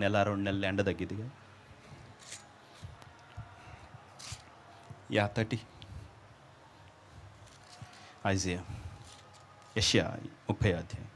నెల 2 నెలలు ఎండ తగ్గిద్దిగా. 30 ఐజియా యెషయా 30 అధ్యాయం.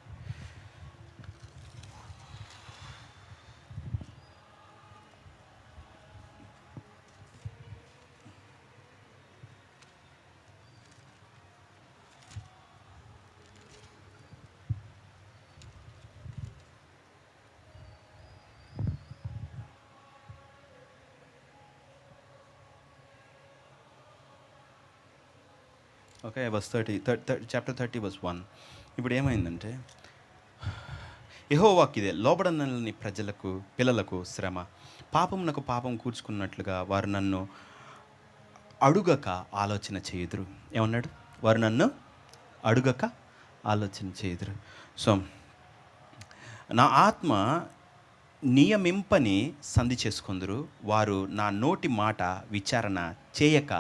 Okay, verse 30 chapter 30 verse 1. ఇప్పుడు ఏమైందంటే, యెహోవాకి ఇదే లోబడనని ప్రజలకు పిల్లలకు శ్రమ, పాపమునకు పాపం కూర్చుకున్నట్లుగా వారు నన్ను అడుగక ఆలోచన చేయుదురు. ఏమన్నాడు? వారు నన్ను అడుగక ఆలోచన చేయుదురు. సో నా ఆత్మ నియమింపని సంధి చేసుకొందురు, వారు నా నోటి మాట విచారణ చేయక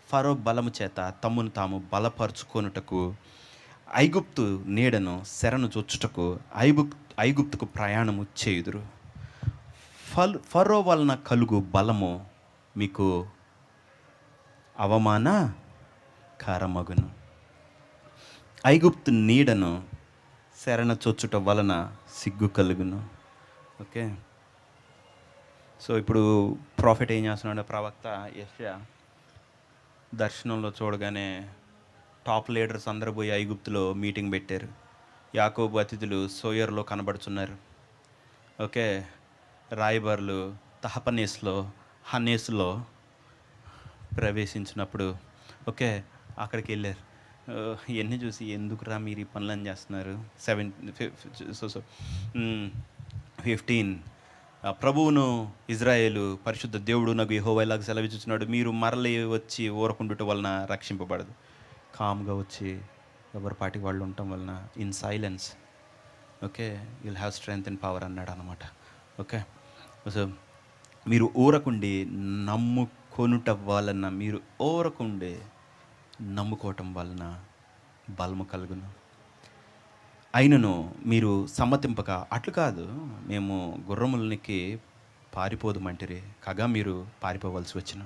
ఫరో బలము చేత తమ్మును తాము బలపరుచుకొనుటకు ఐగుప్తు నీడను శరణు చొచ్చుటకు ఐగుప్తుకు ప్రయాణము చేయుదురు. ఫరో వలన కలుగు బలము మీకు అవమానకరమగును. ఐగుప్తు నీడను శరణ చొచ్చుట వలన సిగ్గు కలుగును. ఓకే, సో ఇప్పుడు ప్రాఫిట్ ఏం చేస్తున్నాడు? ప్రవక్త యెషయా దర్శనంలో చూడగానే టాప్ లీడర్స్ అందరూ పోయి ఐగుప్తులో మీటింగ్ పెట్టారు. యాకోబు అతిథులు సోయర్లో కనబడుతున్నారు. ఓకే, రాయబారులు తహపనేస్లో హనేస్లో ప్రవేశించినప్పుడు ఓకే అక్కడికి వెళ్ళారు. ఇవన్నీ చూసి ఎందుకురా మీరు ఈ పనులను చేస్తున్నారు? 15 ప్రభువును ఇజ్రాయేలు పరిశుద్ధ దేవుడు నాకు యెహోవా ఇలాగ సెలవిచ్చుచున్నాడు, మీరు మరలి వచ్చి ఊరకుండుట వలన రక్షింపబడదు. కామ్గా వచ్చి ఎవరి పాటికి వాళ్ళు ఉండటం వలన in silence okay you'll have strength and power అన్నాడు అనమాట. ఓకే, సో మీరు ఊరకుండి నమ్ముకొనుట వలన, మీరు ఊరకుండి నమ్ముకోవటం వలన బలము కలుగును. అయినను మీరు సమ్మతింపక, అట్లు కాదు మేము గుర్రములనికి పారిపోదుమంటిరి కాగా మీరు పారిపోవలసి వచ్చిన,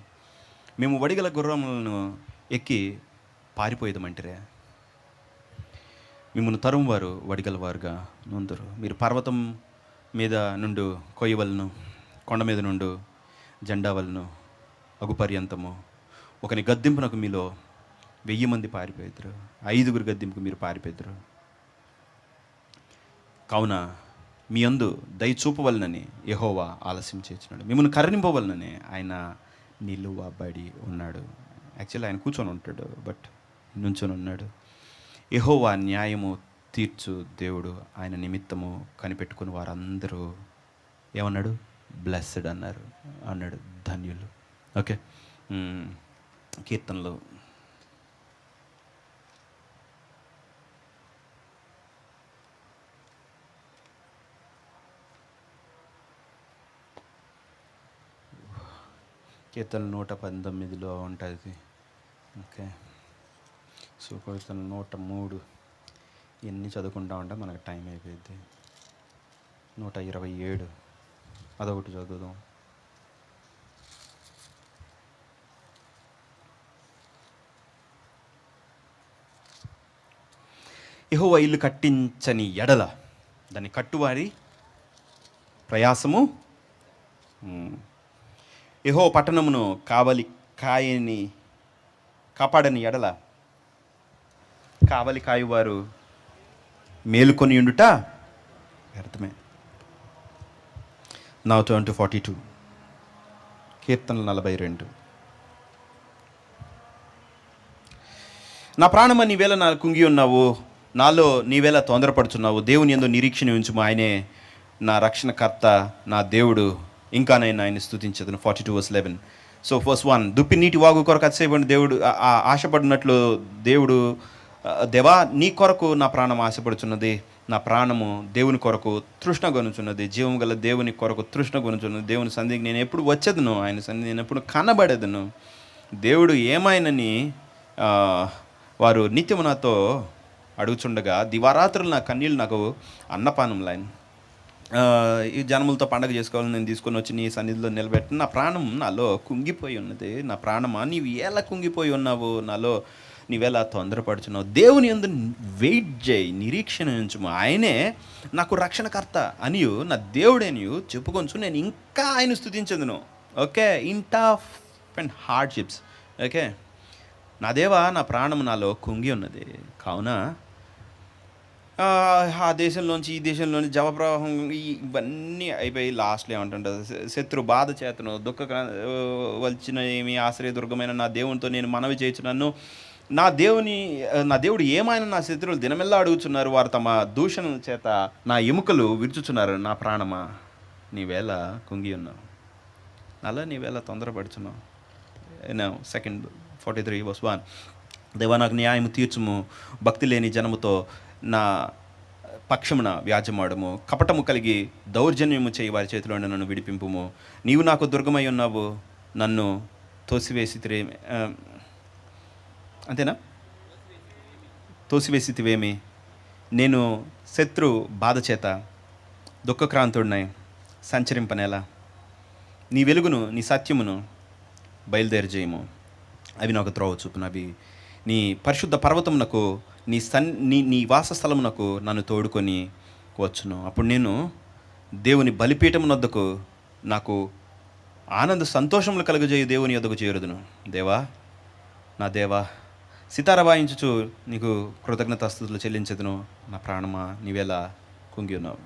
మేము వడిగల గుర్రములను ఎక్కి పారిపోయేదమంటిరే మిమ్మల్ని తరుమువారు వడిగలవారుగా నొందురు. మీరు పర్వతం మీద నుండి కొయ్యవలను, కొండ మీద నుండి జెండా వలను అగుపర్యంతము ఒకని గద్దింపునకు మీలో 1000 మంది పారిపోయిద్దరు, 5 గద్దింపుకు మీరు పారిపోయిద్దరు. కావున మీ యందు దయ చూపవలనని యెహోవా ఆలస్యం చేస్తున్నాడు, మిమ్మల్ని కరుణింపవలనని ఆయన నిలువబడి ఉన్నాడు. యాక్చువల్లీ ఆయన కూర్చొని ఉంటాడు, బట్ నుంచొని ఉన్నాడు. యెహోవా న్యాయము తీర్చు దేవుడు, ఆయన నిమిత్తము కనిపెట్టుకుని వారందరూ ఏమన్నాడు? బ్లెస్డ్ అన్నాడు, ధన్యులు. ఓకే, కీర్తనలో కీర్తన 119లో ఉంటుంది. ఓకే, సో కీర్తన 103 ఎన్ని చదువుకుంటా ఉంటే మనకు టైం అయిపోయింది. 127 అదొకటి చదువుదాం. యెహోవా ఇల్లు కట్టించని ఎడల దాన్ని కట్టువారి ప్రయాసము, యెహోవా పట్టణమును కాపాడని ఎడల కావలి కాయువారు మేలుకొని ఉండుట వ్యర్థమే. Now turn to 42, కీర్తన 42. నా ప్రాణమా నీవేళ నా కుంగి ఉన్నావు, నాలో నీవేళ తొందరపడుచున్నావు. దేవుని యందు నిరీక్షణ ఉంచుము, ఆయనే నా రక్షణకర్త, నా దేవుడు, ఇంకా నేను ఆయన స్తుతించదును. 42:11. సో ఫస్ట్ 1, దుప్పి నీటి వాగు కొరకు అతిశయపడిన దేవుడు ఆశపడినట్లు దేవుడు, దేవా నీ కొరకు నా ప్రాణం ఆశపడుచున్నది, నా ప్రాణము దేవుని కొరకు తృష్ణ కొనుచున్నది, జీవం గల దేవుని కొరకు తృష్ణ కొనుచున్నది. దేవుని సన్నిధికి నేను ఎప్పుడు వచ్చేదను, ఆయన సన్నిధి నేను ఎప్పుడు కనబడేదను. దేవుడు ఏమైనని వారు నిత్యము నాతో అడుగుచుండగా దివారాత్రులు నా కన్నీళ్ళు నాకు అన్నపానం లైన్. ఈ జనములతో పండగ చేసుకోవాలని నేను తీసుకొని వచ్చి నీ సన్నిధిలో నిలబెట్టి నా ప్రాణం నాలో కుంగిపోయి ఉన్నది. నా ప్రాణమా నీవు ఎలా కుంగిపోయి ఉన్నావు, నాలో నీవెలా తొందరపడుచున్నావు. దేవుని యందు వెయిట్ చేయి, నిరీక్షణ ఉంచుము, ఆయనే నాకు రక్షణకర్త అనియు నా దేవుడనియు చెప్పుకొంచు నేను ఇంకా ఆయన స్తుతించదును. Okay, in tough and hardships. Okay, నా దేవా నా ప్రాణం నాలో కుంగి ఉన్నది. కావున ఆ దేశంలోంచి ఈ దేశంలోని జవప్రవాహం ఇవన్నీ అయిపోయి లాస్ట్లో ఏమంటుంటుంది, శత్రు బాధ చేతను దుఃఖ వలచిన ఏమి ఆశ్రయదుర్గమైన నా దేవునితో నేను మనవి చేయుచున్నాను. నా దేవుడు ఏమైనా నా శత్రువులు దినమెల్లా అడుగుచున్నారు, వారు తమ దూషణ చేత నా ఎముకలు విరుచుచున్నారు. నా ప్రాణమా నీవేళ కుంగి ఉన్నావు, అలా నీవేళ తొందరపడుచున్నావు. సెకండ్ 43:1 దేవా నాకు న్యాయము తీర్చుము, భక్తి లేని జనముతో నా పక్షమున వ్యాజ్యమాడము, కపటము కలిగి దౌర్జన్యము చేయి వారి చేతిలో నన్ను విడిపింపుము. నీవు నాకు దుర్గమై ఉన్నావు, నన్ను తోసివేసితివేమి, అంతేనా, తోసివేసితివేమి. నేను శత్రు బాధ చేత దుఃఖక్రాంతుడినై సంచరింపనేలా. నీ వెలుగును నీ సత్యమును బయలుదేరజేయము, అవి నాకు త్రోవ చూపును. అవి నీ పరిశుద్ధ పర్వతమునకు నీ వాసస్థలమునకు నన్ను తోడుకొని వచ్చును. అప్పుడు నేను దేవుని బలిపీఠమునొద్దకు నాకు ఆనంద సంతోషములు కలుగజేయు దేవుని యొద్దకు చేరుదును. దేవా నా దేవా సితార వాయించుచు నీకు కృతజ్ఞతాస్తుతులు చెల్లించదును. నా ప్రాణమా నీవేళ కుంగి ఉన్నావు,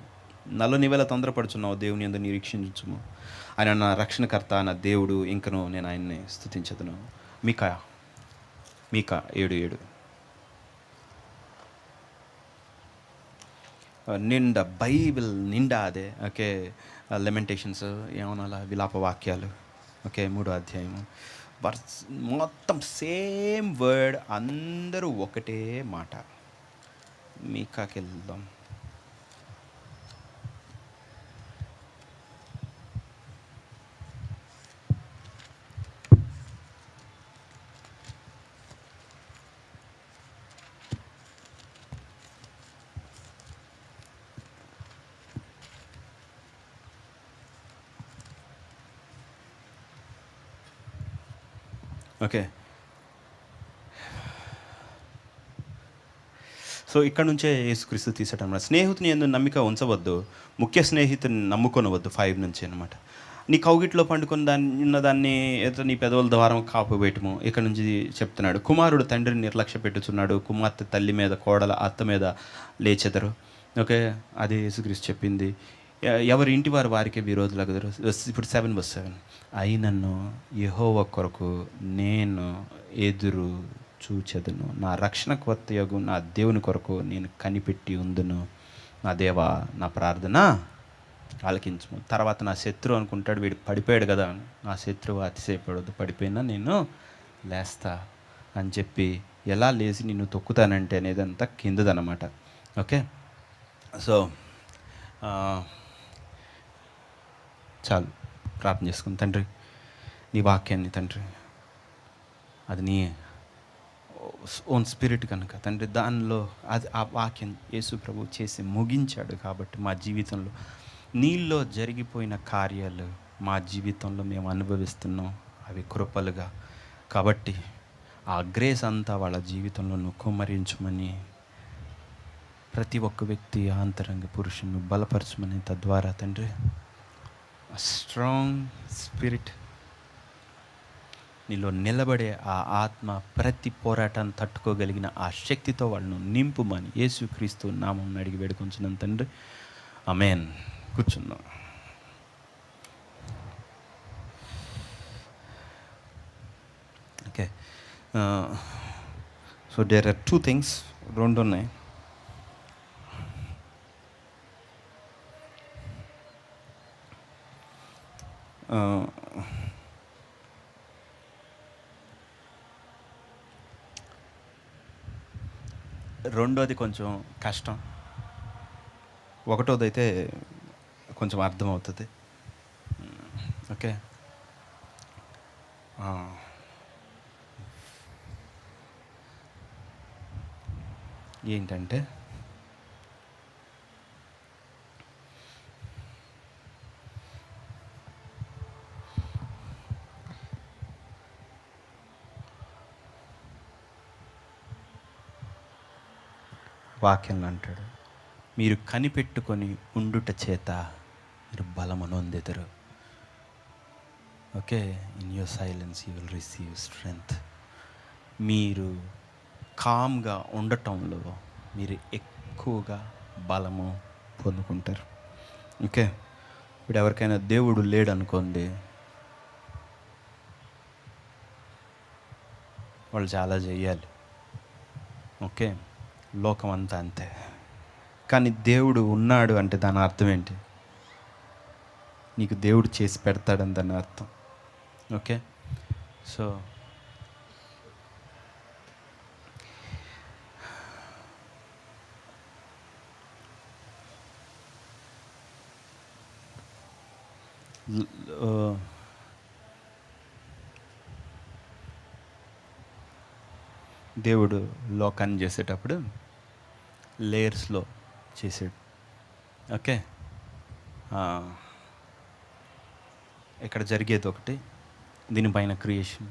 నాలో నీవేళ తొందరపడుచున్నావు. దేవుని యందు నిరీక్షించుము, ఆయన నా రక్షణకర్త, నా దేవుడు, ఇంకను నేను ఆయన్ని స్తుతించదును. మీకా 7:7 నిండా బైబిల్ నిండా అదే. ఓకే, లెమెంటేషన్స్ ఏమన్నా విలాప వాక్యాలు. ఓకే, 3వ అధ్యాయము మొత్తం సేమ్ వర్డ్, అందరూ ఒకటే మాట. మీకాకి వెళ్దాం. ఓకే, సో ఇక్కడ నుంచే యేసుక్రీస్తు తీసేట అనమాట. స్నేహితుని యందు నమ్మిక ఉంచవద్దు, ముఖ్య స్నేహితుని నమ్ముకొనవద్దు. 5 నుంచి అనమాట. నీ కౌగిట్లో పండుకున్న ఉన్నదాన్ని నీ పెదవుల ద్వారం కాపు పెట్టము. ఇక్కడ నుంచి చెప్తున్నాడు, కుమారుడు తండ్రిని నిర్లక్ష్య పెట్టుచున్నాడు, కుమార్తె తల్లి మీద, కోడల అత్త మీద లేచెదరు. ఓకే, అదే యేసుక్రీస్తు చెప్పింది. ఎవరి ఇంటి వారు వారికే విరోధులగుదురు. ఇప్పుడు 7:7 అయినను యెహోవా కొరకు నేను ఎదురు చూచెదను, నా రక్షణ కొత్తయగు నా దేవుని కొరకు నేను కనిపెట్టి ఉందును. నా దేవా నా ప్రార్థన ఆలకించుము. తర్వాత నా శత్రువు అనుకుంటాడు, వీడు పడిపోయాడు కదా, నా శత్రువు అతిశయపడదు, పడిపోయినా నేను లేస్తా అని చెప్పి ఎలా లేచి నిన్ను తొక్కుతానంటే అనేది అంతా కిందదనమాట. ఓకే, సో చాలు, ప్రార్థన చేసుకుని. తండ్రి నీ వాక్యాన్ని తండ్రి అది నీ ఓన్ స్పిరిట్ కనుక తండ్రి దానిలో అది ఆ వాక్యం యేసు ప్రభు చేసి ముగించాడు. కాబట్టి మా జీవితంలో నీలో జరిగిపోయిన కార్యాలు మా జీవితంలో మేము అనుభవిస్తున్నాం, అవి కృపలుగా. కాబట్టి ఆ గ్రేస్ అంతా వాళ్ళ జీవితంలో నువ్వు కుమ్మరించమని, ప్రతి ఒక్క వ్యక్తి అంతరంగ పురుషుని బలపరచమని, తద్వారా తండ్రి స్ట్రాంగ్ స్పిరిట్ నీలో నిలబడే ఆ ఆత్మ ప్రతి పోరాటాన్ని తట్టుకోగలిగిన ఆ శక్తితో వాళ్ళను నింపుమని యేసుక్రీస్తు నామం అడిగి వేడుకొంచున్నాను తండ్రి, ఆమేన్. కూర్చుందాం. Okay, so there are 2 things, 2 ఉన్నాయి. రెండోది కొంచెం కష్టం, ఒకటోది అయితే కొంచెం అర్థమవుతుంది. ఓకే, ఏంటంటే వాక్యంలో అంటాడు, మీరు కనిపెట్టుకొని ఉండుట చేత మీరు బలమును పొందెదరు. Okay, in your silence you will receive strength. మీరు కామ్గా ఉండటంలో మీరు ఎక్కువగా బలము పొందుకుంటారు. ఓకే, ఇప్పుడు ఎవరికైనా దేవుడు లేడు అనుకోండి, వాళ్ళు చాలా చెయ్యాలి. ఓకే, లోకం అంతా అంతే. కానీ దేవుడు ఉన్నాడు అంటే దాని అర్థం ఏంటి? నీకు దేవుడు చేసి పెడతాడని దాని అర్థం. ఓకే, సో దేవుడు లోకాన్ని చేసేటప్పుడు లేయర్స్లో చేసాడు. ఓకే, ఇక్కడ జరిగేది ఒకటి, దీనిపైన క్రియేషన్,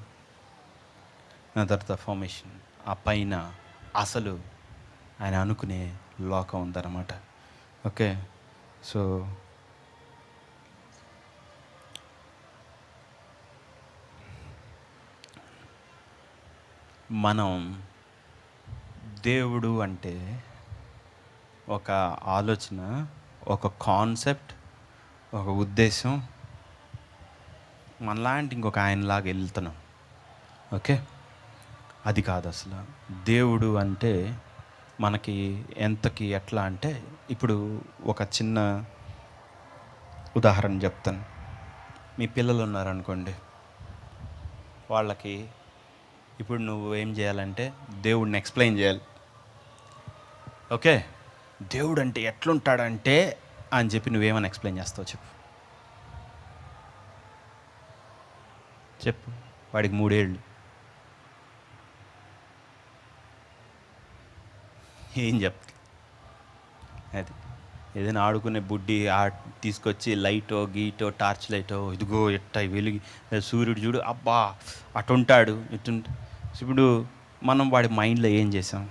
ఆ తర్వాత ఫార్మేషన్, ఆ పైన అసలు ఆయన అనుకునే లోకం ఉందన్నమాట. ఓకే, సో మనం దేవుడు అంటే ఒక ఆలోచన, ఒక కాన్సెప్ట్, ఒక ఉద్దేశం, మనలాంటి ఇంకొక ఆయనలాగా వెళ్తున్నాం. ఓకే, అది కాదు అసలు. దేవుడు అంటే మనకి ఎంతకి ఎట్లా అంటే, ఇప్పుడు ఒక చిన్న ఉదాహరణ చెప్తాను. మీ పిల్లలు ఉన్నారనుకోండి, వాళ్ళకి ఇప్పుడు నువ్వు ఏం చేయాలంటే దేవుడిని ఎక్స్ప్లెయిన్ చేయాలి. ఓకే, దేవుడు అంటే ఎట్లుంటాడంటే అని చెప్పి నువ్వేమని ఎక్స్ప్లెయిన్ చేస్తావు చెప్పు. వాడికి 3 ఏళ్ళు, ఏం చెప్తా? అది ఏదైనా ఆడుకునే బుడ్డి తీసుకొచ్చి లైటో గీటో టార్చ్ లైటో, ఇదిగో ఎట్ట వెలిగి సూర్యుడు చూడు, అబ్బా అటుంటాడు ఇటుంటా. ఇప్పుడు మనం వాడి మైండ్లో ఏం చేసాం?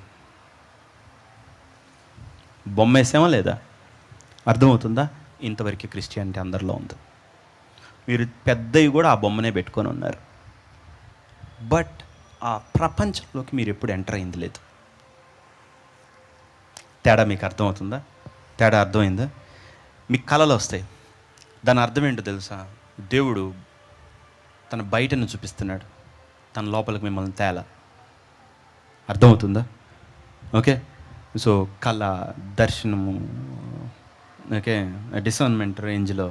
బొమ్మ వేసామా లేదా? అర్థమవుతుందా? ఇంతవరకు క్రిస్టియానిటీ అందరిలో ఉంది. మీరు పెద్దవి కూడా ఆ బొమ్మనే పెట్టుకొని ఉన్నారు, బట్ ఆ ప్రపంచంలోకి మీరు ఎప్పుడు ఎంటర్ అయింది లేదు. తేడా మీకు అర్థమవుతుందా? తేడా అర్థమైందా? మీకు కళలు వస్తాయి, దాని అర్థం ఏంటో తెలుసా? దేవుడు తన బయటను చూపిస్తున్నాడు, తన లోపలికి మిమ్మల్ని తేలా. అర్థమవుతుందా? ఓకే, సో కళ, దర్శనము, ఓకే, డిసర్న్మెంట్ రేంజ్లో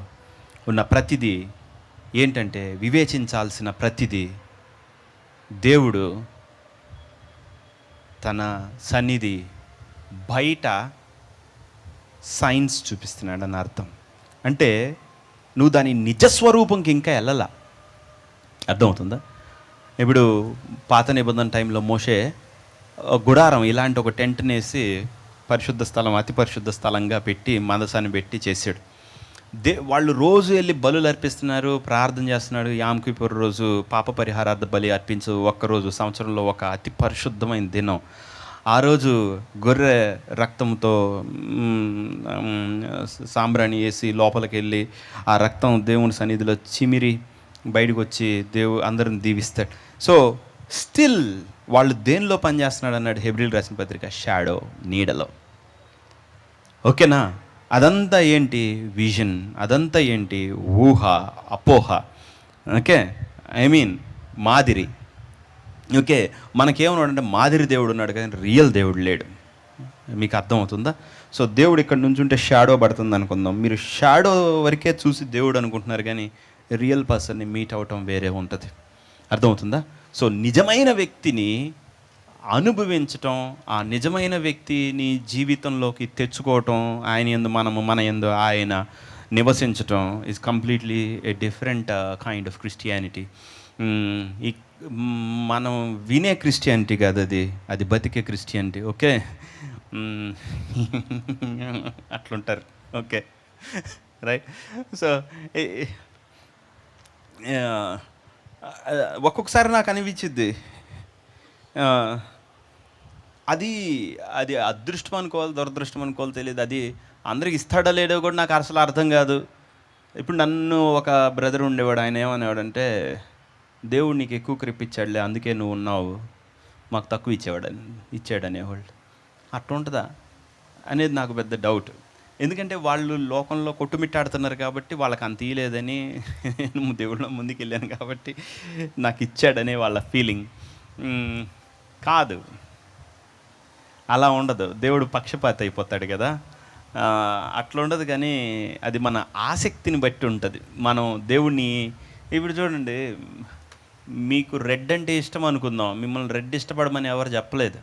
ఉన్న ప్రతిదీ ఏంటంటే, వివేచించాల్సిన ప్రతిదీ దేవుడు తన సన్నిధి బయట సైన్స్ చూపిస్తున్నాడు అని అర్థం. అంటే నువ్వు దాని నిజస్వరూపంకి ఇంకా వెళ్ళాల. అర్థమవుతుందా? ఇప్పుడు పాత నిబంధన టైంలో మోషే గుడారం ఇలాంటి ఒక టెంట్ని వేసి పరిశుద్ధ స్థలం, అతి పరిశుద్ధ స్థలంగా పెట్టి మందసాన్ని పెట్టి చేశాడు. వాళ్ళు రోజు వెళ్ళి బలులు అర్పిస్తున్నారు, ప్రార్థన చేస్తున్నాడు. యామ్ కిపుర్ రోజు పాప పరిహారార్థ బలి అర్పించు, ఒక్కరోజు సంవత్సరంలో ఒక అతి పరిశుద్ధమైన దినం. ఆ రోజు గొర్రె రక్తంతో సాంబ్రాణి వేసి లోపలికి వెళ్ళి ఆ రక్తం దేవుని సన్నిధిలో చిమిరి బయటకు వచ్చి అందరిని దీవిస్తాడు. సో స్టిల్ వాళ్ళు దేనిలో పనిచేస్తున్నాడు అన్నాడు హెబ్రీలు రాసిన పత్రిక? షాడో, నీడలో. ఓకేనా? అదంతా ఏంటి? విజన్. అదంతా ఏంటి? ఊహ, అపోహ. ఓకే, మాదిరి. ఓకే, మనకేమన్నాడంటే మాదిరి దేవుడు ఉన్నాడు కానీ రియల్ దేవుడు లేడు. మీకు అర్థమవుతుందా? సో దేవుడు ఇక్కడ నుంచి ఉంటే షాడో పడుతుంది అనుకుందాం. మీరు షాడో వరకే చూసి దేవుడు అనుకుంటున్నారు, కానీ రియల్ పర్సన్ని మీట్ అవటం వేరే ఉంటుంది. అర్థమవుతుందా? సో నిజమైన వ్యక్తిని అనుభవించటం, ఆ నిజమైన వ్యక్తిని జీవితంలోకి తెచ్చుకోవటం, ఆయన యందు మనము, మన యందు ఆయన నివసించటం is completely a different kind of Christianity. ఈ మనం వినే క్రిస్టియానిటీ కాదు, అది బతికే క్రిస్టియానిటీ. ఓకే, అట్లుంటారు. Okay, right. సో ఒక్కొక్కసారి నాకు అనిపించింది, అది అది అదృష్టం అనుకోవాలి, దురదృష్టం అనుకోవాలి తెలియదు. అది అందరికి ఇస్తాడో లేడో కూడా నాకు అసలు అర్థం కాదు. ఇప్పుడు నన్ను ఒక బ్రదర్ ఉండేవాడు, ఆయన ఏమనేవాడంటే, దేవుడు నీకు ఎక్కువ కృప ఇచ్చాడులే అందుకే నువ్వు ఉన్నావు, మాకు తక్కువ ఇచ్చాడనేవాళ్ళు. అట్లా ఉంటుందా అనేది నాకు పెద్ద డౌట్. ఎందుకంటే వాళ్ళు లోకంలో కొట్టుమిట్టాడుతున్నారు కాబట్టి వాళ్ళకి అంత ఇయలేదని, నేను దేవుళ్ళ ముందుకు వెళ్ళాను కాబట్టి నాకు ఇచ్చాడనే వాళ్ళ ఫీలింగ్. కాదు, అలా ఉండదు. దేవుడు పక్షపాతి అయిపోతాడు కదా, అట్లా ఉండదు. కానీ అది మన ఆసక్తిని బట్టి ఉంటుంది. మనం దేవుణ్ణి ఇప్పుడు చూడండి, మీకు రెడ్ అంటే ఇష్టం అనుకుందాం, మిమ్మల్ని రెడ్ ఇష్టపడమని ఎవరు చెప్పలేదు.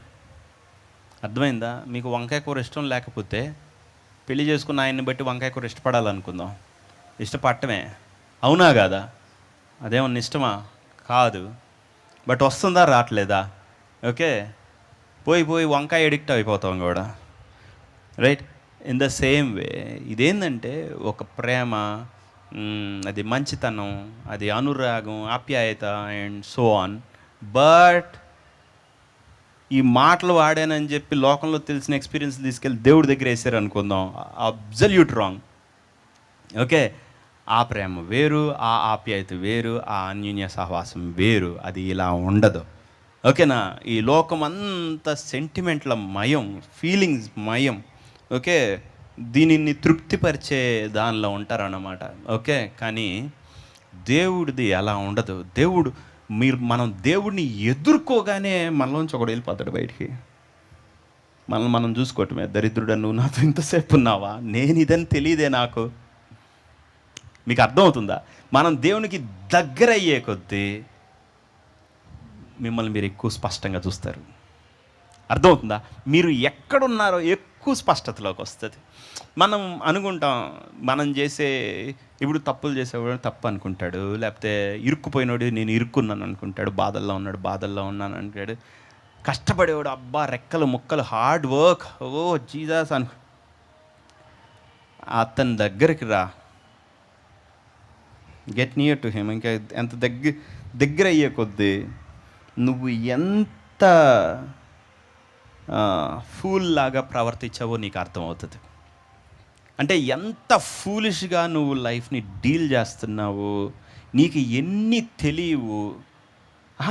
అర్థమైందా? మీకు వంకాయ కూర ఇష్టం లేకపోతే పెళ్లి చేసుకున్న ఆయన్ని బట్టి వంకాయ కూర ఇష్టపడాలనుకుందాం, ఇష్టపడటమే, అవునా కాదా? అదేమన్నా ఇష్టమా? కాదు. బట్ వస్తుందా? రావట్లేదా? ఓకే, పోయి పోయి వంకాయ ఎడిక్ట్ అయిపోతాం కూడా, right? In the same way ఇదేంటంటే ఒక ప్రేమ, అది మంచితనం, అది అనురాగం, ఆప్యాయత అండ్ సో ఆన్. బట్ ఈ మాటలు వాడానని చెప్పి లోకంలో తెలిసిన ఎక్స్పీరియన్స్ తీసుకెళ్ళి దేవుడి దగ్గర వేసారు అనుకుందాం, అబ్జల్యూట్ రాంగ్. ఓకే, ఆ ప్రేమ వేరు, ఆ ఆప్యాయత వేరు, ఆ అన్యోన్య సహవాసం వేరు. అది ఇలా ఉండదు. ఓకేనా? ఈ లోకం అంతా సెంటిమెంట్ల మయం, ఫీలింగ్స్ మయం. ఓకే, దీనిని తృప్తిపరిచే దానిలో ఉంటారన్నమాట. ఓకే, కానీ దేవుడిది అలా ఉండదు. మనం దేవుడిని ఎదుర్కోగానే మనలోంచి ఒకడు వెళ్ళిపోతాడు బయటికి. మనం చూసుకోవటమే, దరిద్రుడా నువ్వు నాతో ఇంతసేపు ఉన్నావా, నేను ఇదని తెలియదే నాకు. మీకు అర్థమవుతుందా? మనం దేవునికి దగ్గర అయ్యే కొద్దీ మిమ్మల్ని మీరు ఎక్కువ స్పష్టంగా చూస్తారు. అర్థమవుతుందా? మీరు ఎక్కడున్నారో ఎక్కువ స్పష్టతలోకి వస్తుంది. మనం అనుకుంటాం, మనం చేసే ఇప్పుడు తప్పులు చేసేవాడు తప్పు అనుకుంటాడు, లేకపోతే ఇరుక్కుపోయినోడు నేను ఇరుక్కున్నాను అనుకుంటాడు, బాధల్లో ఉన్నాను అంటాడు, కష్టపడేవాడు అబ్బా రెక్కలు ముక్కలు హార్డ్ వర్క్, ఓ జీసస్ అతని దగ్గరికి రా, గెట్ నియర్ టు హిమ్. ఇంకా ఎంత దగ్గర అయ్యే కొద్దీ నువ్వు ఎంత ఫూల్ లాగా ప్రవర్తించావో నీకు అర్థమవుతుంది. అంటే ఎంత ఫూలిష్గా నువ్వు లైఫ్ని డీల్ చేస్తున్నావు, నీకు ఎన్ని తెలియవు,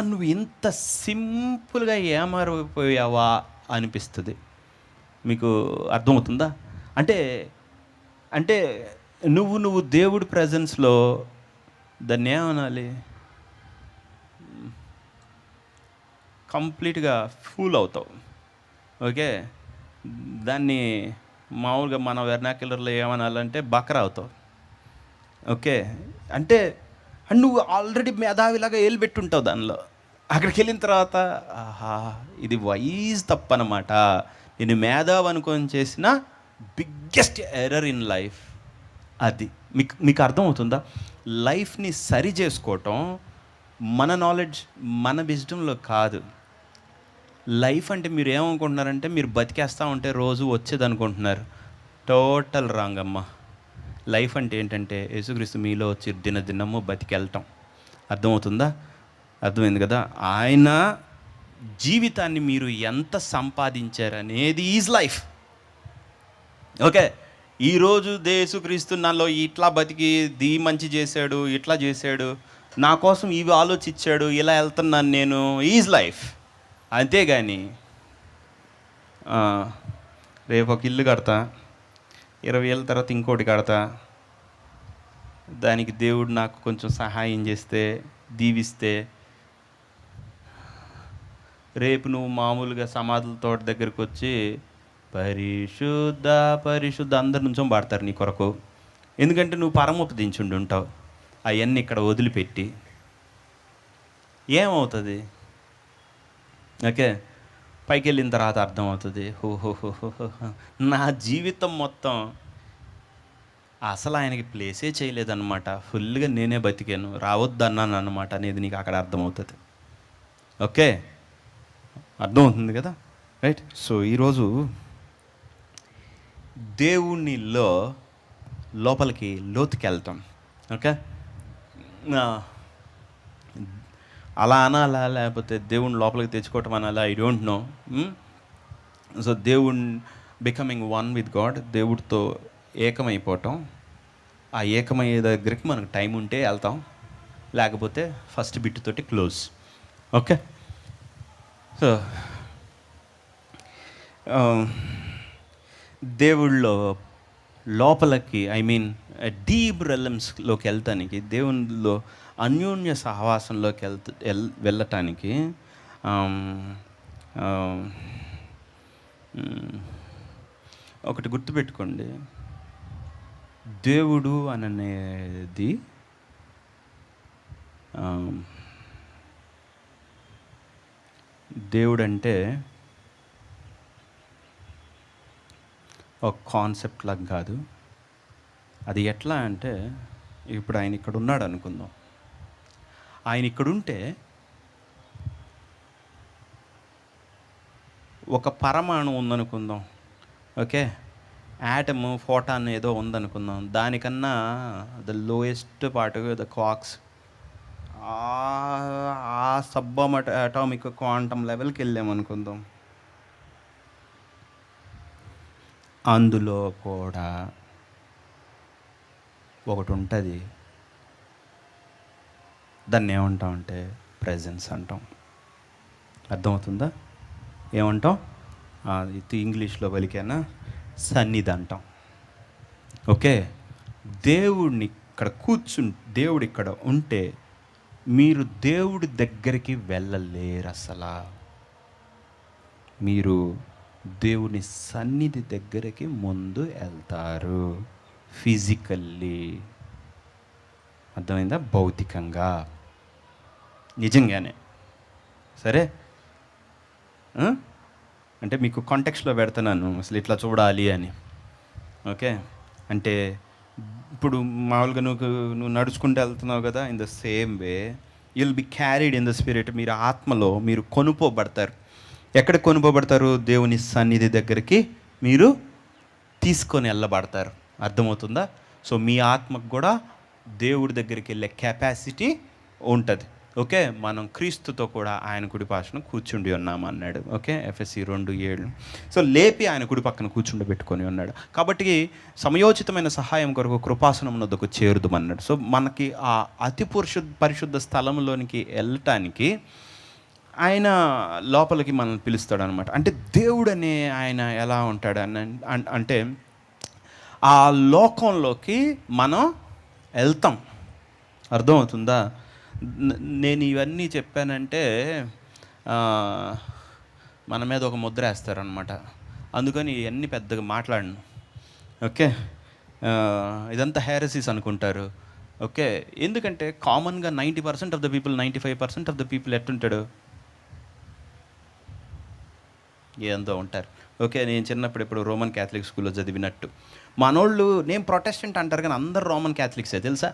నువ్వు ఇంత సింపుల్గా ఏమారిపోయావా అనిపిస్తుంది. మీకు అర్థమవుతుందా? అంటే నువ్వు దేవుడి ప్రజెన్స్లో దాన్ని ఏమనాలి, కంప్లీట్గా ఫూల్ అవుతావు. ఓకే, దాన్ని మామూలుగా మన వెర్నాక్యులర్లో ఏమనాలంటే బకరా అవుతావు. ఓకే, అంటే నువ్వు ఆల్రెడీ మేధావిలాగా ఏలుబెట్టుంటావు దానిలో. అక్కడికి వెళ్ళిన తర్వాత ఆహా ఇది వైజ్ తప్పనమాట, నేను మేధావి అనుకొని చేసిన బిగ్గెస్ట్ ఎర్రర్ ఇన్ లైఫ్. అది మీకు అర్థమవుతుందా? లైఫ్ని సరి చేసుకోవటం మన నాలెడ్జ్, మన విజ్డమ్లో కాదు. లైఫ్ అంటే మీరు ఏమనుకుంటున్నారంటే మీరు బతికేస్తూ ఉంటే రోజు వచ్చేది అనుకుంటున్నారు. టోటల్ రాంగ్ అమ్మ. లైఫ్ అంటే ఏంటంటే యేసుక్రీస్తు మీలో వచ్చి దినదినము బతికెళ్ళటం. అర్థమవుతుందా? అర్థమైంది కదా? ఆయన జీవితాన్ని మీరు ఎంత సంపాదించారనేది ఈజ్ లైఫ్. ఓకే, ఈరోజు యేసుక్రీస్తు నాలో ఇట్లా బతికి మంచి చేశాడు, ఇట్లా చేశాడు, నా కోసం ఇవి ఆలోచించాడు, ఇలా వెళ్తున్నాను నేను, ఈజ్ లైఫ్. అంతేగాని రేపు ఒక ఇల్లు కడతా, 20 ఏళ్ళ తర్వాత ఇంకోటి కడతా, దానికి దేవుడు నాకు కొంచెం సహాయం చేస్తే, దీవిస్తే, రేపు నువ్వు మామూలుగా సమాధుల తోట దగ్గరికి వచ్చి పరిశుద్ధ పరిశుద్ధ అందరి నుంచో పాడతారు నీ కొరకు. ఎందుకంటే నువ్వు పరమోపదించుండి ఉంటావు. అవన్నీ ఇక్కడ వదిలిపెట్టి ఏమవుతుంది? ఓకే, పైకి వెళ్ళిన తర్వాత అర్థమవుతుంది, నా జీవితం మొత్తం అసలు ఆయనకి ప్లేసే చేయలేదన్నమాట, ఫుల్గా నేనే బతికాను, రావద్దన్నాను అన్నమాట అనేది నీకు అక్కడ అర్థమవుతుంది. ఓకే, అర్థమవుతుంది కదా? రైట్. సో ఈరోజు దేవునిలో లోపలికి లోతుకి వెళ్తాం. ఓకే, అలా అనాలా లేకపోతే దేవుని లోపలికి తెచ్చుకోవటం అనాలా, ఐ డోంట్ నో. సో దేవుడు బికమింగ్ వన్ విత్ గాడ్, దేవుడితో ఏకమైపోవటం. ఆ ఏకమయ్యే దగ్గరికి మనకు టైం ఉంటే వెళ్తాం, లేకపోతే ఫస్ట్ బిట్ తోటి క్లోజ్. ఓకే, సో దేవుళ్ళో లోపలికి, ఐ మీన్ డీప్ రెలమ్స్లోకి వెళ్తానికి, దేవునిలో అన్యోన్య సహవాసంలోకి వెళ్ళటానికి ఒకటి గుర్తుపెట్టుకోండి, దేవుడు అనేది దేవుడు అంటే ఒక కాన్సెప్ట్ లాగా కాదు. అది ఎట్లా అంటే, ఇప్పుడు ఆయన ఇక్కడ ఉన్నాడు అనుకుందాం. ఆయన ఇక్కడుంటే ఒక పరమాణు ఉందనుకుందాం, ఓకే, యాటమ్, ఫోటాన్ ఏదో ఉందనుకుందాం. దానికన్నా the lowest part the quacks, ఆ సబ్ అటామిక్ క్వాంటమ్ లెవెల్కి వెళ్ళామనుకుందాం. అందులో కూడా ఒకటి ఉంటుంది, దాన్ని ఏమంటామంటే ప్రెజెన్స్ అంటాం. అర్థమవుతుందా? ఏమంటాం? ఇది ఇంగ్లీష్లో పలికానా, సన్నిధి అంటాం. ఓకే, దేవుడిని ఇక్కడ దేవుడు ఇక్కడ ఉంటే మీరు దేవుడి దగ్గరికి వెళ్ళలేరు అసలు. మీరు దేవుని సన్నిధి దగ్గరికి ముందు వెళ్తారు ఫిజికల్లీ. అర్థమైందా? భౌతికంగా, నిజంగానే. సరే, అంటే మీకు కాంటెక్స్ట్లో పెడుతున్నాను అసలు ఇట్లా చూడాలి అని. ఓకే, అంటే ఇప్పుడు మామూలుగా నువ్వు నడుచుకుంటూ వెళ్తున్నావు కదా, in the same way you'll be carried in the spirit. మీరు ఆత్మలో మీరు కొనుక్కోబడతారు. ఎక్కడ కొనుక్కోబడతారు? దేవుని సన్నిధి దగ్గరికి మీరు తీసుకొని వెళ్ళబడతారు. అర్థమవుతుందా? సో మీ ఆత్మకు కూడా దేవుడి దగ్గరికి వెళ్ళే కెపాసిటీ ఉంటుంది. ఓకే, మనం క్రీస్తుతో కూడా ఆయన కుడి పార్శ్వన కూర్చుండి ఉన్నాము అన్నాడు. ఓకే, ఎఫెసీ 2:7. సో లేపి ఆయన కుడి పక్కన కూర్చుండబెట్టుకొని ఉన్నాడు. కాబట్టి సమయోచితమైన సహాయం కొరకు కృపాసనం వద్దకు చేరుదమన్నాడు. సో మనకి ఆ అతి పరిశుద్ధ స్థలంలోనికి వెళ్ళటానికి ఆయన లోపలికి మనల్ని పిలుస్తాడు అనమాట. అంటే దేవుడు అనే ఆయన ఎలా ఉంటాడు అంటే ఆ లోకంలోకి మనం వెళ్తాం. అర్థమవుతుందా? నేను ఇవన్నీ చెప్పానంటే మన మీద ఒక ముద్ర వేస్తారనమాట. అందుకని ఇవన్నీ పెద్దగా మాట్లాడను. ఓకే, ఇదంతా హెరసీస్ అనుకుంటారు. ఓకే, ఎందుకంటే కామన్గా 90% of the people, 95% of the people ఎట్టుంటాడు, ఏందో ఉంటారు. ఓకే, నేను చిన్నప్పుడు ఇప్పుడు రోమన్ క్యాథలిక్ స్కూల్లో చదివినట్టు మనోళ్ళు నేను ప్రొటెస్టెంట్ అంటారు కానీ అందరు రోమన్ క్యాథలిక్సే తెలుసా.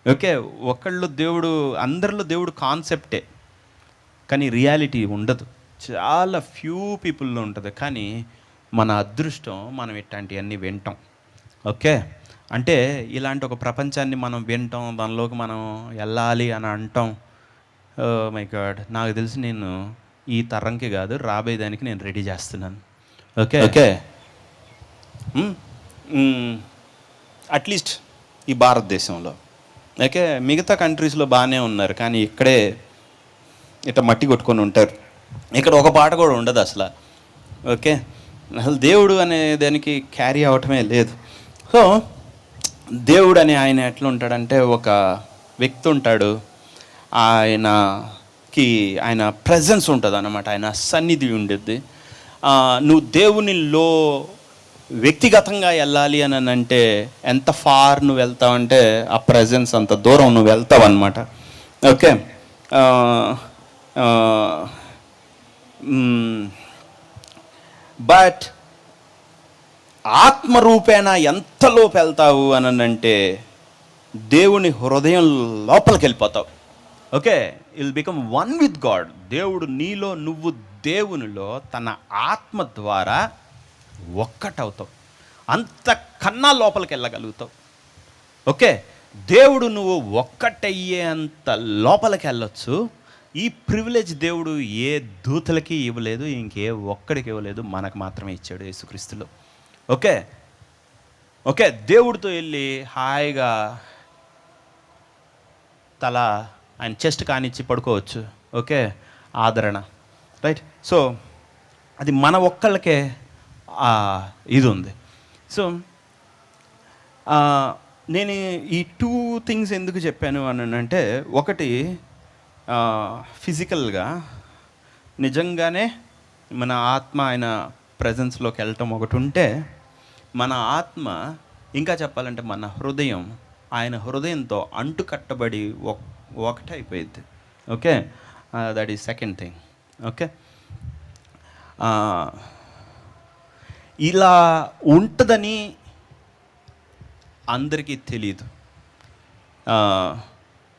ఓకే, ఒకళ్ళు దేవుడు, అందరిలో దేవుడు కాన్సెప్టే కానీ రియాలిటీ ఉండదు. చాలా ఫ్యూ పీపుల్లో ఉంటుంది. కానీ మన అదృష్టం మనం ఇట్లాంటివన్నీ వింటాం. ఓకే, అంటే ఇలాంటి ఒక ప్రపంచాన్ని మనం వింటాం, దానిలోకి మనం వెళ్ళాలి అని అంటాం. ఓ మై గాడ్, నాకు తెలిసి నేను ఈ తరంకి కాదు, రాబోయేదానికి నేను రెడీ చేస్తున్నాను. ఓకే ఓకే, అట్లీస్ట్ ఈ భారతదేశంలో. ఓకే, మిగతా కంట్రీస్లో బాగానే ఉన్నారు కానీ ఇక్కడే ఇట్లా మట్టి కొట్టుకొని ఉంటారు. ఇక్కడ ఒక పాట కూడా ఉండదు అసలు. ఓకే, అసలు దేవుడు అనే దానికి క్యారీ అవటమే లేదు. సో దేవుడు అనే ఆయన ఎట్లా ఉంటాడంటే ఒక వ్యక్తి ఉంటాడు, ఆయన ప్రెజెన్స్ ఉంటుంది అన్నమాట, ఆయన సన్నిధి ఉండేది. నువ్వు దేవునిలో వ్యక్తిగతంగా వెళ్ళాలి అని అంటే ఎంత ఫార్ నువ్వు వెళ్తావు అంటే ఆ ప్రెజెన్స్ అంత దూరం నువ్వు వెళ్తావు అనమాట. ఓకే, బట్ ఆత్మరూపేణ ఎంతలోపు వెళ్తావు అని అంటే దేవుని హృదయం లోపలికి వెళ్ళిపోతావు. Okay, will become one with God. దేవుడు నీలో, నువ్వు దేవునిలో తన ఆత్మ ద్వారా ఒక్కటవుతావు. అంతకన్నా లోపలికి వెళ్ళగలుగుతావు. ఓకే, దేవుడు నువ్వు ఒక్కటయ్యే అంత లోపలికి వెళ్ళొచ్చు. ఈ ప్రివిలేజ్ దేవుడు ఏ దూతలకి ఇవ్వలేదు, ఇంకే ఒక్కడికి ఇవ్వలేదు, మనకు మాత్రమే ఇచ్చాడు యేసుక్రీస్తులో. ఓకే ఓకే దేవుడితో వెళ్ళి హాయిగా తల ఆయన చెస్ట్ కానిచ్చి పడుకోవచ్చు. ఓకే, ఆదరణ, రైట్. సో అది మన ఒక్కళ్ళకే ఇది ఉంది. సో నేను ఈ 2 థింగ్స్ ఎందుకు చెప్పాను అని అంటే, ఒకటి ఫిజికల్గా నిజంగానే మన ఆత్మ ఆయన ప్రజెన్స్లోకి వెళ్ళటం ఒకటి ఉంటే, మన ఆత్మ ఇంకా చెప్పాలంటే మన హృదయం ఆయన హృదయంతో అంటుకట్టబడి ఒకటైపోయింది. Okay, that is second thing. Okay, ఇలా ఉంటుందని అందరికీ తెలియదు.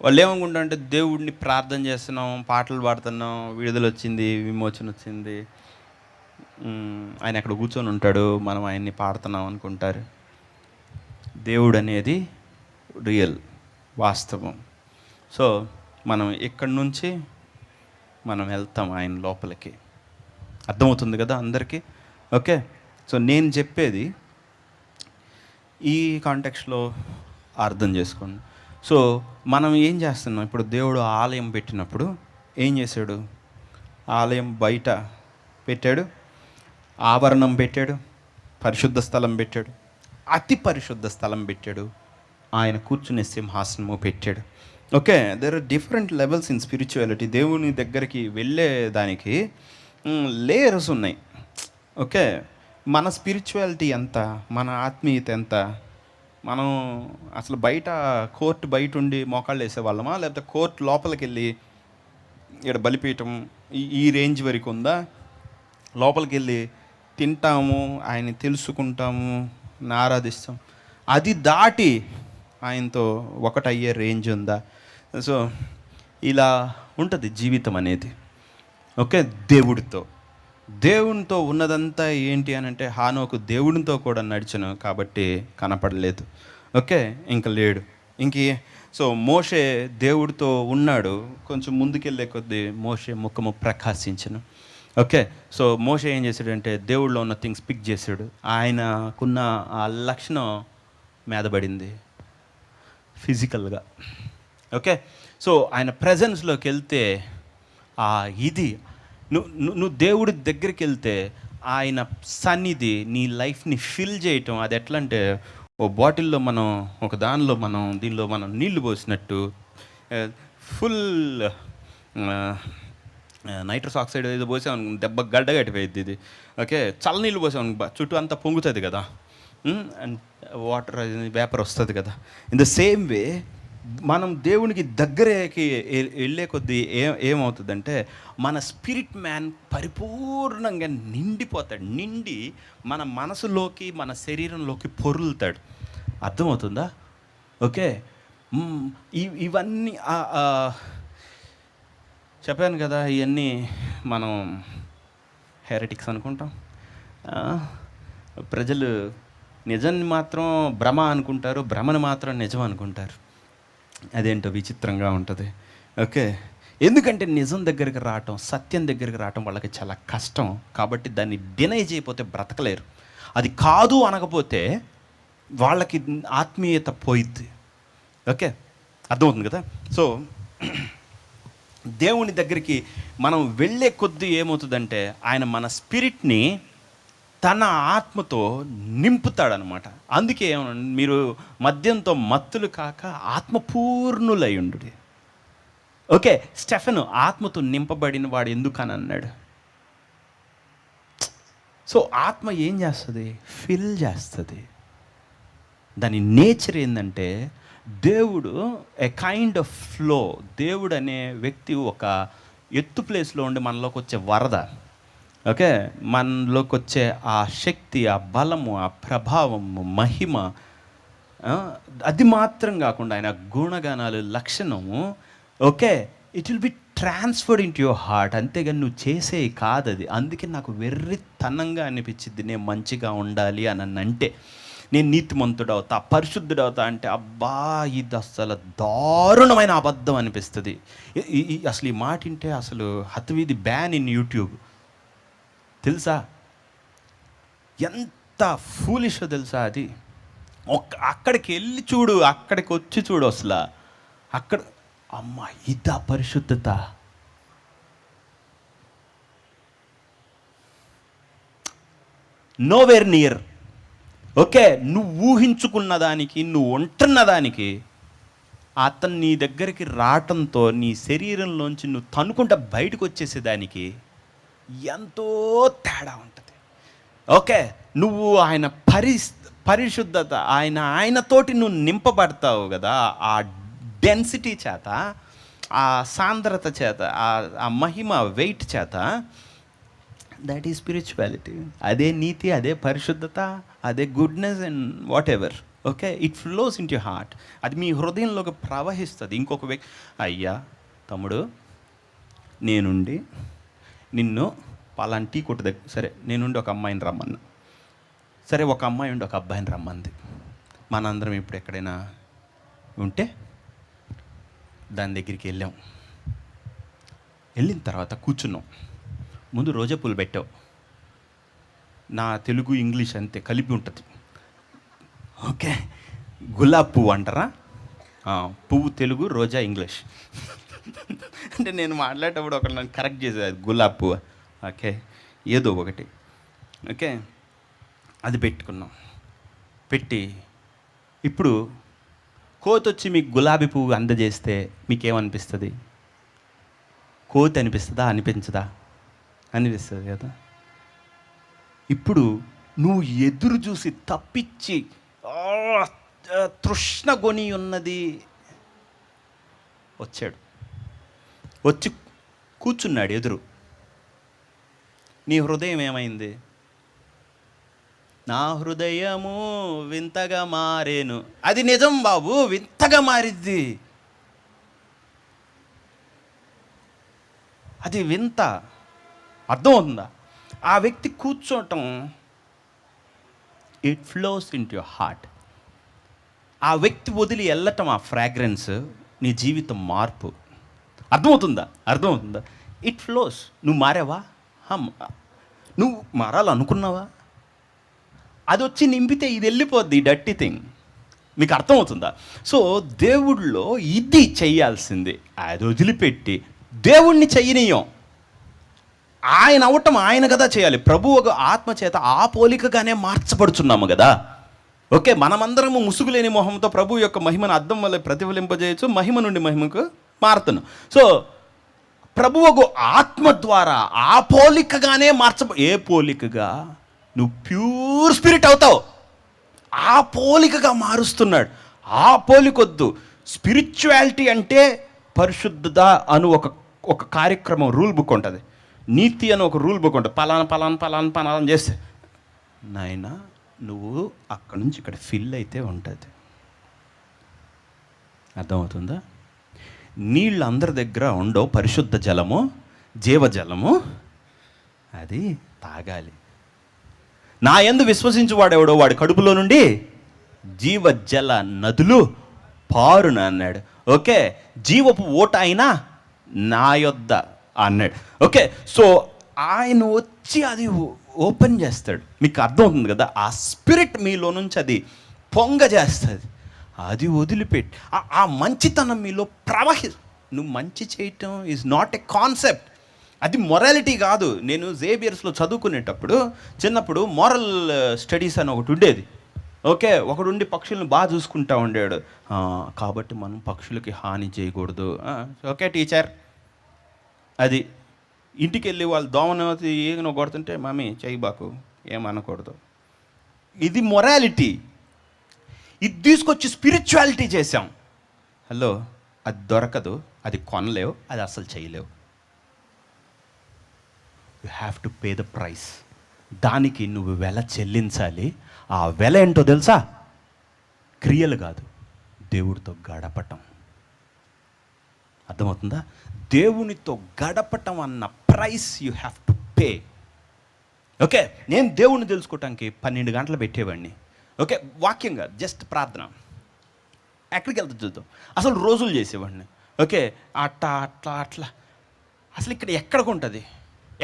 వాళ్ళు ఏమనుకుంటారంటే దేవుడిని ప్రార్థన చేస్తున్నాం, పాటలు పాడుతున్నాం, విడుదల వచ్చింది, విమోచన వచ్చింది, ఆయన అక్కడ కూర్చొని ఉంటాడు, మనం ఆయన్ని పాడుతున్నాం అనుకుంటారు. దేవుడు అనేది రియల్, వాస్తవం. సో మనం ఇక్కడి నుంచి మనం వెళ్తాం ఆయన లోపలికి. అర్థమవుతుంది కదా అందరికీ? ఓకే, సో నేను చెప్పేది ఈ కాంటెక్స్ట్లో అర్థం చేసుకోండి. సో మనం ఏం చేస్తున్నాం ఇప్పుడు? దేవుడు ఆలయం పెట్టినప్పుడు ఏం చేశాడు? ఆలయం బయట పెట్టాడు, ఆవరణం పెట్టాడు, పరిశుద్ధ స్థలం పెట్టాడు, అతి పరిశుద్ధ స్థలం పెట్టాడు, ఆయన కూర్చునే సింహాసనము పెట్టాడు. Okay, there are different levels in spirituality. దేవుని దగ్గరికి వెళ్ళే దానికి లేయర్స్ ఉన్నాయి. ఓకే, మన స్పిరిచువాలిటీ ఎంత, మన ఆత్మీయత ఎంత, మనం అసలు బయట కోర్టు బయట ఉండి మోకాళ్ళు వేసేవాళ్ళమా, లేకపోతే కోర్టు లోపలికి వెళ్ళి ఇక్కడ బలిపీఠం ఈ రేంజ్ వరకు ఉందా, లోపలికి వెళ్ళి తింటాము, ఆయన్ని తెలుసుకుంటాము, ఆరాధిస్తాం, అది దాటి ఆయనతో ఒకటయ్యే రేంజ్ ఉందా? సో ఇలా ఉంటుంది జీవితం అనేది. ఓకే, దేవునితో ఉన్నదంతా ఏంటి అని అంటే, హానోకు దేవునితో కూడా నడిచను కాబట్టి కనపడలేదు. ఓకే, ఇంక లేడు. సో మోషే దేవుడితో ఉన్నాడు, కొంచెం ముందుకెళ్ళే కొద్దీ మోషే ముఖము ప్రకాశించను. ఓకే, సో మోషే ఏం చేశాడంటే దేవుడిలో ఉన్న థింగ్స్ పిక్ చేశాడు. ఆయనకున్న ఆ లక్షణం మీదపడింది ఫిజికల్గా. ఓకే, సో ఆయన ప్రజెన్స్లోకి వెళ్తే ఇది నువ్వు దేవుడి దగ్గరికి వెళ్తే ఆయన సన్నిధి నీ లైఫ్ని ఫిల్ చేయటం. అది ఎట్లా అంటే, ఓ బాటిల్లో మనం దీనిలో మనం నీళ్లు పోసినట్టు ఫుల్ నైట్రస్ ఆక్సైడ్ ఏదో పోసాం దెబ్బ గడ్డ కట్టిపోయింది ఇది. ఓకే, చల్లనీళ్ళు పోసాం చుట్టూ అంతా పొంగుతుంది కదా, అండ్ వాటర్ వేపర్ వస్తుంది కదా. ఇన్ ద సేమ్ వే మనం దేవునికి దగ్గరకి వెళ్ళే కొద్దీ ఏమవుతుందంటే, మన స్పిరిట్ మ్యాన్ పరిపూర్ణంగా నిండిపోతాడు. నిండి మన మనసులోకి మన శరీరంలోకి పొరులుతాడు. అర్థమవుతుందా? ఓకే, ఇవన్నీ చెప్పాను కదా, ఇవన్నీ మనం హెరెటిక్స్ అనుకుంటాం. ప్రజలు నిజాన్ని మాత్రం భ్రమ అనుకుంటారు, భ్రమను మాత్రం నిజం అనుకుంటారు. అదేంటో విచిత్రంగా ఉంటుంది. ఓకే, ఎందుకంటే నిజం దగ్గరికి రావటం, సత్యం దగ్గరికి రావటం వాళ్ళకి చాలా కష్టం. కాబట్టి దాన్ని డినై చేయకపోతే బ్రతకలేరు. అది కాదు అనకపోతే వాళ్ళకి ఆత్మీయత పోయిద్ది. ఓకే, అర్థమవుతుంది కదా? సో దేవుని దగ్గరికి మనం వెళ్ళే కొద్దీ ఏమవుతుందంటే, ఆయన మన స్పిరిట్ని తన ఆత్మతో నింపుతాడనమాట. అందుకే మీరు మద్యంతో మత్తులు కాక ఆత్మపూర్ణులై ఉండు. ఓకే, స్టెఫెను ఆత్మతో నింపబడిన వాడు ఎందుకని అన్నాడు. సో ఆత్మ ఏం చేస్తుంది? ఫిల్ చేస్తుంది. దాని నేచర్ ఏంటంటే, దేవుడు ఏ కైండ్ ఆఫ్ ఫ్లో. దేవుడు అనే వ్యక్తి ఒక ఎత్తు ప్లేస్లో ఉండి మనలోకి వచ్చే వరద. ఓకే, మనలోకి వచ్చే ఆ శక్తి, ఆ బలము, ఆ ప్రభావము, మహిమ, అది మాత్రం కాకుండా ఆయన గుణగణాలు, లక్షణము. Okay, it will be transferred in to your heart. అంతేగాని నువ్వు చేసే కాదు అది. అందుకే నాకు వెర్రితనంగా అనిపించింది నేను మంచిగా ఉండాలి అని అంటే. నేను నీతిమంతుడవుతా, పరిశుద్ధుడవుతా అంటే అబ్బా ఇది అసలు దారుణమైన అబద్ధం అనిపిస్తుంది. అసలు ఈ మాట వింటే అసలు హతవిధి బ్యాన్ ఇన్ యూట్యూబ్. తెలుసా ఎంత ఫూలిష్ తెలుసా అది? అక్కడికి వెళ్ళి చూడు, అక్కడికి వచ్చి చూడు, అసలు అక్కడ అమ్మ ఇదా పరిశుద్ధత? Nowhere near. ఓకే, నువ్వు ఊహించుకున్న దానికి, నువ్వు ఉంటున్న దానికి అతను నీ దగ్గరికి రావటంతో నీ శరీరంలోంచి నువ్వు తనుకుంటా బయటకు వచ్చేసేదానికి ఎంతో తేడా ఉంటుంది. ఓకే, నువ్వు ఆయన పరిశుద్ధత, ఆయనతోటి నువ్వు నింపబడతావు కదా, ఆ డెన్సిటీ చేత, ఆ సాంద్రత చేత, ఆ మహిమ వెయిట్ చేత. That is spirituality. అదే నీతి, అదే పరిశుద్ధత, అదే goodness and what ever. Okay, it flows in your heart. అది మీ హృదయంలోకి ప్రవహిస్తుంది. ఇంకొక వ్యక్తి, అయ్యా తమ్ముడు నేనుండి నిన్ను పలానా టీ కొట్టు దగ్గర, సరే నేనుండి ఒక అమ్మాయిని రమ్మన్నా, సరే ఒక అమ్మాయి ఉండి ఒక అబ్బాయిని రమ్మంది. మనందరం ఇప్పుడు ఎక్కడైనా ఉంటే దాని దగ్గరికి వెళ్ళాం. వెళ్ళిన తర్వాత కూర్చున్నాం. ముందు రోజా పూలు పెట్టావు. నా తెలుగు ఇంగ్లీష్ అంతే కలిపి ఉంటుంది. ఓకే, గులాబ్ పువ్వు అంటారా? పువ్వు తెలుగు, రోజా ఇంగ్లీష్. అంటే నేను మాట్లాడేటప్పుడు ఒకటి నన్ను కరెక్ట్ చేసేది, గులాబ్ పువ్వు. ఓకే, ఏదో ఒకటి. ఓకే, అది పెట్టుకున్నాం. పెట్టి ఇప్పుడు కోతి వచ్చి మీకు గులాబీ పువ్వు అందజేస్తే మీకేమనిపిస్తుంది? కోతి అనిపిస్తుందా? అనిపించదా? అనిపిస్తుంది కదా. ఇప్పుడు నువ్వు ఎదురు చూసి తప్పించి తృష్ణ గొని ఉన్నది వచ్చాడు, వచ్చి కూర్చున్నాడు ఎదురు. నీ హృదయం ఏమైంది? నా హృదయము వింతగా మారేను. అది నిజం బాబు, వింతగా మారిద్ది. అది వింత. అర్థమవుతుందా? ఆ వ్యక్తి కూర్చోవటం, it flows into your heart. ఆ వ్యక్తి వదిలి వెళ్ళటం, ఆ ఫ్రాగ్రెన్స్, నీ జీవితం మార్పు. అర్థమవుతుందా? It flows. నువ్వు మారావా? నువ్వు మారాలనుకున్నావా? అది వచ్చి నింపితే ఇది వెళ్ళిపోద్ది, డర్టీ థింగ్. మీకు అర్థమవుతుందా? సో దేవుడిలో ఇది చెయ్యాల్సింది. అది వదిలిపెట్టి దేవుణ్ణి చెయ్యనీయం. ఆయన అవటం ఆయన కదా చేయాలి. ప్రభు ఒక ఆత్మ చేత ఆ పోలికగానే మార్చబడుచున్నాము కదా. ఓకే, మనమందరము ముసుగులేని మొహంతో ప్రభు యొక్క మహిమను అద్దం వల్ల ప్రతిఫలింపజేయచ్చు, మహిమ నుండి మహిమకు మారుతున్నాం. సో ప్రభు ఒక ఆత్మ ద్వారా ఆ పోలికగానే ఏ పోలికగా? నువ్వు ప్యూర్ స్పిరిట్ అవుతావు. ఆ పోలికగా మారుస్తున్నాడు. ఆ పోలికొద్దు. స్పిరిచువాలిటీ అంటే పరిశుద్ధత అను ఒక కార్యక్రమం, రూల్ బుక్ ఉంటుంది. నీతి అని ఒక రూల్ బుక్ ఉంటుంది. పలానా చేస్తే నాయన నువ్వు అక్కడి నుంచి ఇక్కడ ఫిల్ అయితే ఉంటుంది. అర్థమవుతుందా? నీళ్ళు అందరి దగ్గర ఉండవు. పరిశుద్ధ జలము, జీవజలము, అది తాగాలి. నా యందు విశ్వసించువాడెవడో వాడి కడుపులో నుండి జీవజల నదులు పారున అన్నాడు. ఓకే, జీవపు ఓట అయినా నా యొద్ద అన్నాడు. ఓకే, సో ఆయన వచ్చి అది ఓపెన్ చేస్తాడు. మీకు అర్థమవుతుంది కదా? ఆ స్పిరిట్ మీలో నుంచి అది పొంగ చేస్తుంది. అది వదిలిపెట్టి ఆ మంచితనం మీలో నువ్వు మంచి చేయటం ఈజ్ నాట్ ఎ కాన్సెప్ట్. అది మొరాలిటీ కాదు. నేను జేబియర్స్లో చదువుకునేటప్పుడు చిన్నప్పుడు మోరల్ స్టడీస్ అని ఒకటి ఉండేది. ఓకే, ఒకడుండి పక్షులను బాగా చూసుకుంటా ఉండాడు. కాబట్టి మనం పక్షులకి హాని చేయకూడదు. ఓకే టీచర్, అది ఇంటికి వెళ్ళి వాళ్ళు దోమను ఏగనో కొడుతుంటే మమ్మీ చేయబాకు, ఏమనకూడదు. ఇది మొరాలిటీ. ఇది తీసుకొచ్చి స్పిరిచువాలిటీ చేసాం. హలో, అది దొరకదు, అది కొనలేవు, అది అసలు చేయలేవు. You have to pay the price. దానికి నువ్వు వెల చెల్లించాలి. ఆ వెల ఏంటో తెలుసా? క్రియలు కాదు, దేవుడితో గడపటం. అర్థమవుతుందా? దేవునితో గడపటం అన్న price you have to pay. Okay, నేను దేవుణ్ణి తెలుసుకోవటానికి 12 గంటలు పెట్టేవాడిని. ఓకే, వాక్యంగా జస్ట్ ప్రార్థన. ఎక్కడికి వెళ్తా చూద్దాం. అసలు రోజులు చేసేవాడిని. ఓకే, అట్లా అట్లా అట్లా అసలు ఇక్కడ ఎక్కడికి ఉంటుంది,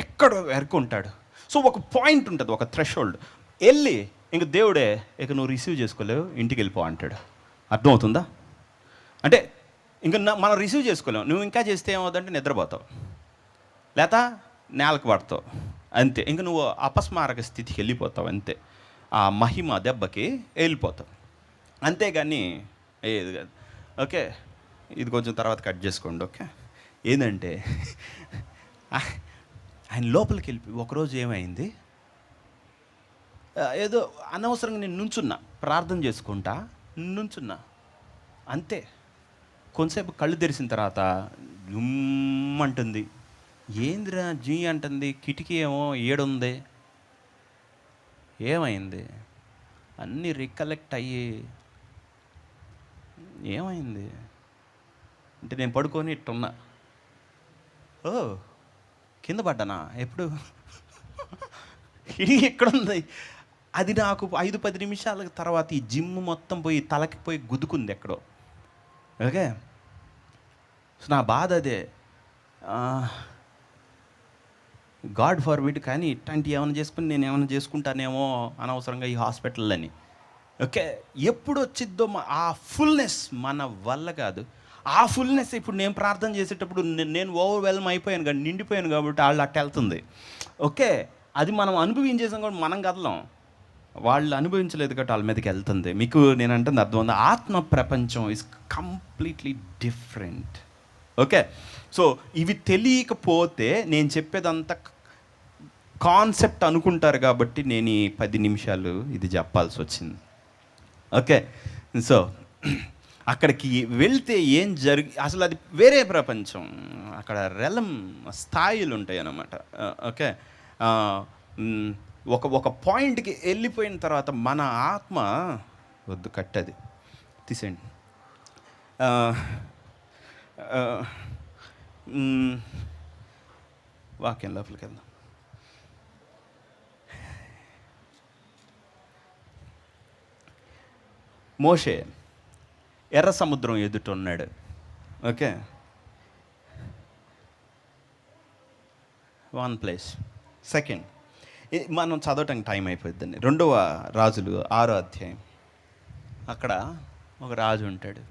ఎక్కడ వరకు ఉంటాడు. సో ఒక పాయింట్ ఉంటుంది, ఒక థ్రెషోల్డ్ వెళ్ళి ఇంక దేవుడే ఇక నువ్వు రిసీవ్ చేసుకోలేవు, ఇంటికి వెళ్ళిపో అంటాడు. అర్థమవుతుందా? అంటే ఇంక మనం రిసీవ్ చేసుకోలేము. నువ్వు ఇంకా చేస్తే ఏమవుతుందంటే నిద్రపోతావు, లేక నేలకు పడతావు, అంతే. ఇంక నువ్వు అపస్మారక స్థితికి వెళ్ళిపోతావు, అంతే. ఆ మహిమ దెబ్బకి వెళ్ళిపోతావు, అంతేగాని ఏది కాదు. ఓకే, ఇది కొంచెం తర్వాత కట్ చేసుకోండి. ఓకే, ఏంటంటే ఆయన లోపలికి వెళ్ళిపోయి ఒకరోజు ఏమైంది, ఏదో అనవసరంగా నేను నుంచున్నా, ప్రార్థన చేసుకుంటా నుంచున్నా, అంతే. కొంతసేపు కళ్ళు తెరిసిన తర్వాత జుమ్మంటుంది. ఏందిరా జీ అంటుంది, కిటికీ ఏమో ఏడుంది, ఏమైంది అన్నీ రికలెక్ట్ అయ్యి ఏమైంది అంటే నేను పడుకొని ఇట్టున్నా. ఓ కింద పడ్డానా ఎప్పుడు, ఇది ఎక్కడుంది. అది నాకు 5-10 నిమిషాల తర్వాత ఈ జిమ్ మొత్తం పోయి తలకి పోయి గుద్దుకుంది ఎక్కడో. ఓకే, సో నా బాధ అదే. గాడ్ ఫర్ విడ్, కానీ ఇట్లాంటివి ఏమైనా చేసుకుని నేను ఏమైనా చేసుకుంటానేమో అనవసరంగా ఈ హాస్పిటల్. ఓకే, ఎప్పుడు వచ్చిద్దో ఆ ఫుల్నెస్ మన వల్ల కాదు. ఆ ఫుల్నెస్ ఇప్పుడు నేను ప్రార్థన చేసేటప్పుడు నేను ఓవర్వెల్మ్ అయిపోయాను కానీ, నిండిపోయాను కాబట్టి వాళ్ళు అట్ట వెళ్తుంది. ఓకే, అది మనం అనుభవించేసాం కాబట్టి మనం కదలం, వాళ్ళు అనుభవించలేదు కాబట్టి వాళ్ళ మీదకి వెళ్తుంది. మీకు నేను అంటుంది అర్థం ఉంది. ఆత్మ ప్రపంచం is completely different. Okay, so ఇవి తెలియకపోతే నేను చెప్పేదంతా కాన్సెప్ట్ అనుకుంటారు కాబట్టి నేను ఈ 10 నిమిషాలు ఇది చెప్పాల్సి వచ్చింది. ఓకే, సో అక్కడికి వెళ్తే ఏం అసలు అది వేరే ప్రపంచం. అక్కడ స్థాయిలు ఉంటాయి అన్నమాట. ఓకే, ఒక పాయింట్కి వెళ్ళిపోయిన తర్వాత మన ఆత్మ వద్దు, కట్టది తీసేయండి. వాక్యం లోపలికి వెళ్దాం. మోషే ఎర్ర సముద్రం ఎదుట ఉన్నాడు. Okay, one place. సెకండ్, మనం చదవటానికి టైం అయిపోద్దండి. 2వ రాజులు 6వ అధ్యాయం. అక్కడ ఒక రాజు ఉంటాడు,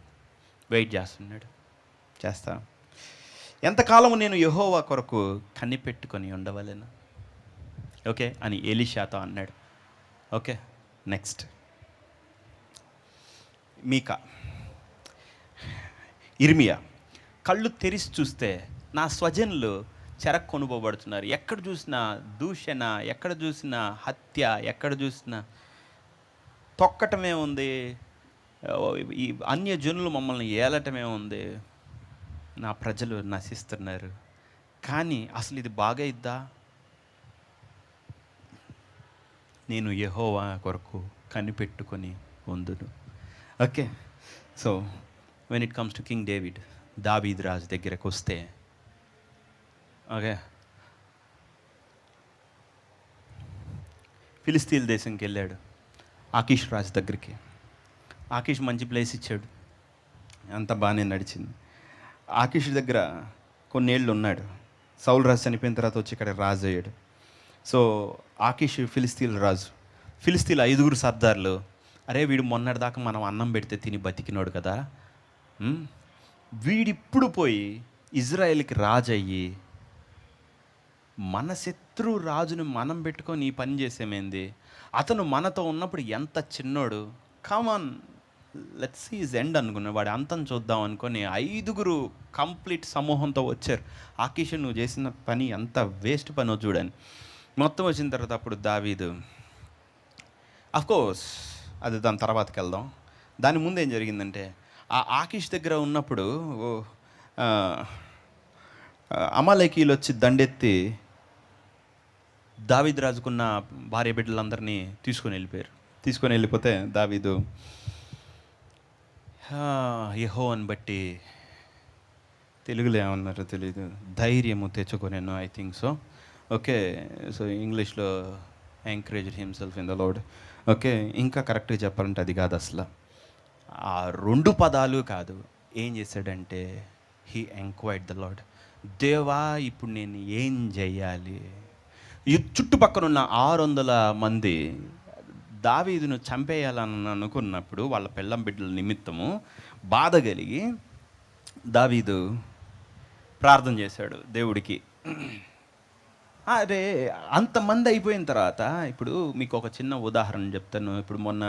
వెయిట్ చేస్తున్నాడు. చేస్తా, ఎంతకాలము నేను యెహోవా కొరకు కనిపెట్టుకొని ఉండవలెను, ఓకే అని ఎలీషాతో అన్నాడు. ఓకే, నెక్స్ట్ మీకా, ఇర్మియా. కళ్ళు తెరిచి చూస్తే నా స్వజనులు చెరకు కొనుకోబడుతున్నారు, ఎక్కడ చూసినా దూషణ, ఎక్కడ చూసినా హత్య, ఎక్కడ చూసినా తొక్కటమే ఉంది, ఈ అన్య జనులు మమ్మల్ని ఏలటమే ఉంది, నా ప్రజలు నశిస్తున్నారు. కానీ అసలు ఇది బాగైద్దా? నేను యెహోవా కొరకు కనిపెట్టుకొని ఉందును. Okay, so when it comes to King David, దావీదు రాజు దగ్గరకు వస్తే, ఓకే, ఫిలిస్తీన్ దేశంకి వెళ్ళాడు ఆకీష్ రాజు దగ్గరికి. ఆకీష్ మంచి ప్లేస్ ఇచ్చాడు, అంత బాగానే నడిచింది. ఆకీష్ దగ్గర కొన్నేళ్ళు ఉన్నాడు. సౌలు రాజు చనిపోయిన తర్వాత వచ్చి ఇక్కడ రాజు అయ్యాడు. సో ఆకీష్ ఫిలిస్తీన్ రాజు. ఫిలిస్తీన్ 5 సర్దార్లు, అరే వీడు మొన్నటిదాకా మనం అన్నం పెడితే తిని బతికినోడు కదా, వీడిప్పుడు పోయి ఇజ్రాయెల్కి రాజు అయ్యి మన శత్రు రాజును మనం పెట్టుకొని ఈ పని చేసేమేంది, అతను మనతో ఉన్నప్పుడు ఎంత చిన్నోడు, come on let's see his end అనుకున్నాడు. వాడి అంతం చూద్దాం అనుకొని 5 కంప్లీట్ సమూహంతో వచ్చారు. ఆకీష్ నువ్వు చేసిన పని ఎంత వేస్ట్ పనో చూడని. మొత్తం వచ్చిన తర్వాత అప్పుడు దావీదు, అఫ్కోర్స్ అది దాని తర్వాతకి వెళ్దాం. దాని ముందు ఏం జరిగిందంటే, ఆ ఆకీష్ దగ్గర ఉన్నప్పుడు అమాలేకీలు వచ్చి దండెత్తి దావీదు రాజుకున్న భార్య బిడ్డలందరినీ తీసుకొని వెళ్ళిపోతే దావీదు యెహోవాను బట్టి, తెలుగులో ఏమన్నారో తెలియదు, ధైర్యము తెచ్చుకొనేను, I think so. Okay, so ఇంగ్లీష్లో encouraged himself in the Lord. Okay, ఇంకా కరెక్ట్గా చెప్పాలంటే అది కాదు అసలు. ఆ 2 పదాలు కాదు. ఏం చేశాడంటే హీ ఎంక్వైర్డ్ ద లార్డ్. దేవా ఇప్పుడు నేను ఏం చెయ్యాలి? ఈ చుట్టుపక్కల ఉన్న 600 మంది దావీదును చంపేయాలని అనుకున్నప్పుడు వాళ్ళ పెళ్ళం బిడ్డల నిమిత్తము బాధ కలిగి దావీదు ప్రార్థన చేశాడు దేవుడికి. అరే, అంతమంది అయిపోయిన తర్వాత ఇప్పుడు మీకు ఒక చిన్న ఉదాహరణ చెప్తాను. ఇప్పుడు మొన్న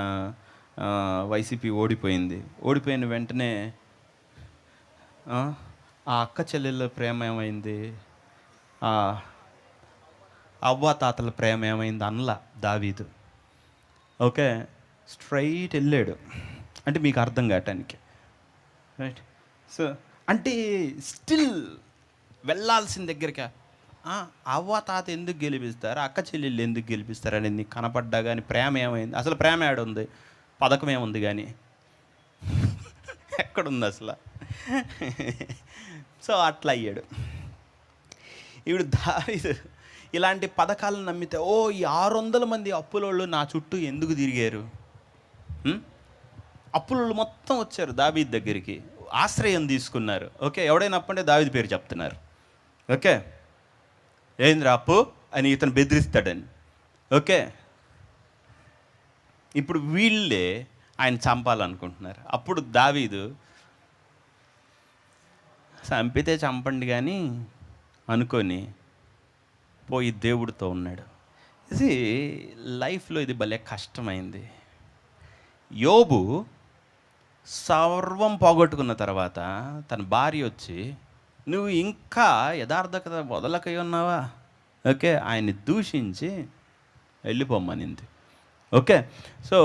వైసీపీ ఓడిపోయింది. ఓడిపోయిన వెంటనే ఆ అక్క చెల్లెళ్ళ ప్రేమ ఏమైంది, ఆ అవ్వ తాతల ప్రేమ ఏమైంది అనలా దావీదు. ఓకే, స్ట్రైట్ వెళ్ళాడు. అంటే మీకు అర్థం కావటానికి, రైట్? సో అంటే స్టిల్ వెళ్ళాల్సిన దగ్గరికి అవ్వ తాత ఎందుకు గెలిపిస్తారు, అక్క చెల్లెళ్ళు ఎందుకు గెలిపిస్తారు అనేది నీకు కనపడ్డా కానీ ప్రేమ ఏమైంది? అసలు ప్రేమ ఏడుంది? పథకం ఏముంది కానీ ఎక్కడుంది అసలు? సో అట్లా అయ్యాడు. ఇప్పుడు దావీదు ఇలాంటి పథకాలను నమ్మితే ఈ 600 మంది అప్పులోళ్ళు నా చుట్టూ ఎందుకు తిరిగారు? అప్పులోళ్ళు మొత్తం వచ్చారు దావీదు దగ్గరికి, ఆశ్రయం తీసుకున్నారు. ఓకే, ఎవడైనా అప్పుంటే దావీదు పేరు చెప్తున్నారు. ఓకే, ఏంద్రా అప్పు అని ఇతను బెదిరిస్తాడని. ఓకే, ఇప్పుడు వీళ్ళే ఆయన చంపాలనుకుంటున్నారు. అప్పుడు దావీదు చంపితే చంపండి కానీ అనుకొని పోయి దేవుడితో ఉన్నాడు. ఇది లైఫ్లో ఇది భలే కష్టమైంది. యోబు సర్వం పోగొట్టుకున్న తర్వాత తన భార్య వచ్చి నువ్వు ఇంకా యథార్థకత వదలకై ఉన్నావా? ఓకే, ఆయన్ని దూషించి వెళ్ళిపోమ్మనింది. ఓకే, సో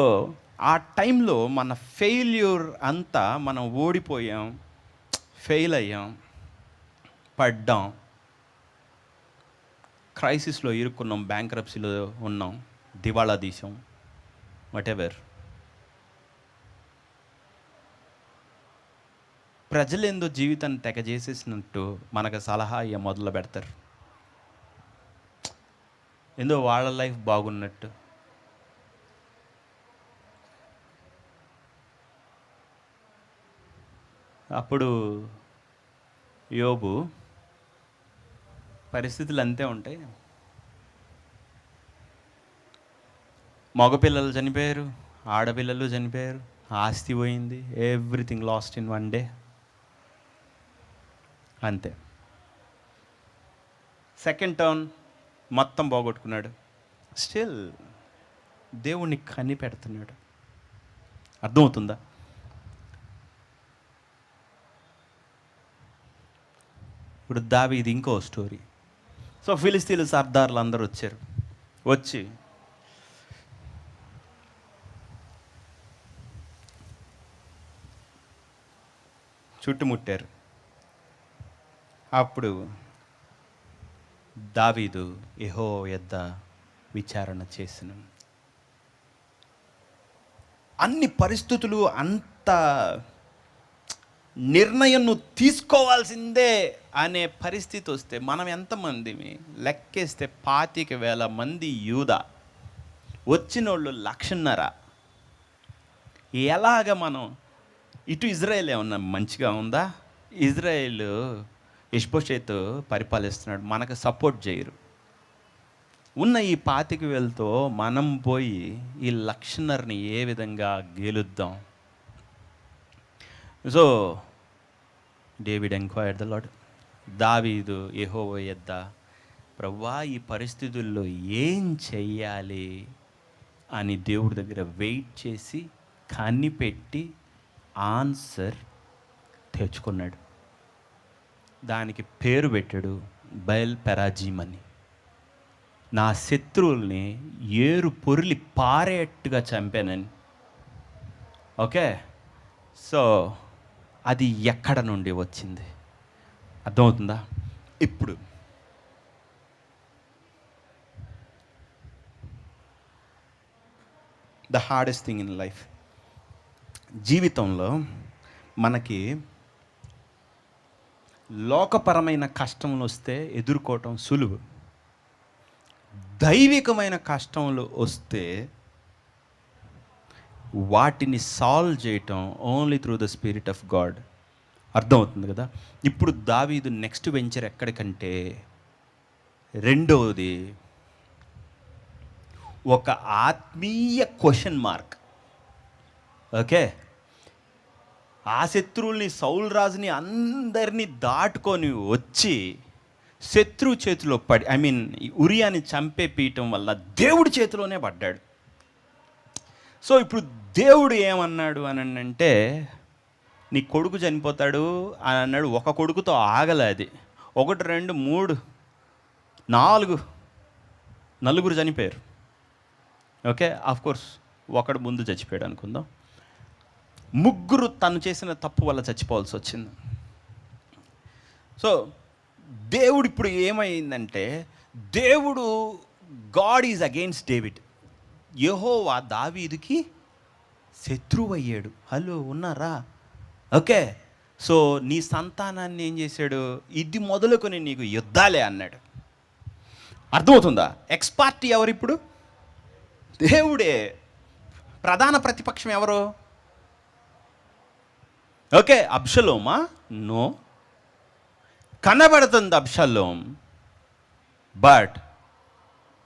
ఆ టైంలో మన ఫెయిల్యూర్ అంతా మనం ఓడిపోయాం, ఫెయిల్ అయ్యాం, పడ్డాం, క్రైసిస్లో ఇరుక్కున్నాం, బ్యాంక్రప్సీలో ఉన్నాం, దివాళా తీసాం, వాటెవర్. ప్రజలేందో జీవితాన్ని తెగ చేసేసినట్టు మనకు సలహా ఇయ్య మొదలు పెడతారు. ఏందో వాళ్ళ లైఫ్ బాగున్నట్టు. అప్పుడు యోబు పరిస్థితులు అంతే ఉంటాయి. మగపిల్లలు చనిపోయారు, ఆడపిల్లలు చనిపోయారు, ఆస్తి పోయింది, ఎవ్రీథింగ్ లాస్ట్ ఇన్ 1 డే. అంతే. సెకండ్ టర్న్ మొత్తం పోగొట్టుకున్నాడు. స్టిల్ దేవుణ్ణి కనిపెడుతున్నాడు. అర్థమవుతుందా? ఇప్పుడు దావీదు ఇంకో స్టోరీ. సో ఫిలిస్తీన్లు సర్దార్లు అందరూ వచ్చారు. వచ్చి చుట్టుముట్టారు. అప్పుడు దావీదు యెహోవా యొద్ద విచారణ చేసిన అన్ని పరిస్థితులు అంత నిర్ణయం నువ్వు తీసుకోవాల్సిందే అనే పరిస్థితి వస్తే మనం ఎంతమంది లెక్కేస్తే 25,000 మంది యూదా, వచ్చినోళ్ళు 1,50,000. ఎలాగ మనం ఇటు ఇజ్రాయేల్ ఏమన్నా మంచిగా ఉందా? ఇజ్రాయేల్ ఇష్బోషెతు పరిపాలిస్తున్నాడు, మనకు సపోర్ట్ చేయరు. ఉన్న ఈ 25,000తో మనం పోయి ఈ 1,50,000ని ఏ విధంగా గెలుద్దాం? So David enquired the Lord. దావీదు యెహోవా యొద్ద, ప్రభువా ఈ పరిస్థితుల్లో ఏం చెయ్యాలి అని దేవుడి దగ్గర వెయిట్ చేసి కనిపెట్టి ఆన్సర్ తెచ్చుకున్నాడు. దానికి పేరు పెట్టాడు బయల్ పెరాజీమ్ అని. నా శత్రువుల్ని ఏరు పొరిలి పారేట్టుగా చంపానని. ఓకే, సో అది ఎక్కడ నుండి వచ్చింది అర్థమవుతుందా? ఇప్పుడు the hardest thing in life, జీవితంలో మనకి లోకపరమైన కష్టములు వస్తే ఎదుర్కోవటం సులువు. దైవికమైన కష్టములు వస్తే వాటిని సాల్వ్ చేయటం only through the spirit of God. అర్థమవుతుంది కదా. ఇప్పుడు దావీదు నెక్స్ట్ వెంచర్ ఎక్కడికంటే, రెండవది ఒక ఆత్మీయ క్వశ్చన్ మార్క్. ఓకే, ఆ శత్రువుల్ని, సౌలు రాజుని అందరినీ దాటుకొని వచ్చి శత్రువు చేతిలో పడి, ఉరియాని చంపే పీయటం వల్ల దేవుడి చేతిలోనే పడ్డాడు. సో ఇప్పుడు దేవుడు ఏమన్నాడు అని అంటే, నీ కొడుకు చనిపోతాడు అని అన్నాడు. ఒక కొడుకుతో ఆగలే అది. 1 2 3 4 నలుగురు చనిపోయారు. ఓకే, ఆఫ్కోర్స్ ఒకడు ముందు చచ్చిపోయాడు అనుకుందాం. 3 తను చేసిన తప్పు వల్ల చచ్చిపోవాల్సి వచ్చింది. సో దేవుడు ఇప్పుడు ఏమైందంటే, దేవుడు గాడ్ ఈజ్ అగెయిన్స్ట్ డేవిడ్. యెహోవా దావీదుకి శత్రువు అయ్యాడు. హలో, ఉన్నారా? ఓకే, సో నీ సంతానాన్ని ఏం చేశాడు, ఇది మొదలుకొని నీకు యుద్ధాలే అన్నాడు. అర్థమవుతుందా? ఎక్స్పార్టీ ఎవరు ఇప్పుడు? దేవుడే. ప్రధాన ప్రతిపక్షం ఎవరు? ఓకే, అబ్షలోమా? నో. కనబడుతుంది అబ్షలోం, బట్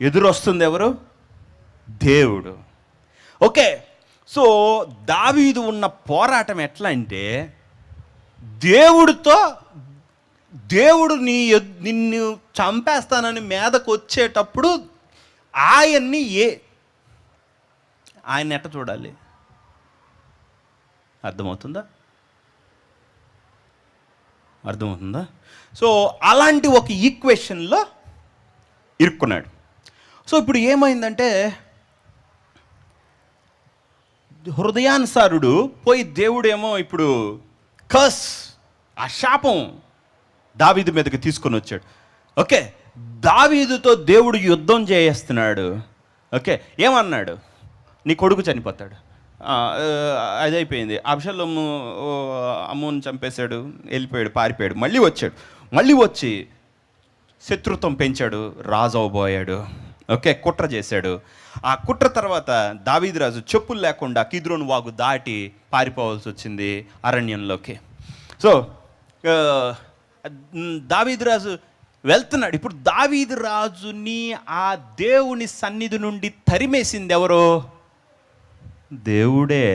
ఎదురొస్తుంది ఎవరు? దేవుడు. ఓకే, సో దావీదు ఉన్న పోరాటం ఎట్లా అంటే, దేవుడు నిన్ను చంపేస్తానని మీదకు వచ్చేటప్పుడు ఆయన ఎట్ట చూడాలి? అర్థమవుతుందా? సో అలాంటి ఒక ఈక్వేషన్లో ఇరుక్కున్నాడు. సో ఇప్పుడు ఏమైందంటే, హృదయానుసారుడు పోయి దేవుడేమో ఇప్పుడు కర్స్, ఆ శాపం దావీదు మీదకి తీసుకొని వచ్చాడు. ఓకే, దావీదుతో దేవుడు యుద్ధం చేస్తున్నాడు. ఓకే, ఏమన్నాడు? నీ కొడుకు చనిపోతాడు. అది అయిపోయింది. అబ్షలోము అమ్మోని చంపేశాడు, వెళ్ళిపోయాడు, పారిపోయాడు. మళ్ళీ వచ్చి శత్రుత్వం పెంచాడు, రాజు అవబోయాడు. ఓకే, కుట్ర చేశాడు. ఆ కుట్ర తర్వాత దావీదు రాజు చెప్పులు లేకుండా కిద్రోను వాగు దాటి పారిపోవాల్సి వచ్చింది అరణ్యంలోకి. సో దావీదు రాజు వెళ్తున్నాడు. ఇప్పుడు దావీదు రాజుని ఆ దేవుని సన్నిధి నుండి తరిమేసింది ఎవరో? దేవుడే.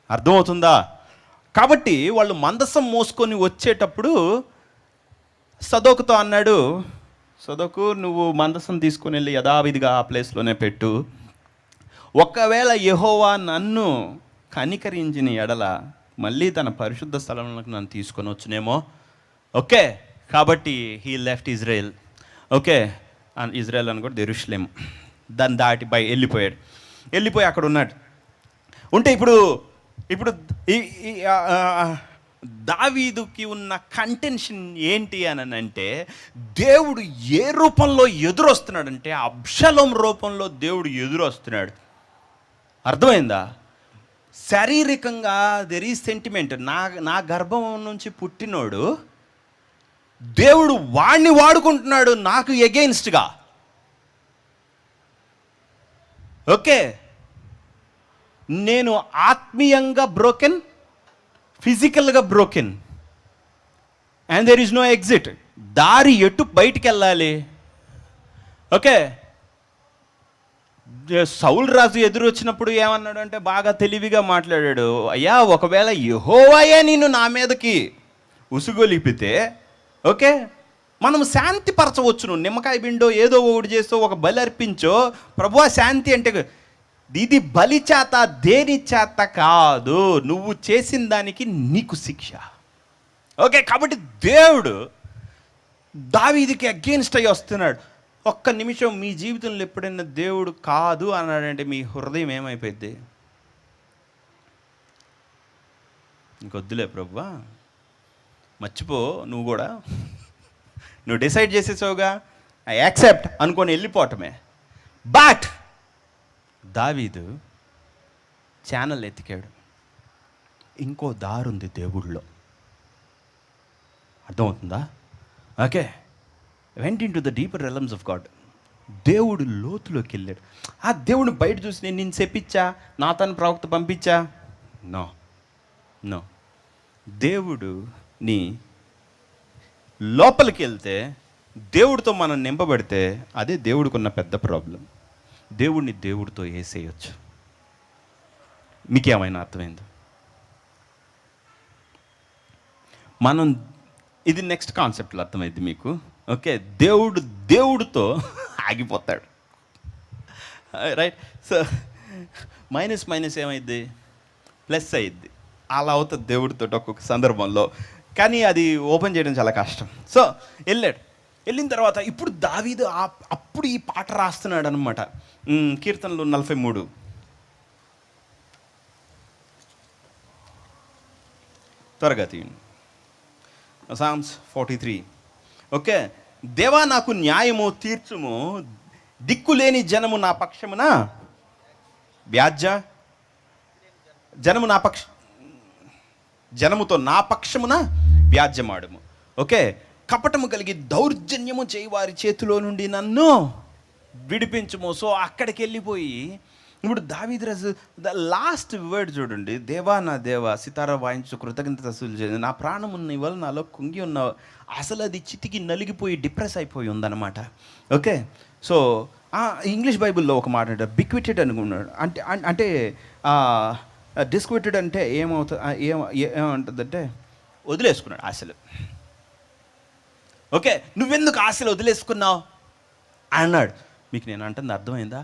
అర్థమవుతుందా? కాబట్టి వాళ్ళు మందసం మోసుకొని వచ్చేటప్పుడు సదోకుతో అన్నాడు, సదోకు, నువ్వు మందసం తీసుకొని వెళ్ళి యథావిధిగా ఆ ప్లేస్లోనే పెట్టు. ఒకవేళ యెహోవా నన్ను కనికరించిన ఎడల మళ్ళీ తన పరిశుద్ధ స్థలంలోకి నన్ను తీసుకొని వచ్చునేమో. ఓకే, కాబట్టి he left Israel. Okay, Israel అని కూడా యెరూషలేము, దాన్ని దాటి వెళ్ళిపోయి అక్కడ ఉన్నాడు. ఉంటే ఇప్పుడు దావీదుకి ఉన్న కంటెన్షన్ ఏంటి అని అంటే, దేవుడు ఏ రూపంలో ఎదురొస్తున్నాడంటే అబ్షలోం రూపంలో దేవుడు ఎదురొస్తున్నాడు. అర్థమైందా? శారీరకంగా దెర్ ఈజ్ సెంటిమెంట్. నా గర్భం నుంచి పుట్టినోడు దేవుడు వాణ్ణి వాడుకుంటున్నాడు నాకు ఎగెయిన్స్ట్గా. ఓకే, నేను ఆత్మీయంగా బ్రోకెన్, ఫిజికల్గా broken, and there is no exit. దారి ఎటు బయటికి వెళ్ళాలి? ఓకే, సౌలు రాజు ఎదురు వచ్చినప్పుడు ఏమన్నాడు అంటే, బాగా తెలివిగా మాట్లాడాడు. అయ్యా, ఒకవేళ యెహోవాయే నిన్ను నా మీదకి ఉసుగొలిపితే, ఓకే, మనం శాంతి పరచవచ్చును. నిమ్మకాయ బిండో ఏదో ఒకటి చేస్తూ ఒక బలి అర్పించో. ప్రభువా, శాంతి అంటే ఇది బలి చేత, దేని చేత కాదు, నువ్వు చేసిన దానికి నీకు శిక్ష. ఓకే, కాబట్టి దేవుడు దావీదుకి అగెయిన్స్ట్ అయ్యి వస్తున్నాడు. ఒక్క నిమిషం మీ జీవితంలో ఎప్పుడైనా దేవుడు కాదు అన్నాడంటే మీ హృదయం ఏమైపోయింది? ఇంకొద్దులే ప్రభువా, మర్చిపో, నువ్వు కూడా నువ్వు డిసైడ్ చేసేసావుగా, ఐ యాక్సెప్ట్ అనుకొని వెళ్ళిపోవటమే. బట్ దావీదు ఛానల్ ఎతికాడు. ఇంకో దారుంది దేవుళ్ళో. అర్థమవుతుందా? Okay, went in to the deeper realms of God. దేవుడు లోతులోకి వెళ్ళాడు. ఆ దేవుడు బయట చూసి నేను నిన్ను చెప్పించా, నాతాను ప్రవక్త పంపించా, నో నో. దేవుడు నీ లోపలికి వెళ్తే, దేవుడితో మనం నింపబడితే, అదే దేవుడికి ఉన్న పెద్ద ప్రాబ్లం. దేవుడిని దేవుడితో వేసేయచ్చు. మీకేమైనా అర్థమైందో? మనం ఇది నెక్స్ట్ కాన్సెప్ట్లో అర్థమైంది మీకు. ఓకే, దేవుడితో ఆగిపోతాడు, రైట్? సో మైనస్ మైనస్ ఏమైద్ది, ప్లస్ అయ్యిద్ది. అలా అవుతుంది దేవుడితో ఒక్కొక్క సందర్భంలో, కానీ అది ఓపెన్ చేయడం చాలా కష్టం. సో వెళ్ళిన తర్వాత ఇప్పుడు దావీదు అప్పుడు ఈ పాట రాస్తున్నాడు అనమాట. కీర్తనలు 43 త్వరగా తీయండి. Psalms 43. ఓకే, దేవా నాకు న్యాయము తీర్చుము, దిక్కులేని జనము నా పక్షమున జనముతో నా పక్షమున వ్యాజ్యమాడము. ఓకే, కపటము కలిగి దౌర్జన్యము చేయి వారి చేతిలో నుండి నన్ను విడిపించుము. సో అక్కడికి వెళ్ళిపోయి ఇప్పుడు దావీదు రాజు లాస్ట్ వర్డ్ చూడండి, దేవా నా దేవా సితారా వాయించు కృతజ్ఞతలు చేయండి, నా ప్రాణం ఉన్న ఇవాళ నాలో కుంగి ఉన్నావు. అసలు అది చితికి నలిగిపోయి డిప్రెస్ అయిపోయి ఉందన్నమాట. ఓకే, సో ఇంగ్లీష్ బైబిల్లో ఒక మాట అంటే బిక్విటెడ్ అనుకున్నాడు. అంటే డిస్క్విటెడ్ అంటే ఏమంటుందంటే వదిలేసుకున్నాడు ఆశలు. ఓకే, నువ్వెందుకు ఆశలు వదిలేసుకున్నావు అన్నాడు. మీకు నేను అంటుంది అర్థమైందా?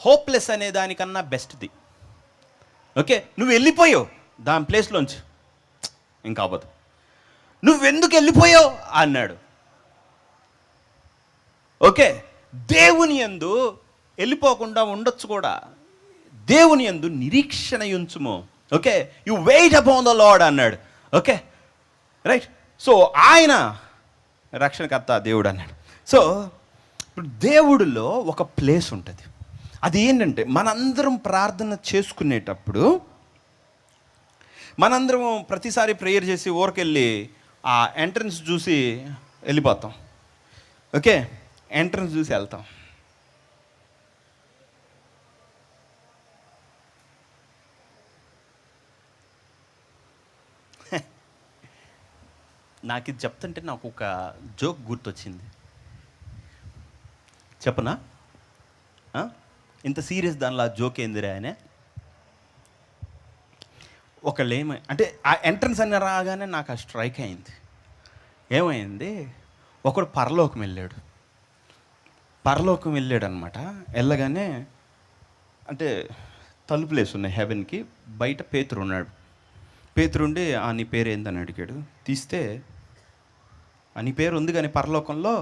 హోప్లెస్ అనే దానికన్నా బెస్ట్ది. ఓకే, నువ్వు వెళ్ళిపోయావు దాని ప్లేస్లోంచి, ఇంకా అవ్వదు. నువ్వెందుకు వెళ్ళిపోయావు అన్నాడు. ఓకే, దేవుని యందు వెళ్ళిపోకుండా ఉండొచ్చు కూడా. దేవుని యందు నిరీక్షణ ఉంచుము. Okay, you wait upon the Lord అన్నాడు. Okay, right. సో ఆయన రక్షణకర్త దేవుడు అన్నాడు. సో ఇప్పుడు దేవుడిలో ఒక ప్లేస్ ఉంటుంది. అది ఏంటంటే మనందరం ప్రార్థన చేసుకునేటప్పుడు మనందరం ప్రతిసారి ప్రేయర్ చేసి ఊరికెళ్ళి ఆ ఎంట్రన్స్ చూసి వెళ్ళిపోతాం. ఓకే, ఎంట్రన్స్ చూసి వెళ్తాం. నాకు ఇది చెప్తుంటే నాకు ఒక జోక్ గుర్తొచ్చింది, చెప్పనా? ఇంత సీరియస్ దానిలో ఆ జోక్ ఏందిరా ఆయన. ఒకళ్ళు అంటే ఆ ఎంట్రన్స్ అని రాగానే నాకు ఆ స్ట్రైక్ అయింది. ఏమైంది, ఒకడు పరలోకం వెళ్ళాడు అనమాట. వెళ్ళగానే అంటే తలుపులేసి ఉన్నాయి హెవెన్కి. బయట పేతురు ఉన్నాడు. పేతురుండి నీ పేరు ఏందని అడిగాడు. తీస్తే నీ పేరు ఉంది కానీ పరలోకంలో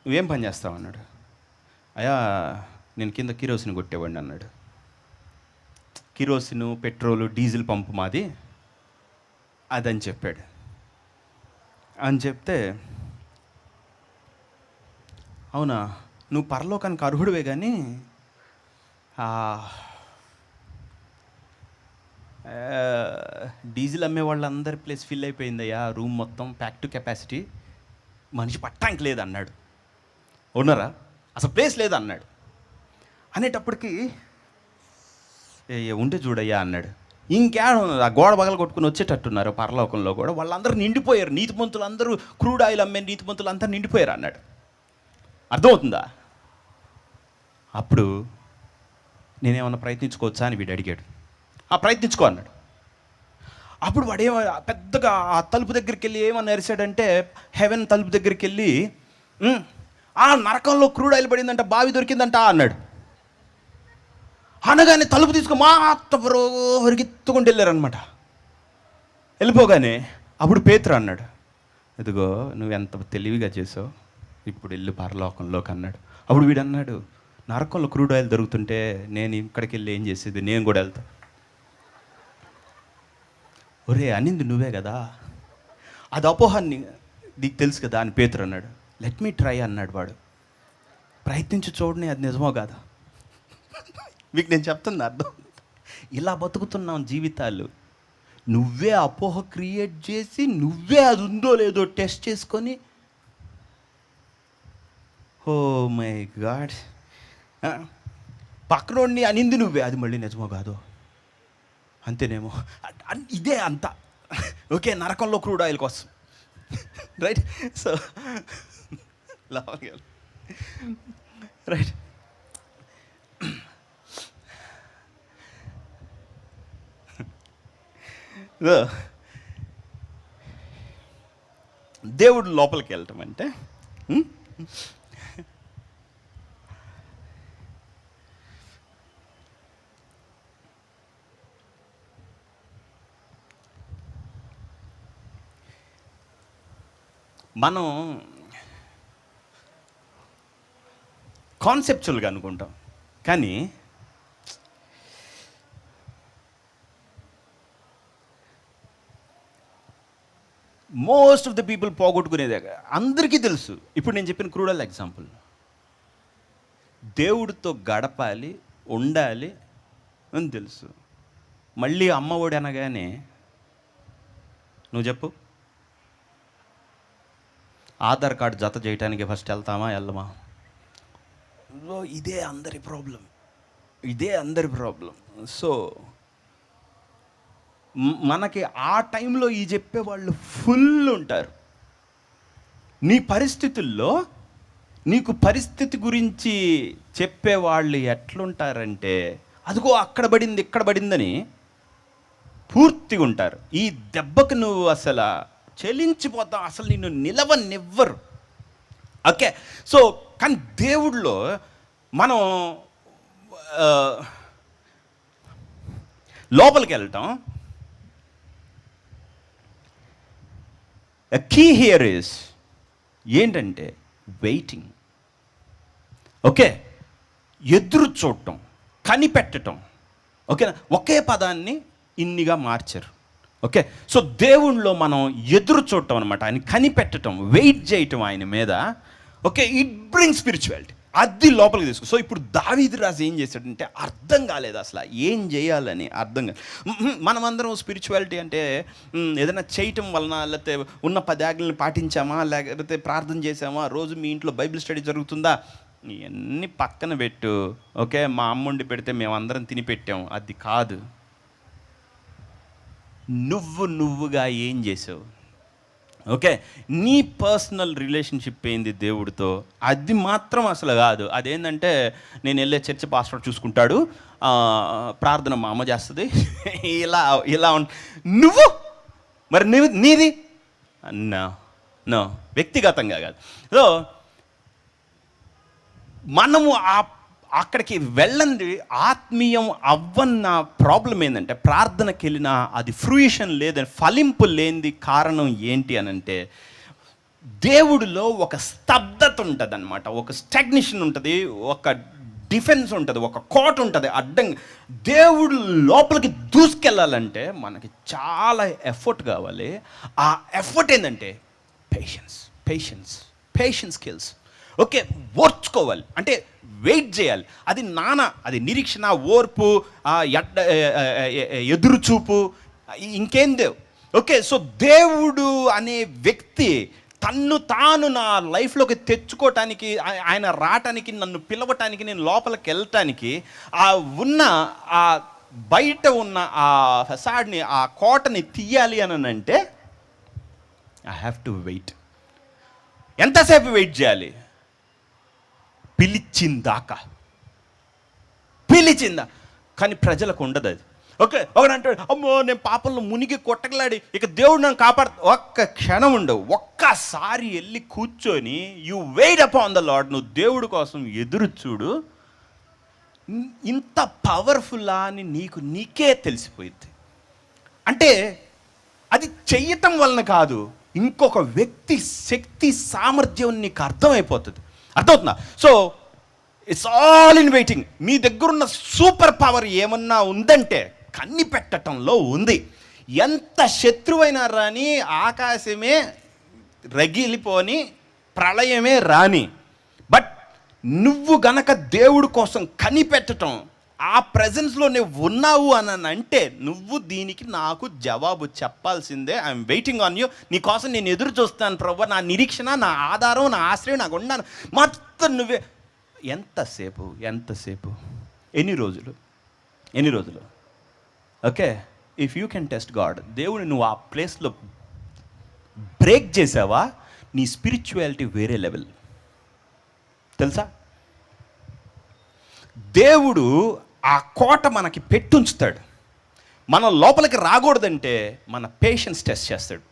నువ్వేం పని చేస్తావు అన్నాడు. అయ్యా నేను కింద కిరోసిన్ కొట్టేవాడిని అన్నాడు. కిరోసిన్, పెట్రోలు, డీజిల్ పంపు మాది అదని చెప్పాడు. అని చెప్తే, అవునా, నువ్వు పరలోకానికి అర్హుడివే కానీ డీజిల్ అమ్మే వాళ్ళందరి ప్లేస్ ఫిల్ అయిపోయిందయ్యా, రూమ్ మొత్తం ప్యాక్ టు కెపాసిటీ, మనిషి పట్టడానికి లేదు అన్నాడు. ఉన్నారా, అసలు ప్లేస్ లేదు అన్నాడు. అనేటప్పటికి ఉంటే చూడయ్యా అన్నాడు. ఇంకేం ఆ గోడ పగలు కొట్టుకుని వచ్చేటట్టున్నారు పరలోకంలో కూడా. వాళ్ళందరూ నిండిపోయారు, నీతిమంతులు అందరూ, క్రూడ్ ఆయిల్ అమ్మే నీతిమంతులు అంతా నిండిపోయారు అన్నాడు. అర్థమవుతుందా? అప్పుడు నేనేమన్నా ప్రయత్నించుకోవచ్చా అని వీడు అడిగాడు. ప్రయత్నించుకో అన్నాడు. అప్పుడు వాడు పెద్దగా ఆ తలుపు దగ్గరికి వెళ్ళి ఏమన్నా అరిశాడంటే, హెవెన్ తలుపు దగ్గరికి వెళ్ళి, నరకంలో క్రూడ్ ఆయిల్ పడిందంట, బావి దొరికిందంట అన్నాడు. అనగానే తలుపు తీసుకుని మాత్రం పరిగెత్తుకుంటూ వెళ్ళారనమాట. వెళ్ళిపోగానే అప్పుడు పేతురు అన్నాడు, ఇదిగో నువ్వెంత తెలివిగా చేసావు, ఇప్పుడు వెళ్ళి పరలోకంలోకి అన్నాడు. అప్పుడు వీడు అన్నాడు, నరకంలో క్రూడ్ ఆయిల్ దొరుకుతుంటే నేను ఇక్కడికి వెళ్ళి ఏం చేసేది, నేను కూడా వెళ్తా. ఒరే అనింది నువ్వే కదా, అది అపోహాన్ని నీకు తెలుసు కదా అని పేతురు అన్నాడు. లెట్ మీ ట్రై అన్నాడు వాడు. ప్రయత్నించి చూడని అది నిజమో కాదా. మీకు నేను చెప్తున్నా అర్థం. ఇలా బతుకుతున్నాం జీవితాలు. నువ్వే అపోహ క్రియేట్ చేసి, నువ్వే అది ఉందో లేదో టెస్ట్ చేసుకొని ఓ మై గాడ్, పక్కనోడిని అనింది నువ్వే, అది మళ్ళీ నిజమో కాదు అంతేనేమో, ఇదే అంతా. ఓకే, నరకంలో క్రూడ్ ఆయిల్ కోసం, రైట్? సో రైట్, దేవుడు లోపలికి వెళ్ళటం అంటే మనం కాన్సెప్చువల్గా అనుకుంటాం, కానీ మోస్ట్ ఆఫ్ ద పీపుల్ పోగొట్టుకునేదే. అందరికీ తెలుసు, ఇప్పుడు నేను చెప్పిన క్రూడల్ ఎగ్జాంపుల్, దేవుడితో గడపాలి, ఉండాలి అని తెలుసు. మళ్ళీ అమ్మఒడి అనగానే నువ్వు చెప్పు, ఆధార్ కార్డు జత చేయడానికి ఫస్ట్ వెళ్తామా వెళ్ళమా? ఇదే అందరి ప్రాబ్లం, ఇదే అందరి ప్రాబ్లం. సో మనకి ఆ టైంలో ఈ చెప్పేవాళ్ళు ఫుల్ ఉంటారు. నీ పరిస్థితుల్లో నీకు పరిస్థితి గురించి చెప్పేవాళ్ళు ఎట్లుంటారంటే, అదిగో అక్కడ పడింది ఇక్కడ పడిందని పూర్తిగా ఉంటారు. ఈ దెబ్బకు నువ్వు అసలు చెలించిపోతావు, అసలు నిన్ను నిలవనివ్వరు. ఓకే, సో కానీ దేవుడిలో మనం లోపలికి వెళ్ళటం, కీ హియర్ ఈస్ ఏంటంటే వెయిటింగ్. ఓకే, ఎదురు చూడటం, కనిపెట్టడం. ఓకేనా, ఒకే పదాన్ని ఇన్నిగా మార్చారు. ఓకే, సో దేవుణ్ణిలో మనం ఎదురు చూడటం అనమాట, ఆయన కనిపెట్టడం, వెయిట్ చేయటం ఆయన మీద. ఓకే, ఇట్ బ్రింగ్ స్పిరిచువాలిటీ, అది లోపలికి తీసుకో. సో ఇప్పుడు దావీదు రాజు ఏం చేశాడంటే, అర్థం కాలేదు అసలు ఏం చేయాలని, అర్థం కాదు. మనమందరం స్పిరిచువాలిటీ అంటే ఏదైనా చేయటం వలన, లేకపోతే ఉన్న 10 ఆజ్ఞలను పాటించామా, లేకపోతే ప్రార్థన చేసామా, రోజు మీ ఇంట్లో బైబిల్ స్టడీ జరుగుతుందా, ఇవన్నీ పక్కన పెట్టు. ఓకే, మా అమ్ముండి పెడితే మేమందరం తిని పెట్టాం, అది కాదు. నువ్వుగా ఏం చేసావు? ఓకే, నీ పర్సనల్ రిలేషన్షిప్ ఏంది దేవుడితో, అది మాత్రం అసలు కాదు. అదేంటంటే, నేను వెళ్ళే చర్చ్ పాస్టర్ చూసుకుంటాడు, ప్రార్థన మా అమ్మ చేస్తుంది, ఇలా నువ్వు మరి నీది నో వ్యక్తిగతంగా కాదు. సో మనము అక్కడికి వెళ్ళండి, ఆత్మీయం అవ్వన్న ప్రాబ్లం ఏంటంటే, ప్రార్థనకి వెళ్ళినా అది ఫ్రూయిషన్ లేదని, ఫలింపు లేనిది కారణం ఏంటి అని అంటే, దేవుడిలో ఒక స్తబ్దత ఉంటుంది అనమాట, ఒక స్టాగ్నేషన్ ఉంటుంది, ఒక డిఫెన్స్ ఉంటుంది, ఒక కోట ఉంటుంది అడ్డంగా. దేవుడు లోపలికి దూసుకెళ్ళాలంటే మనకి చాలా ఎఫర్ట్ కావాలి. ఆ ఎఫర్ట్ ఏంటంటే పేషెన్స్ స్కిల్స్. ఓకే, ఓర్చుకోవాలి, అంటే వెయిట్ చేయాలి. అది నిరీక్షణ, ఓర్పు, ఎదురుచూపు, ఇంకేం దేవు. ఓకే, సో దేవుడు అనే వ్యక్తి తన్ను తాను నా లైఫ్లోకి తెచ్చుకోవటానికి, ఆయన రావటానికి, నన్ను పిలవటానికి, నేను లోపలికి వెళ్ళటానికి, ఆ బయట ఉన్న ఆ ఫసాడ్ని, ఆ కోటని తీయాలి అని అంటే ఐ హ్యావ్ టు వెయిట్. ఎంతసేపు వెయిట్ చేయాలి? పిలిచిందా. కానీ ప్రజలకు ఉండదు అది. ఓకే, ఒకడంటాడు, అమ్మో నేను పాపంలో మునిగి కొట్టగలాడి ఇక దేవుడు నన్ను ఒక్క క్షణం ఉండవు. ఒక్కసారి వెళ్ళి కూర్చొని you wait upon the Lord, నువ్వు దేవుడి కోసం ఎదురు చూడు, ఇంత పవర్ఫుల్లా అని నీకే తెలిసిపోయింది. అంటే అది చెయ్యటం వలన కాదు, ఇంకొక వ్యక్తి శక్తి సామర్థ్యం నీకు అర్థమవుతుందా? So it's all in waiting. మీ దగ్గరున్న సూపర్ పవర్ ఏమన్నా ఉందంటే కనిపెట్టడంలో ఉంది. ఎంత శత్రువైనా రాని, ఆకాశమే రగిలిపోని, ప్రళయమే రాని, బట్ నువ్వు గనక దేవుడి కోసం కనిపెట్టడం, ఆ ప్రెజెన్స్లో నువ్వు ఉన్నావు అని అంటే, నువ్వు దీనికి నాకు జవాబు చెప్పాల్సిందే. ఐఎమ్ వెయిటింగ్ ఆన్ యూ, నీ కోసం నేను ఎదురు చూస్తాను ప్రభు, నా నిరీక్షణ, నా ఆధారం, నా ఆశ్రయం నాకు ఉన్నాను. మొత్తం నువ్వే. ఎంతసేపు ఎన్ని రోజులు okay. If you can test God, దేవుని నువ్వు ఆ ప్లేస్లో బ్రేక్ చేసావా, నీ స్పిరిచువాలిటీ వేరే లెవెల్. తెలుసా, దేవుడు ఆ కోట మనకి పెట్టుంచుతాడు. మన లోపలికి రాకూడదంటే మన పేషెన్స్ టెస్ట్ చేస్తాడు.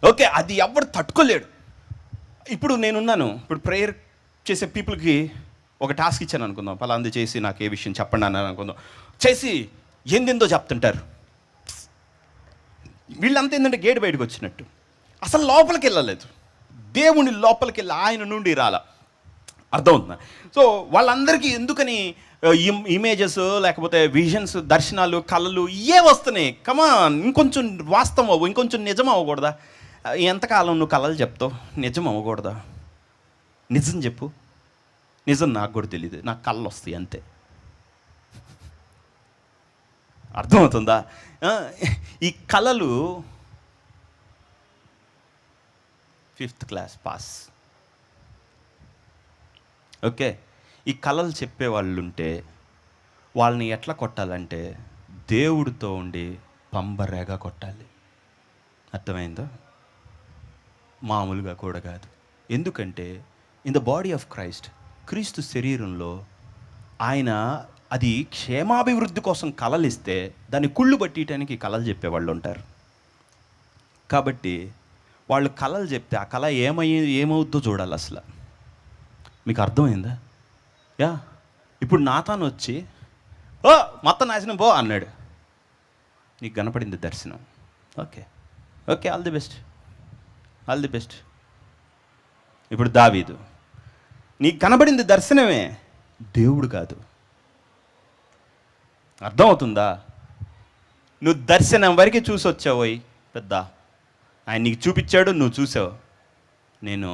ఓకే, అది ఎవడు తట్టుకోలేడు. ఇప్పుడు నేనున్నాను, ఇప్పుడు ప్రేయర్ చేసే పీపుల్కి ఒక టాస్క్ ఇచ్చాను అనుకుందాం, పలాంది చేసి నాకు ఏ విషయం చెప్పండి అన్నాను అనుకుందాం. చేసి ఏందేందో చెప్తుంటారు. వీళ్ళంతా ఏంటంటే గేట్ బయటకు వచ్చినట్టు, అసలు లోపలికి వెళ్ళలేదు. దేవుని లోపలికి వెళ్ళి ఆయన నుండి రాల. అర్థమవుతుందా? సో వాళ్ళందరికీ ఎందుకని ఇమేజెస్ లేకపోతే విజన్స్, దర్శనాలు, కళలు ఇవే వస్తున్నాయి. కమాన్, ఇంకొంచెం వాస్తవం అవ్వు, ఇంకొంచెం నిజం అవ్వకూడదా? ఎంతకాలం నువ్వు కళలు చెప్తావు, నిజం అవ్వకూడదా? నిజం చెప్పు. నిజం నాకు కూడా తెలియదు, నాకు కళ్ళు వస్తాయి అంతే. అర్థమవుతుందా? ఈ కళలు 5th క్లాస్ పాస్. ఓకే, ఈ కళలు చెప్పేవాళ్ళు ఉంటే వాళ్ళని ఎట్లా కొట్టాలంటే దేవుడితో ఉండి పంబరేగా కొట్టాలి. అర్థమైందో? మామూలుగా కూడా కాదు. ఎందుకంటే ఇన్ ద బాడీ ఆఫ్ క్రీస్తు శరీరంలో ఆయన అది క్షేమాభివృద్ధి కోసం కళలు ఇస్తే దాన్ని కుళ్ళు పట్టియటానికి కళలు చెప్పేవాళ్ళు ఉంటారు. కాబట్టి వాళ్ళు కళలు చెప్తే ఆ కళ ఏమవుద్దో చూడాలి అసలు. మీకు అర్థమైందా? యా, ఇప్పుడు నాతాను వచ్చి ఓ మొత్తం నాశనం పో అన్నాడు, నీకు కనపడింది దర్శనం. Okay, all the best. ఇప్పుడు దావీదు, నీకు కనబడింది దర్శనమే, దేవుడు కాదు. అర్థమవుతుందా? నువ్వు దర్శనం వరకు చూసి వచ్చావోయ్ పెద్ద, ఆయన నీకు చూపించాడు, నువ్వు చూసావు. నేను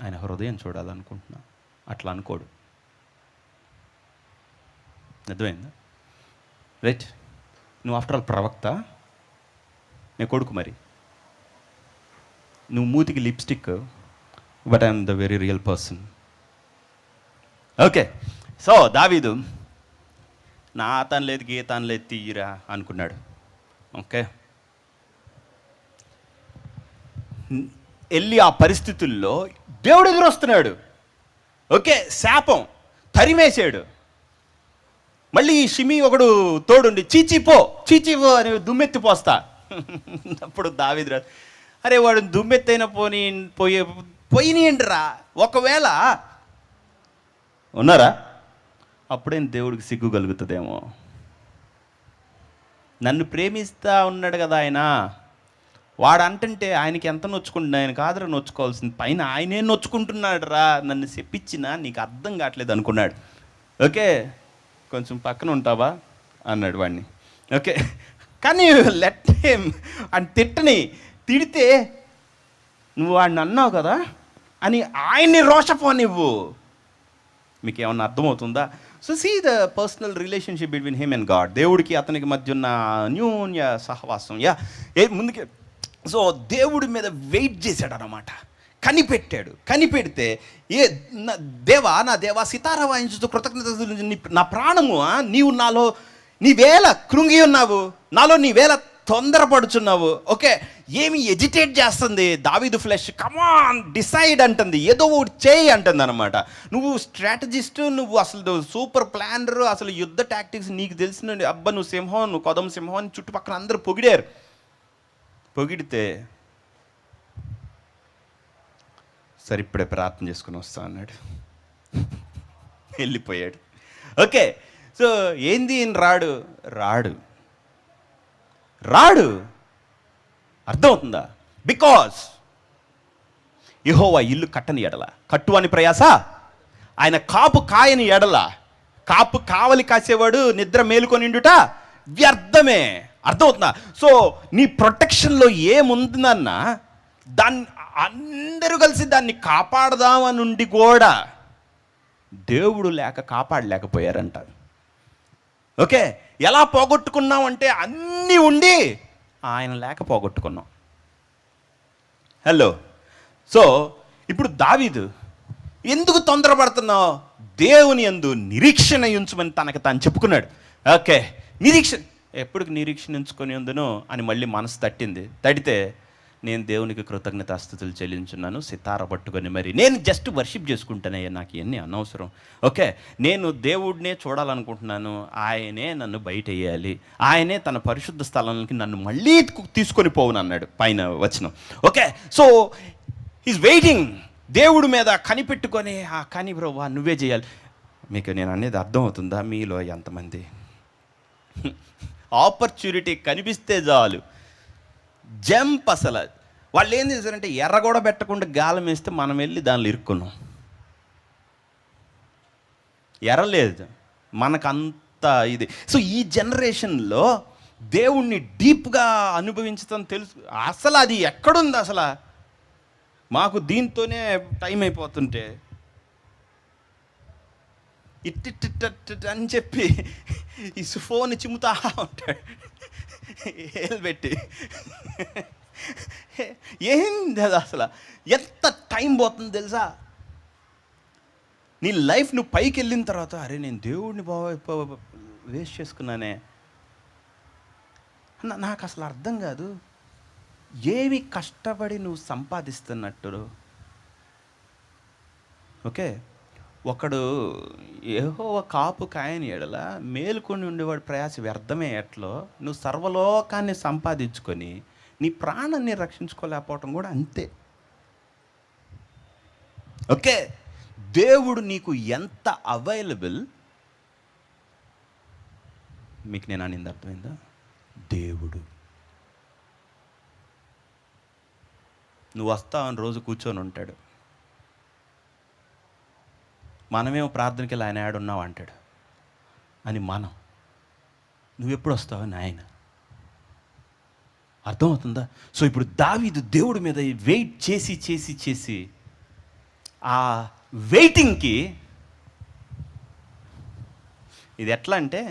ఆయన హృదయం చూడాలనుకుంటున్నా. అట్లా అనుకోడు. అర్థమైందా? రైట్. నువ్వు ఆఫ్టర్ ఆల్ ప్రవక్త, నేను కొడుకు. మరి నువ్వు మూతికి lipstick, but I'm the very real person. Okay, so దావీదు నా తాను లేదు గీతాను లేదు తీయరా అనుకున్నాడు. ఓకే, వెళ్ళి ఆ పరిస్థితుల్లో దేవుడు ఎదురొస్తున్నాడు. ఓకే, శాపం తరిమేశాడు. మళ్ళీ షిమి ఒకడు తోడుండి చీచీపో అని దుమ్మెత్తిపోస్తా. అప్పుడు దావీదు, అరే వాడు దుమ్మెత్తైనా పోయినరా, ఒకవేళ ఉన్నారా, అప్పుడేం దేవుడికి సిగ్గు కలుగుతుందేమో. నన్ను ప్రేమిస్తా ఉన్నాడు కదా ఆయన, వాడు అంటుంటే ఆయనకి ఎంత నొచ్చుకుంటున్నా, ఆయన కాదురా నొచ్చుకోవాల్సింది, పైన ఆయనే నొచ్చుకుంటున్నాడు రా, నన్ను చెప్పించినా నీకు అర్థం కావట్లేదు అనుకున్నాడు. ఓకే, కొంచెం పక్కన ఉంటావా అన్నాడు వాడిని. ఓకే, కానీ లెట్ హిమ్ అని తిడితే నువ్వు వాడిని అన్నావు కదా అని ఆయన్ని రోషపోనివ్వు. మీకు ఏమన్నా అర్థమవుతుందా? So see the personal relationship between him and God. దేవుడికి అతనికి మధ్య ఉన్న అన్యోన్య సహవాసం. ముందుకే సో దేవుడి మీద వెయిట్ చేశాడు అన్నమాట. కనిపెడితే నా దేవా సితారా వాయించుతూ కృతజ్ఞత, నా ప్రాణము, నీవు నాలో నీవేళ కృంగి ఉన్నావు, నాలో నీవేళ తొందరపడుచున్నావు. ఓకే, ఏమి ఎజిటేట్ చేస్తుంది దావీదు ఫ్లెష్, కమాన్ డిసైడ్ అంటుంది, ఏదో ఒకటి చేయి అంటుంది అనమాట. నువ్వు స్ట్రాటజిస్ట్, నువ్వు అసలు సూపర్ ప్లానర్, అసలు యుద్ధ టాక్టిక్స్ నీకు తెలిసిన, అబ్బా నువ్వు సింహం, నువ్వు కొదం సింహం అని చుట్టుపక్కల అందరూ పొగిడితే సరే ఇప్పుడే ప్రార్థన చేసుకుని వస్తా అన్నాడు. వెళ్ళిపోయాడు. ఓకే, సో ఏంది రాడు అర్థమవుతుందా? బికాస్ యెహోవా ఇల్లు కట్టని ఎడల, కట్టు అని ప్రయాస, ఆయన కాపు కాయని ఎడల, కాపు కావలి కాసేవాడు నిద్ర మేలుకొనిండుట వ్యర్థమే. అర్థమవుతుందా? సో నీ ప్రొటెక్షన్లో ఏముందన్నా దాన్ని అందరూ కలిసి దాన్ని కాపాడదామనుండి కూడా దేవుడు కాపాడలేకపోయారంట. ఓకే, ఎలా పోగొట్టుకున్నాం అంటే అన్నీ ఉండి ఆయన లేక పోగొట్టుకున్నాం. హలో, సో ఇప్పుడు దావీదు, ఎందుకు తొందరపడుతున్నావు? దేవుని యందు నిరీక్షణ ఉంచమని తనకు తాను చెప్పుకున్నాడు. ఓకే, నిరీక్షణ, ఎప్పుడు నిరీక్షణ ఉంచుకొని ఉందునో అని మళ్ళీ మనసు తట్టితే, నేను దేవునికి కృతజ్ఞతాస్తుతులు చెల్లించున్నాను సితార పట్టుకొని, మరి నేను జస్ట్ వర్షిప్ చేసుకుంటానయ్యా, నాకు ఇవన్నీ అనవసరం. ఓకే, నేను దేవుడినే చూడాలనుకుంటున్నాను, ఆయనే నన్ను బయట వేయాలి, ఆయనే తన పరిశుద్ధ స్థలానికి నన్ను మళ్ళీ తీసుకొని పోవును అన్నాడు పైన వచనం. ఓకే, సో ఈజ్ వెయిటింగ్, దేవుడి మీద కనిపెట్టుకొని, కానీ బ్రోవా నువ్వే చేయాలి. మీకు నేను అనేది అర్థమవుతుందా? మీలో ఎంతమంది ఆపర్చునిటీ కనిపిస్తే చాలు జంప్, అసలు వాళ్ళు ఏం చేశారంటే ఎర్ర కూడా పెట్టకుండా గాలం వేస్తే మనం వెళ్ళి దానిలో ఇరుక్కున్నాం. ఎర్రలేదు మనకంత ఇది. సో ఈ జనరేషన్లో దేవుణ్ణి డీప్గా అనుభవించడం తెలుసు. అసలు అది ఎక్కడుంది అసలు? మాకు దీంతోనే టైం అయిపోతుంటే ఇట్టిట్టిట్ట అని చెప్పి ఈ ఫోన్ చిమ్ముతా ఉంటాడు ఏలు పెట్టి. ఏంది అది అసలు? ఎంత టైం పోతుంది తెలుసా? నీ లైఫ్ నువ్వు పైకి వెళ్ళిన తర్వాత, అరే నేను దేవుడిని వేస్ట్ చేసుకున్నానే, నాకు అసలు అర్థం కాదు. ఏవి కష్టపడి నువ్వు సంపాదిస్తున్నట్టు. ఓకే, ఒకడు యెహోవా కాపు కాయని ఎడల మేలుకొని ఉండేవాడు ప్రయాస వ్యర్థమే ఎట్లో, నువ్వు సర్వలోకాన్ని సంపాదించుకొని నీ ప్రాణాన్ని రక్షించుకోలేకపోవటం కూడా అంతే. ఓకే, దేవుడు నీకు ఎంత అవైలబుల్, మీకు నేను అనింది అర్థమైందా? దేవుడు నువ్వు వస్తావని రోజు కూర్చొని ఉంటాడు. మనమేమో ప్రార్థనకి వెళ్ళి ఆయన ఆడున్నావు అంటాడు అని మనం, నువ్వెప్పుడు వస్తావని ఆయన. అర్థమవుతుందా? సో ఇప్పుడు దావీదు దేవుడి మీద వెయిట్ చేసి చేసి చేసి ఆ వెయిటింగ్కి ఇది ఎట్లా అంటే,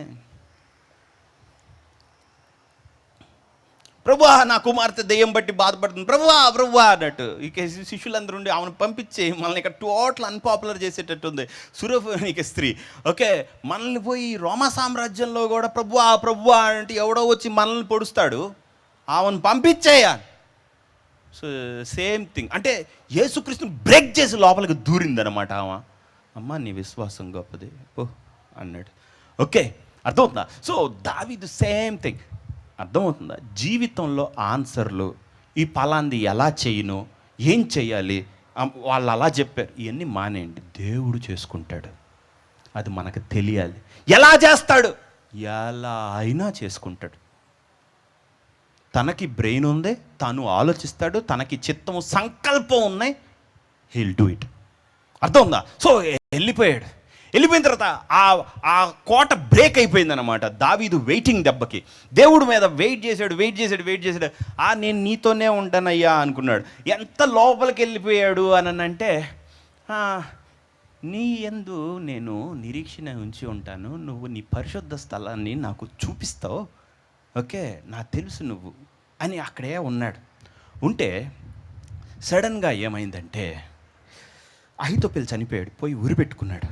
ప్రభువా నా కుమార్తె దెయ్యం బట్టి బాధపడుతుంది ప్రభువా ప్రభువా అన్నట్టు. ఇక శిష్యులందరూ ఉండి ఆమెను పంపించి మనల్ని ఇక్కడ టోటల్ అన్పాపులర్ చేసేటట్టు ఉంది సురఫోనిక స్త్రీ. ఓకే, మనల్ని పోయి రోమా సామ్రాజ్యంలో కూడా ప్రభువా ప్రభువా అంటే ఎవడో వచ్చి మనల్ని పొడుస్తాడు, ఆమెను పంపించేయా. సో సేమ్ థింగ్, అంటే యేసుక్రీస్తుని బ్రేక్ చేసి లోపలికి దూరిందనమాట ఆమె. అమ్మ నీ విశ్వాసం గొప్పది పో అన్నాడు. ఓకే, అర్థమవుతుందా? సో దావీదు సేమ్ థింగ్. అర్థమవుతుందా? జీవితంలో ఆన్సర్లు, ఈ పలాంది ఎలా చేయను, ఏం చెయ్యాలి, వాళ్ళు అలా చెప్పారు, ఇవన్నీ మానేయండి, దేవుడు చేసుకుంటాడు. అది మనకు తెలియాలి. ఎలా చేస్తాడు? ఎలా అయినా చేసుకుంటాడు. తనకి బ్రెయిన్ ఉంది, తను ఆలోచిస్తాడు, తనకి చిత్తము సంకల్పం ఉన్నాయి, హీల్ డూ ఇట్. అర్థం ఉందా? సో వెళ్ళిపోయిన తర్వాత ఆ కోట బ్రేక్ అయిపోయిందనమాట. దావీదు వెయిటింగ్ దెబ్బకి దేవుడి మీద వెయిట్ చేశాడు. నేను నీతోనే ఉంటానయ్యా అనుకున్నాడు. ఎంత లోపలికి వెళ్ళిపోయాడు అని అంటే, నీ యందు నేను నిరీక్షణ ఉంచి ఉంటాను, నువ్వు నీ పరిశుద్ధ స్థలాన్ని నాకు చూపిస్తావు, ఓకే నాకు తెలుసు నువ్వు అని అక్కడే ఉన్నాడు. ఉంటే సడన్గా ఏమైందంటే, అహీతోపెలు చనిపోయాడు, పోయి ఉరి పెట్టుకున్నాడు.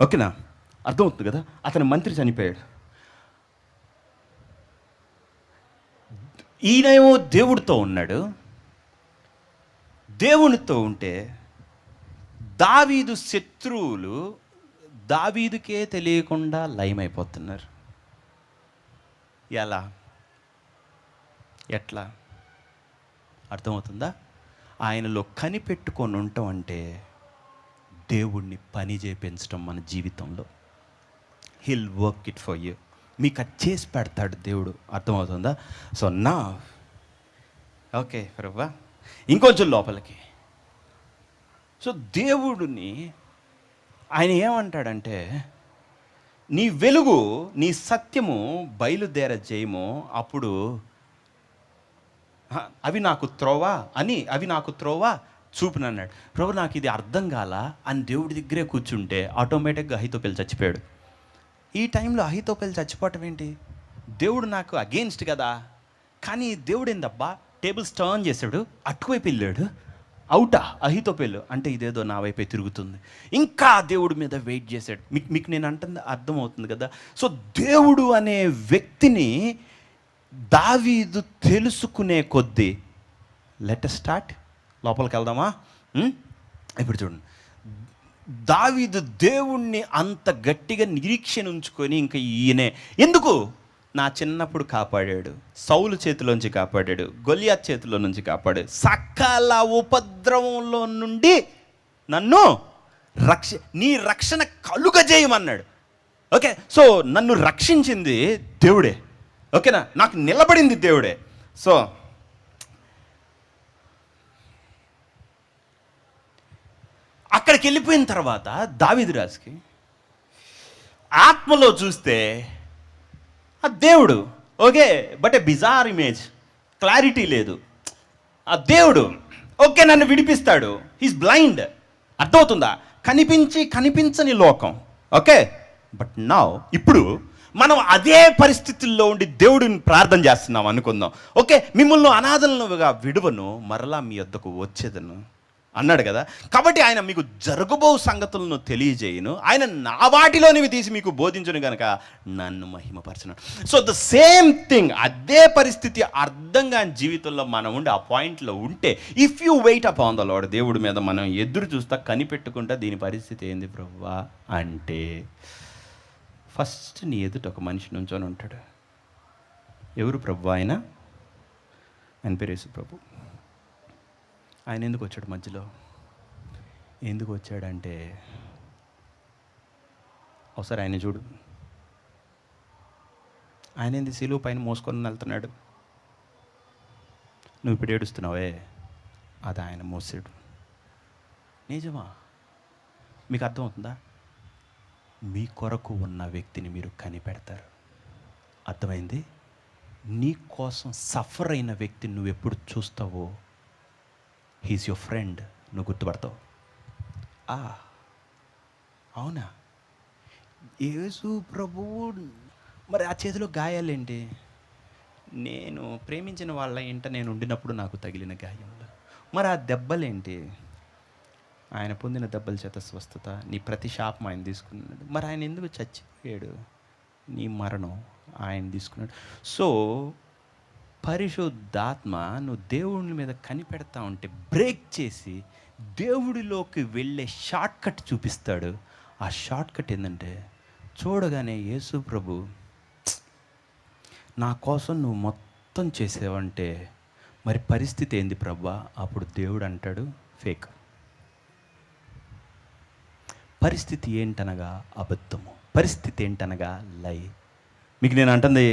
ఓకేనా, అర్థమవుతుంది కదా? అతని మంత్రి చనిపోయాడు. ఈయనేమో దేవుడితో ఉన్నాడు. దేవునితో ఉంటే దావీదు శత్రువులు దావీదుకే తెలియకుండా లయమైపోతున్నారు. ఎట్లా అర్థమవుతుందా? ఆయనలో కనిపెట్టుకొని ఉండటం అంటే దేవుణ్ణి పని చేయించడం మన జీవితంలో. Hill work it for you. మీకు అది చేసి పెడతాడు దేవుడు. అర్థమవుతుందా? సో నా ఓకే ప్రభువా, ఇంకొంచెం లోపలికి. సో దేవుడిని ఆయన ఏమంటాడంటే, నీ వెలుగు నీ సత్యము బయలుదేర చేయము, అప్పుడు అవి నాకు త్రోవా చూపునన్నాడు. ప్రభు నాకు ఇది అర్థం కాల అని దేవుడి దగ్గరే కూర్చుంటే ఆటోమేటిక్గా అహీతోపెలు చచ్చిపోయాడు. ఈ టైంలో అహీతోపెలు చచ్చిపోవటం ఏంటి? దేవుడు నాకు అగెయిన్స్ట్ కదా. కానీ దేవుడు ఏందబ్బా, టేబుల్స్ టర్న్ చేశాడు, అటువైపు వెళ్ళాడు. అవుటా అహితోపెలు అంటే ఇదేదో నా వైపే తిరుగుతుంది. ఇంకా దేవుడి మీద వెయిట్ చేశాడు. మీకు నేను అంటుంది అర్థమవుతుంది కదా. సో దేవుడు అనే వ్యక్తిని దావీదు తెలుసుకునే కొద్దీ, లెట్ us స్టార్ట్, లోపలికి వెళ్దామా? ఇప్పుడు చూడండి, దావీదు దేవుణ్ణి అంత గట్టిగా నిరీక్షణ ఉంచుకొని ఇంకా ఈయనే ఎందుకు నా చిన్నప్పుడు కాపాడాడు, సౌలు చేతిలోంచి కాపాడాడు, గొలియాత్ చేతిలో నుంచి కాపాడాడు, సకల ఉపద్రవంలో నుండి నన్ను నీ రక్షణ కలుగజేయమన్నాడు. ఓకే, సో నన్ను రక్షించింది దేవుడే. ఓకేనా, నాకు నిలబడింది దేవుడే. సో అక్కడికి వెళ్ళిపోయిన తర్వాత దావీదు రాజుకి ఆత్మలో చూస్తే ఆ దేవుడు okay, but A bizarre image, clarity లేదు. ఆ దేవుడు ఓకే నన్ను విడిపిస్తాడు, హీస్ బ్లైండ్, అర్థమవుతుందా? కనిపించని లోకం. ఓకే, బట్ నౌ ఇప్పుడు మనం అదే పరిస్థితుల్లో ఉండి దేవుడిని ప్రార్థన చేస్తున్నాం అనుకుందాం. ఓకే, మిమ్మల్ని అనాథలుగా విడువను, మరలా మీ వద్దకు వచ్చేదను అన్నాడు కదా. కాబట్టి ఆయన మీకు జరగబో సంగతులను తెలియజేయను, ఆయన నా వాటిలోనివి తీసి మీకు బోధించును కనుక నన్ను మహిమపరచను. సో ద సేమ్ థింగ్, అదే పరిస్థితి అర్థం కాని జీవితంలో మనం ఉండి ఆ పాయింట్లో ఉంటే, if you wait up on the Lord, దేవుడి మీద మనం ఎదురు చూస్తా కనిపెట్టుకుంటా దీని పరిస్థితి ఏంది ప్రభువా అంటే, ఫస్ట్ నీ ఎదుట ఒక మనిషి నుంచొని ఉంటాడు. ఎవరు ప్రభు? ఆయన పేరు యేసు ప్రభు. ఆయన ఎందుకు వచ్చాడు మధ్యలో? ఎందుకు వచ్చాడంటే, ఒకసారి ఆయన చూడు, ఆయన ఏంది సిలువ పైన మోసుకొని వెళ్తున్నాడు. నువ్వు ఇప్పుడు ఏడుస్తున్నావే, అది ఆయన మోసాడు. నిజమా? మీకు అర్థమవుతుందా? మీ కొరకు ఉన్న వ్యక్తిని మీరు కనిపెడతారు. అర్థమైంది? నీ కోసం సఫర్ అయిన వ్యక్తిని నువ్వు ఎప్పుడు చూస్తావో, హీస్ యువర్ ఫ్రెండ్, నువ్వు గుర్తుపడతావు. అవునా, యేసు ప్రభువు మరి ఆ చేతిలో గాయాలేంటి? నేను ప్రేమించిన వాళ్ళ ఇంట నేను ఉండినప్పుడు నాకు తగిలిన గాయములు. మరి ఆ దెబ్బలేంటి? ఆయన పొందిన దెబ్బల చేత స్వస్థత. నీ ప్రతి శాపం ఆయన తీసుకున్నాడు. మరి ఆయన ఎందుకు చచ్చిపోయాడు? నీ మరణం ఆయన తీసుకున్నాడు. సో పరిశుద్ధాత్మ నువ్వు దేవుని మీద కనిపెడతా ఉంటే బ్రేక్ చేసి దేవుడిలోకి వెళ్ళే షార్ట్ కట్ చూపిస్తాడు. ఆ షార్ట్ కట్ ఏంటంటే, చూడగానే యేసు ప్రభు నా కోసం నువ్వు మొత్తం చేసేవంటే మరి పరిస్థితి ఏంది ప్రభా? అప్పుడు దేవుడు అంటాడు ఫేక్. పరిస్థితి ఏంటనగా అబద్ధము, పరిస్థితి ఏంటనగా లై. మీకు నేను అంటుంది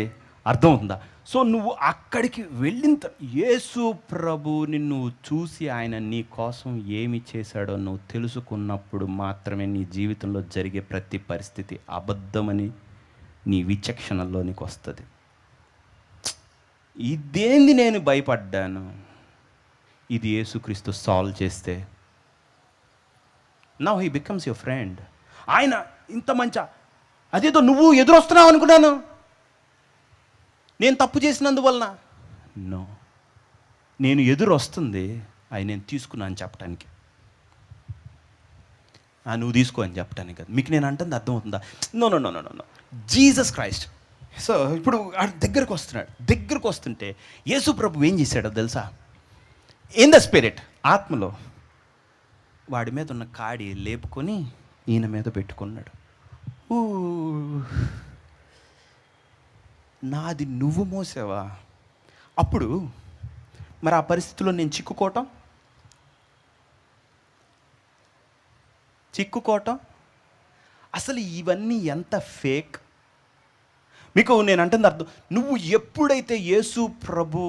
అర్థమవుతుందా? సో నువ్వు అక్కడికి వెళ్ళిన యేసు ప్రభుని నువ్వు చూసి ఆయన నీ కోసం ఏమి చేశాడో నువ్వు తెలుసుకున్నప్పుడు మాత్రమే నీ జీవితంలో జరిగే ప్రతి పరిస్థితి అబద్ధమని నీ విచక్షణలోనికి వస్తుంది. ఇదేంది నేను భయపడ్డాను, ఇది యేసుక్రీస్తు సాల్వ్ చేస్తే now he becomes your friend. ఆయన ఇంత మంచి, అదేదో నువ్వు ఎదురొస్తున్నావు అనుకున్నాను నేను తప్పు చేసినందువలన. నో, నేను ఎదురు వస్తుంది అవి నేను తీసుకున్నాను చెప్పడానికి, నువ్వు తీసుకో అని చెప్పడానికి కదా. మీకు నేను అంటుంది అర్థమవుతుందా? No no no no no Jesus Christ. So ఇప్పుడు దగ్గరకు వస్తున్నాడు. దగ్గరకు వస్తుంటే యేసు ప్రభు ఏం చేశాడో తెలుసా? ఇన్ ద స్పిరిట్, ఆత్మలో వాడి మీద ఉన్న కాడి లేపుకొని ఈయన మీద పెట్టుకున్నాడు. నాది నువ్వు మోసావా? అప్పుడు మరి ఆ పరిస్థితిలో నేను చిక్కుకోవటం అసలు ఇవన్నీ ఎంత ఫేక్. మీకు నేను అంటుంది అర్థం, నువ్వు ఎప్పుడైతే యేసు ప్రభు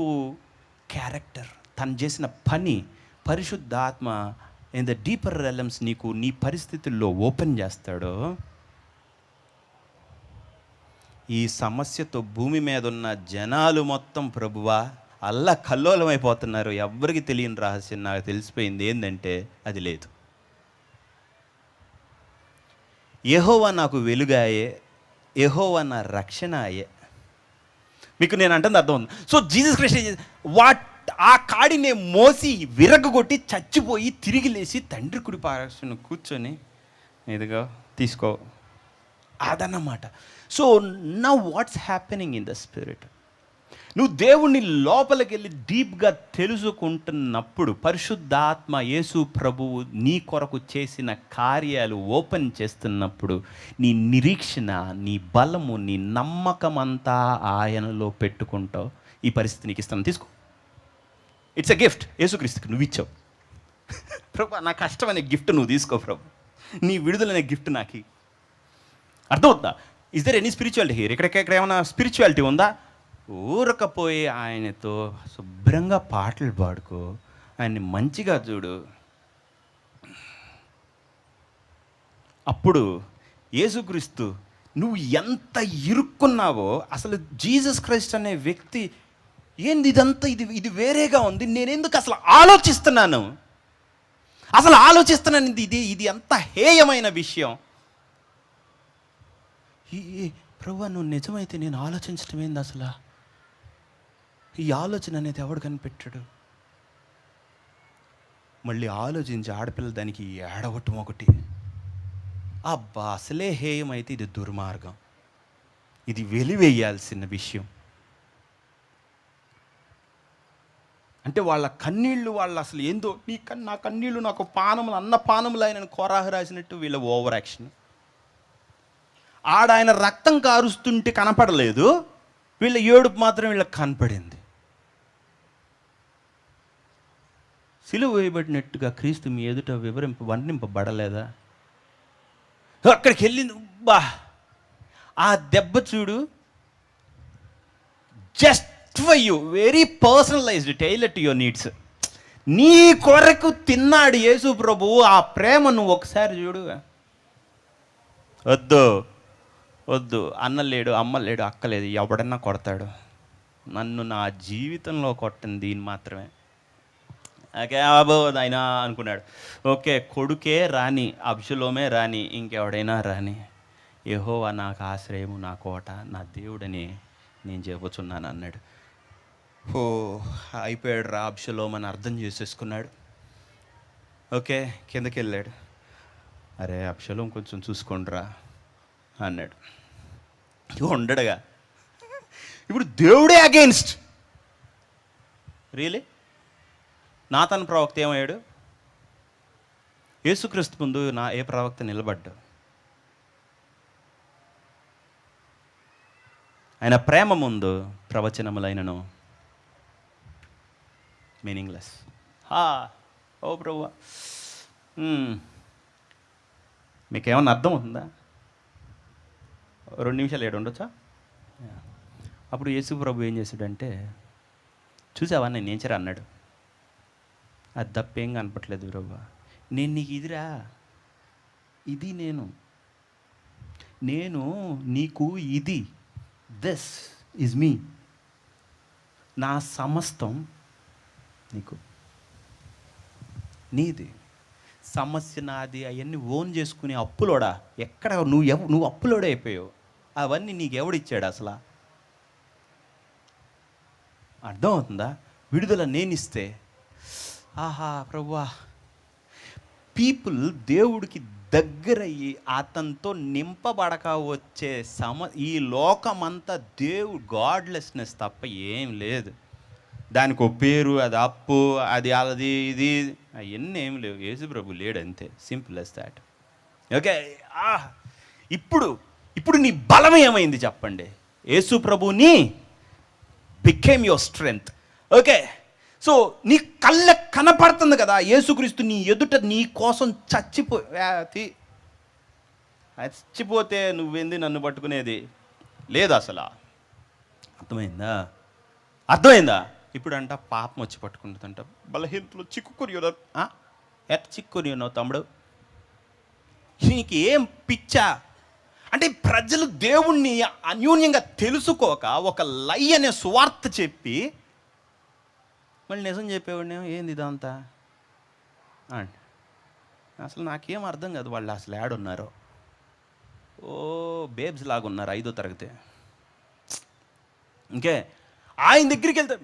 క్యారెక్టర్, తను చేసిన పని, పరిశుద్ధాత్మ ఇన్ ద డీపర్ రెలమ్స్ నీకు నీ పరిస్థితుల్లో ఓపెన్ చేస్తాడో, ఈ సమస్యతో భూమి మీద ఉన్న జనాలు మొత్తం ప్రభువా అల్లా కల్లోలం అయిపోతున్నారు. ఎవరికి తెలియని రహస్యం నాకు తెలిసిపోయింది ఏంటంటే, అది లేదు. యెహోవా నాకు వెలుగాయే, యెహోవా నా రక్షణ అయ్యే. మీకు నేను అంటుంది అర్థం ఉంది. సో జీసస్ క్రైస్ట్ వాట్ ఆ కాడిని మోసి విరగొట్టి చచ్చిపోయి తిరిగి లేచి తండ్రి కుడి పార్శ్వన కూర్చొని ఇదిగో తీసుకో, అదన్నమాట. So now what's happening in the spirit? నువ్వు దేవుణ్ణి లోపలికి వెళ్ళి డీప్గా తెలుసుకుంటున్నప్పుడు పరిశుద్ధాత్మ యేసు ప్రభువు నీ కొరకు చేసిన కార్యాలు ఓపెన్ చేస్తున్నప్పుడు నీ నిరీక్షణ, నీ బలము, నీ నమ్మకం అంతా ఆయనలో పెట్టుకుంటావు. ఈ పరిస్థితి నీకు ఇస్తాను, తీసుకో. It's a gift. యేసుక్రీస్తుకి నువ్వు ఇచ్చావు. ప్రభు, నా కష్టం అనే గిఫ్ట్ నువ్వు తీసుకో ప్రభు. నీ విడుదలనే గిఫ్ట్ నాకు అర్థమవుతుందా? Is there any spirituality here? ఇక్కడ ఏమైనా స్పిరిచువాలిటీ ఉందా? ఊరకపోయి ఆయనతో శుభ్రంగా పాటలు పాడుకో, ఆయన్ని మంచిగా చూడు. అప్పుడు యేసుక్రీస్తు నువ్వు ఎంత ఇరుక్కున్నావో, అసలు జీసస్ క్రైస్ట్ అనే వ్యక్తి ఏంది ఇదంతా, ఇది వేరేగా ఉంది, నేనెందుకు అసలు ఆలోచిస్తున్నాను, ఇది ఎంత హేయమైన విషయం. ప్రభువా, నువ్వు నిజమైతే నేను ఆలోచించటం ఏంది అసలు? ఈ ఆలోచన అనేది ఎవడు కనిపెట్టాడు? మళ్ళీ ఆలోచించి ఆడపిల్ల దానికి ఏడవటం ఒకటి. అబ్బా, అసలే హేయం అయితే ఇది దుర్మార్గం, ఇది వెలివేయాల్సిన విషయం. అంటే వాళ్ళ కన్నీళ్ళు, వాళ్ళు అసలు ఏందో, నా కన్నీళ్ళు నాకు పానములు, అన్న పానములు ఆయన కోరాహు రాసినట్టు వీళ్ళ ఓవర్ యాక్షన్. ఆయన రక్తం కారుస్తుంటే కనపడలేదు, వీళ్ళ ఏడుపు మాత్రం వీళ్ళకి కనపడింది. సిలువ వేయబడినట్టుగా క్రీస్తు మీ ఎదుట వర్ణింపబడలేదా? అక్కడికి వెళ్ళింది, బా ఆ దెబ్బ చూడు, just for you, very personalized, tailor to your needs. నీ కొరకు తిన్నాడు యేసు ప్రభువు. ఆ ప్రేమ నువ్వు ఒకసారి చూడు. వద్దు అన్న లేడు, అమ్మ లేడు, అక్క లేదు, ఎవడన్నా కొడతాడు, నన్ను నా జీవితంలో కొట్టండి దీన్ని మాత్రమే. ఓకే ఆయన అనుకున్నాడు, ఓకే కొడుకే రాని, అబ్షలోమే రాని, ఇంకెవడైనా రాని, యెహోవా నాకు ఆశ్రయము, నా కోట, నా దేవుడని నేను చెప్పుచున్నాను అన్నాడు. అయిపోయాడు రా అబ్షలోం అని అర్థం చేసేసుకున్నాడు. ఓకే కిందకి వెళ్ళాడు. అరే అబ్షలోం కొంచెం చూసుకోండిరా అన్నాడు. ఉండడుగా. ఇప్పుడు దేవుడే అగెయిన్స్ట్. రియలీ నాతాను ప్రవక్త ఏమయ్యాడు? యేసుక్రీస్తు ముందు ఏ ప్రవక్త నిలబడ్డా? ఆయన ప్రేమ ముందు ప్రవచనములైనను మీనింగ్లెస్. ఓ ప్రభువా, మీకేమన్నా అర్థం అవుతుందా? 2 నిమిషాలు ఏడు ఉండొచ్చా? అప్పుడు యేసు ప్రభు ఏం చేశాడంటే, చూసావా నేను నేచర్ అన్నాడు. అది తప్పేం కనపట్లేదు ప్రభు, నేను నీకు ఇదిరా, ఇది నేను నీకు ఇది, దిస్ ఈజ్ మీ, నా సమస్తం నీకు, నీది. సమస్య నాది, అవన్నీ ఓన్ చేసుకునే అప్పులోడా. ఎక్కడ నువ్వు అప్పులోడే అయిపోయావు. అవన్నీ నీకు ఎవడిచ్చాడు అసలు? అర్థమవుతుందా? విడుదల నేనిస్తే, ఆహా ప్రభువా, పీపుల్ దేవుడికి దగ్గరయ్యి అతనితో నింపబడక వచ్చే ఈ లోకమంతా గాడ్లెస్నెస్ తప్ప ఏం లేదు. దానికి ఒక పేరు, అది అప్పు, అది ఇది అవన్నీ ఏం లేవు. యేసు ప్రభు లేడు, అంతే, సింపుల్ as that. ఓకే, ఇప్పుడు నీ బలం ఏమైంది చెప్పండి? యేసు ప్రభుని became your strength. Okay, so నీ కళ్ళకు కనపడుతుంది కదా యేసుక్రీస్తు నీ ఎదుట నీ కోసం చచ్చిపోతే నువ్వేంది నన్ను పట్టుకునేది లేదు అసలు. అర్థమైందా? ఇప్పుడు అంట పాపం వచ్చి పట్టుకుంటుందంట, బలహీనతలు చిక్కుకుని ఉన్నావు తమ్ముడు, నీకు ఏం పిచ్చా? అంటే ప్రజలు దేవుణ్ణి అన్యోన్యంగా తెలుసుకోక ఒక లై అనే సువార్త చెప్పి మళ్ళీ నిజం చెప్పేవాడిని, ఏంది ఇదంతా అండి. అసలు నాకేం అర్థం కాదు, వాళ్ళు అసలు ఏడున్నారో, బేబ్స్ లాగా ఉన్నారు 5వ తరగతి. ఇంకే ఆయన దగ్గరికి వెళ్తే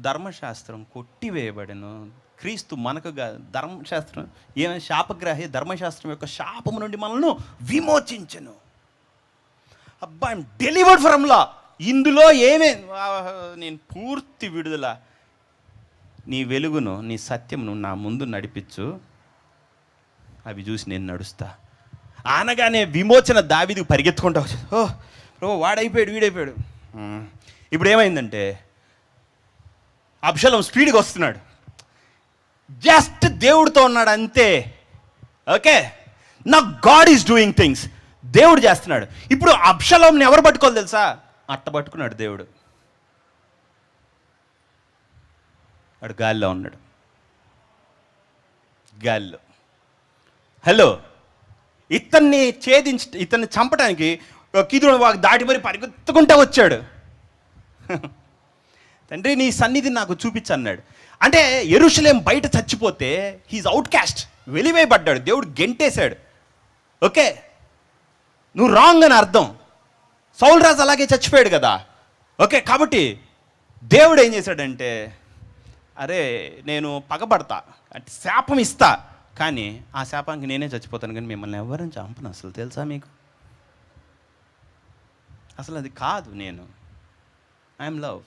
ధర్మశాస్త్రం కొట్టివేయబడెను. క్రీస్తు మనకుగా ధర్మశాస్త్రం ఏమైనా శాపగ్రాహి, ధర్మశాస్త్రం యొక్క శాపము నుండి మనల్ని విమోచించెను. అబ్బా, ఐమ్ డెలివర్డ్ ఫ్రమ్ లా. ఇందులో నేను పూర్తి విడుదల. నీ వెలుగును, నీ సత్యమును నా ముందు నడిపించు, అవి చూసి నేను నడుస్తా అనగానే విమోచన దావీదుకు పరిగెత్తుకుంటా వచ్చి, ఓ వాడైపోయాడు, వీడైపోయాడు. ఇప్పుడు ఏమైందంటే అబ్షలోం స్పీడ్గా వస్తున్నాడు. జస్ట్ దేవుడితో ఉన్నాడు అంతే. ఓకే, నా గాడ్ ఈజ్ డూయింగ్ థింగ్స్. దేవుడు చేస్తున్నాడు. ఇప్పుడు అబ్షలోంని ఎవరు పట్టుకోవాలి తెలుసా? అట్ట పట్టుకున్నాడు దేవుడు. వాడు గాలిలో ఉన్నాడు, గాలిలో. హలో, ఇతన్ని చంపడానికి కిదుడు దాటి మరి పరిగెత్తుకుంటా వచ్చాడు. తండ్రి, నీ సన్నిధిని నాకు చూపించన్నాడు. అంటే యెరూషలేం బయట చచ్చిపోతే హీజ్ అవుట్ క్యాస్ట్, వెలివేయబడ్డాడు. దేవుడు గెంటేశాడు. ఓకే, నువ్వు రాంగ్ అని అర్థం. సౌలు రాజు అలాగే చచ్చిపోయాడు కదా. ఓకే, కాబట్టి దేవుడు ఏం చేశాడంటే, అరే నేను పగబడతా అంటే శాపం ఇస్తా, కానీ ఆ శాపానికి నేనే చచ్చిపోతాను, కానీ మిమ్మల్ని ఎవరైనా చంపను. అసలు తెలుసా మీకు? అసలు అది కాదు, నేను ఐఎమ్ లవ్.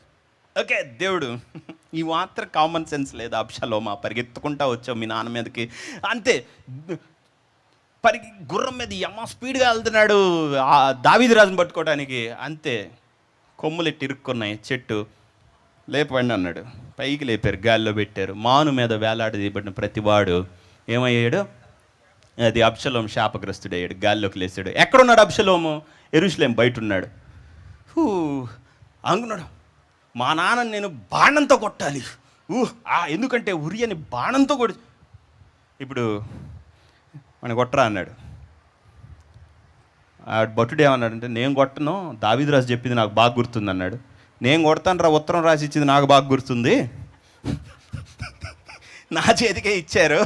ఓకే, దేవుడు ఈ మాత్రం కామన్ సెన్స్ లేదా? అబ్షలోమా, పరిగెత్తుకుంటా వచ్చావు మీ నాన్న మీదకి, అంతే. గుర్రం మీద అమ్మ స్పీడ్గా వెళ్తున్నాడు దావీదు రాజుని పట్టుకోవడానికి, అంతే. కొమ్ములెట్టి ఇరుక్కున్నాయి, చెట్టు లేపండి అన్నాడు. పైకి లేపారు, గాలిలో పెట్టారు. మాను మీద వేలాడదీయబడిన ప్రతివాడు ఏమయ్యాడు? అది అబ్షలోం శాపగ్రస్తుడయ్యాడు, గాల్లోకి లేచాడు. ఎక్కడున్నాడు అబ్షలోము? యెరూషలేం బయట ఉన్నాడు. అంగున్నాడు, మా నాన్న నేను బాణంతో కొట్టాలి, ఎందుకంటే ఉరియని బాణంతో కొట్టి. ఇప్పుడు మన కొట్టరా అన్నాడు. ఆ భటుడు ఏమన్నాడంటే, నేను కొట్టను, దావీదు రాజు చెప్పింది నాకు బాగా గుర్తుంది అన్నాడు. నేను కొడతాను రా, ఉత్తరం రాసి ఇచ్చింది నాకు బాగా గుర్తుంది, నా చేతికే ఇచ్చారు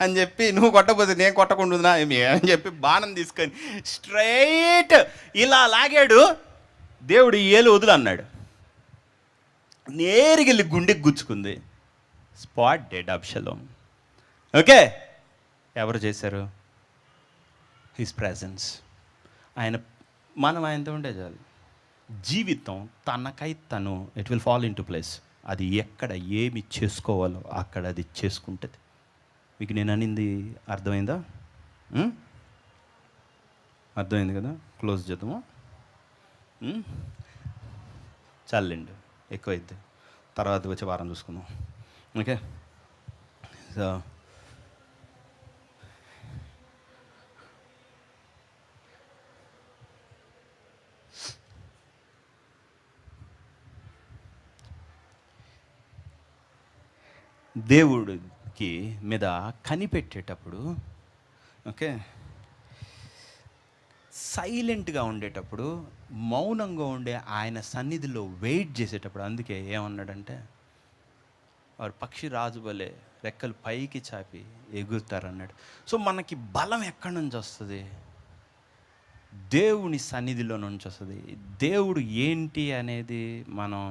అని చెప్పి, నువ్వు కొట్టకపోతే నేను కొట్టకుండా అని చెప్పి బాణం తీసుకొని స్ట్రైట్ ఇలా లాగాడు. దేవుడు ఏలు వదులు అన్నాడు. నేరుగెళ్ళి గుండెకి గుచ్చుకుంది. స్పాట్ డెడ్ అబ్షలోం. ఓకే, ఎవరు చేశారు? His presence. మనం ఆయనతో ఉంటే చాలు. జీవితం తనకై తను it will fall into place. అది ఎక్కడ ఏమి చేసుకోవాలో అక్కడ అది చేసుకుంటుంది. మీకు నేను అనింది అర్థమైందా? అర్థమైంది కదా? క్లోజ్ చేద్దాము. చాలండి, ఎక్కువైద్ది, తర్వాత వచ్చే వారం చూసుకుందాం. ఓకే, సో దేవుడికి మీద కనిపెట్టేటప్పుడు, ఓకే, సైలెంట్గా ఉండేటప్పుడు, మౌనంగా ఉండే ఆయన సన్నిధిలో వెయిట్ చేసేటప్పుడు, అందుకే ఏమన్నాడంటే, వారు పక్షి రాజు వలె రెక్కలు పైకి చాపి ఎగురుతారన్నాడు. సో మనకి బలం ఎక్కడి నుంచి వస్తుంది? దేవుని సన్నిధిలో నుంచి వస్తుంది. దేవుడు ఏంటి అనేది మనం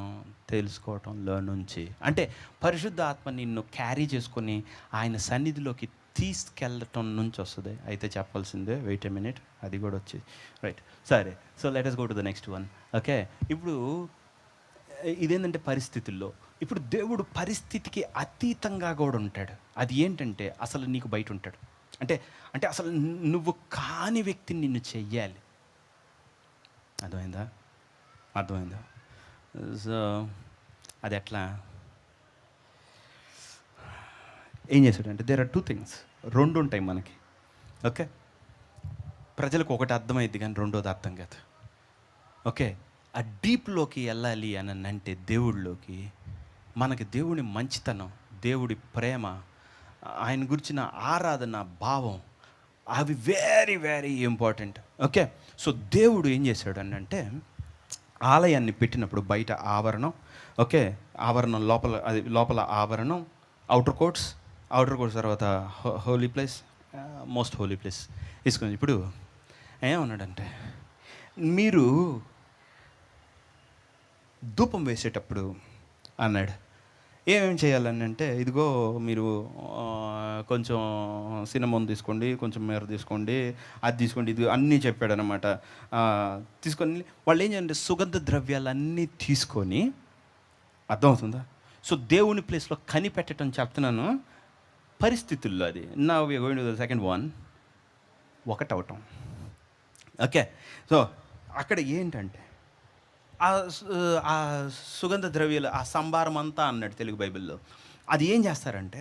తెలుసుకోవటంలో నుంచి, అంటే పరిశుద్ధ ఆత్మ నిన్ను క్యారీ చేసుకొని ఆయన సన్నిధిలోకి తీసుకెళ్ళటం నుంచి వస్తుంది. అయితే చెప్పాల్సిందే, వెయిట్ ఎ మినిట్, అది కూడా వచ్చేది. రైట్, సరే. So let us go to the next one. Okay, ఇప్పుడు ఇదేంటంటే పరిస్థితుల్లో, ఇప్పుడు దేవుడు పరిస్థితికి అతీతంగా కూడా ఉంటాడు. అది ఏంటంటే అసలు నీకు బయట ఉంటాడు. అంటే అసలు నువ్వు కాని వ్యక్తిని నిన్ను చెయ్యాలి. అర్థమైందా? సో అది ఎట్లా ఏం చేశాడంటే, దేర్ ఆర్ 2 things. 2 ఉంటాయి మనకి. ఓకే, ప్రజలకు ఒకటి అర్థమైద్ది కానీ రెండోది అర్థం కాదు. ఓకే, ఆ డీప్లోకి వెళ్ళాలి అని అంటే దేవుడిలోకి, మనకి దేవుని మంచితనం, దేవుడి ప్రేమ, ఆయన గురించిన ఆరాధన భావం, అవి very very important. Okay, so దేవుడు ఏం చేశాడు అని అంటే, ఆలయాన్ని పెట్టినప్పుడు బయట ఆవరణం, ఓకే, ఆవరణం లోపల, అది లోపల ఆవరణం, అవుటర్ కోర్ట్స్ తర్వాత holy place, most holy place తీసుకొని. ఇప్పుడు ఏమన్నాడంటే, మీరు ధూపం వేసేటప్పుడు అన్నాడు, ఏమేమి చేయాలని అంటే, ఇదిగో మీరు కొంచెం సినమోన్ తీసుకోండి, కొంచెం మేర తీసుకోండి, అది తీసుకోండి, ఇది అన్నీ చెప్పాడనమాట. తీసుకొని వాళ్ళు ఏం చేయాలంటే సుగంధ ద్రవ్యాలన్నీ తీసుకొని, అర్థమవుతుందా? సో దేవుని ప్లేస్లో కనిపెట్టడం చెప్తున్నాను, పరిస్థితుల్లో అది. నా going to the second one, ఒకటవటం. ఓకే, సో అక్కడ ఏంటంటే ఆ సుగంధ ద్రవ్యాలు, ఆ సంబారం అంతా అన్నాడు తెలుగు బైబిల్లో. అది ఏం చేస్తారంటే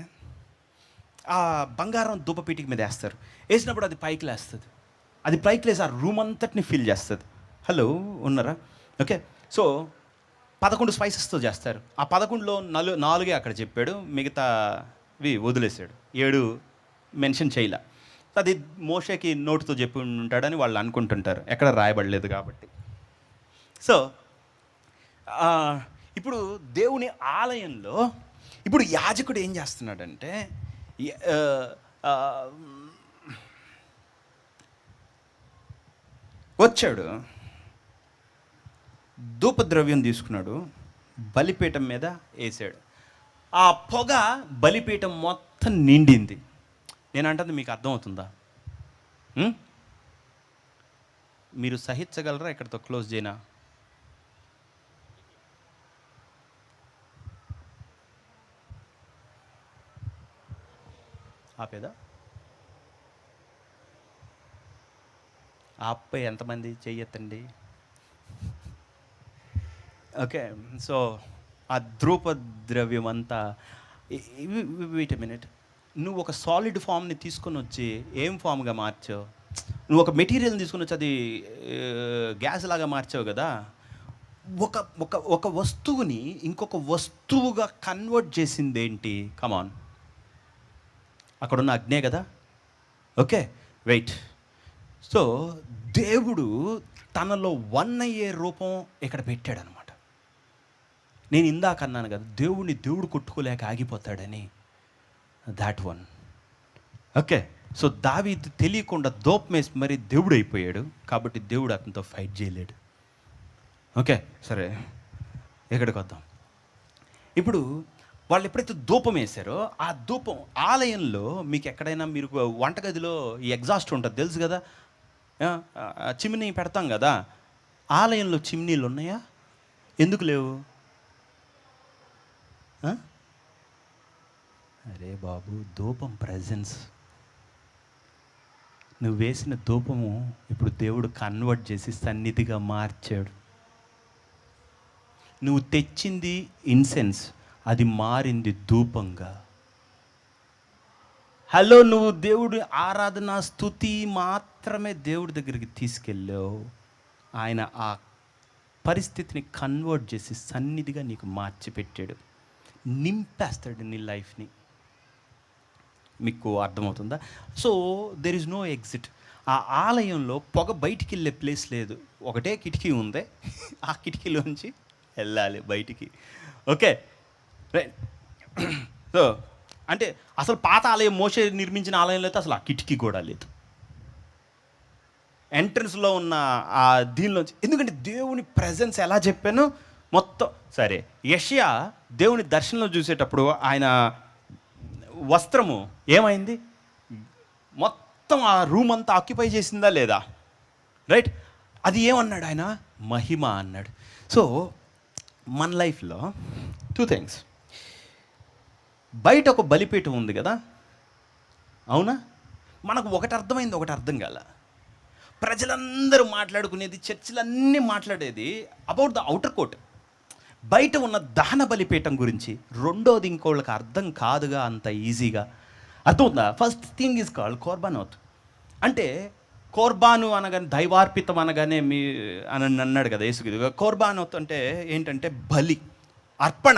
ఆ బంగారం ధూపపీటికి మీద వేస్తారు. వేసినప్పుడు అది పైకి లేస్తుంది. అది పైకి లేసి ఆ రూమ్ అంతటిని ఫిల్ చేస్తుంది. హలో, ఉన్నారా? ఓకే, సో 11 స్పైసెస్తో చేస్తారు. ఆ 11లో 4 అక్కడ చెప్పాడు, మిగతావి వదిలేశాడు. 7 మెన్షన్ చేయలే. అది మోషేకి నోటుతో చెప్పి ఉంటాడని వాళ్ళు అనుకుంటుంటారు, ఎక్కడ రాయబడలేదు కాబట్టి. సో ఇప్పుడు దేవుని ఆలయంలో ఇప్పుడు యాజకుడు ఏం చేస్తున్నాడంటే, వచ్చాడు, ధూపద్రవ్యం తీసుకున్నాడు, బలిపీఠం మీద వేసాడు. ఆ పొగ బలిపీఠం మొత్తం నిండింది. నేను అంటుంది మీకు అర్థమవుతుందా? మీరు సహించగలరా? ఇక్కడితో క్లోజ్ చేయనా? ఆపేదా? ఆపై ఎంతమంది చెయ్యొద్దండి. ఓకే, సో ఆ ధూపద్రవ్యం అంతా, వెయిట్ ఎ మినిట్, నువ్వు ఒక సాలిడ్ ఫామ్ని తీసుకొని వచ్చి ఏం ఫామ్గా మార్చావు? నువ్వు ఒక మెటీరియల్ని తీసుకొని వచ్చి అది గ్యాస్ లాగా మార్చావు కదా. ఒక ఒక ఒక వస్తువుని ఇంకొక వస్తువుగా కన్వర్ట్ చేసింది ఏంటి? కమాన్, అక్కడున్న అగ్నే కదా. Okay, wait. సో దేవుడు తనలో వన్ అయ్యే రూపం ఇక్కడ పెట్టాడు అనమాట. నేను ఇందాక అన్నాను కదా, దేవుడు కొట్టుకోలేక ఆగిపోతాడని. That one. ఓకే, సో దావీదు తెలియకుండా దోపమేసి మరి దేవుడు అయిపోయాడు, కాబట్టి దేవుడు అతనితో ఫైట్ చేయలేడు. ఓకే, సరే, ఎక్కడికి వద్దాం. ఇప్పుడు వాళ్ళు ఎప్పుడైతే ధూపం వేశారో, ఆ ధూపం ఆలయంలో మీకు ఎక్కడైనా మీరు వంటగదిలో ఈ ఎగ్జాస్ట్ ఉంటుంది తెలుసు కదా, చిమ్నీ పెడతాం కదా. ఆలయంలో చిమ్నీలు ఉన్నాయా? ఎందుకు లేవు? అరే బాబు, ధూపం ప్రెజెన్స్. నువ్వు వేసిన ధూపము ఇప్పుడు దేవుడు కన్వర్ట్ చేసి సన్నిధిగా మార్చాడు. నువ్వు తెచ్చింది ఇన్సెన్స్, అది మారింది ధూపంగా. హలో, నువ్వు దేవుడి ఆరాధన స్తుతి మాత్రమే దేవుడి దగ్గరికి తీసుకెళ్ళావు. ఆయన ఆ పరిస్థితిని కన్వర్ట్ చేసి సన్నిధిగా నీకు మార్చిపెట్టాడు, నింపేస్తాడు నీ లైఫ్ని. మీకు అర్థమవుతుందా? So there is no exit. ఆ ఆలయంలో పొగ బయటికి వెళ్ళే ప్లేస్ లేదు, ఒకటే కిటికీ ఉంది, ఆ కిటికీలోంచి వెళ్ళాలి బయటికి. Okay, right. సో అంటే అసలు పాత ఆలయం, మోషే నిర్మించిన ఆలయంలో అయితే అసలు ఆ కిటికీ కూడా లేదు, ఎంట్రన్స్లో ఉన్న ఆ దీనిలోంచి. ఎందుకంటే దేవుని ప్రెజెన్స్ ఎలా చెప్పాను మొత్తం. సరే, యెషయా దేవుని దర్శనంలో చూసేటప్పుడు ఆయన వస్త్రము ఏమైంది? మొత్తం ఆ రూమ్ అంతా ఆక్యుపై చేసిందా లేదా? రైట్, అది ఏమన్నాడు ఆయన? మహిమ అన్నాడు. సో మన లైఫ్లో 2 థింగ్స్. బయట ఒక బలిపీఠం ఉంది కదా, అవునా? మనకు ఒకటి అర్థమైంది, ఒకటి అర్థం కాల. ప్రజలందరూ మాట్లాడుకునేది, చర్చిలన్నీ మాట్లాడేది అబౌట్ ద అవుటర్ కోర్ట్, బయట ఉన్న దహన బలిపీఠం గురించి. రెండోది ఇంకోళ్ళకి అర్థం కాదుగా అంత ఈజీగా. అర్థమవుతుందా? ఫస్ట్ థింగ్ ఈజ్ కాల్డ్ కోర్బానోత్. అంటే కోర్బాను అనగానే, దైవార్పితం అనగానే అని అన్నాడు కదా యేసుకి. కోర్బానోత్ అంటే ఏంటంటే బలి, అర్పణ.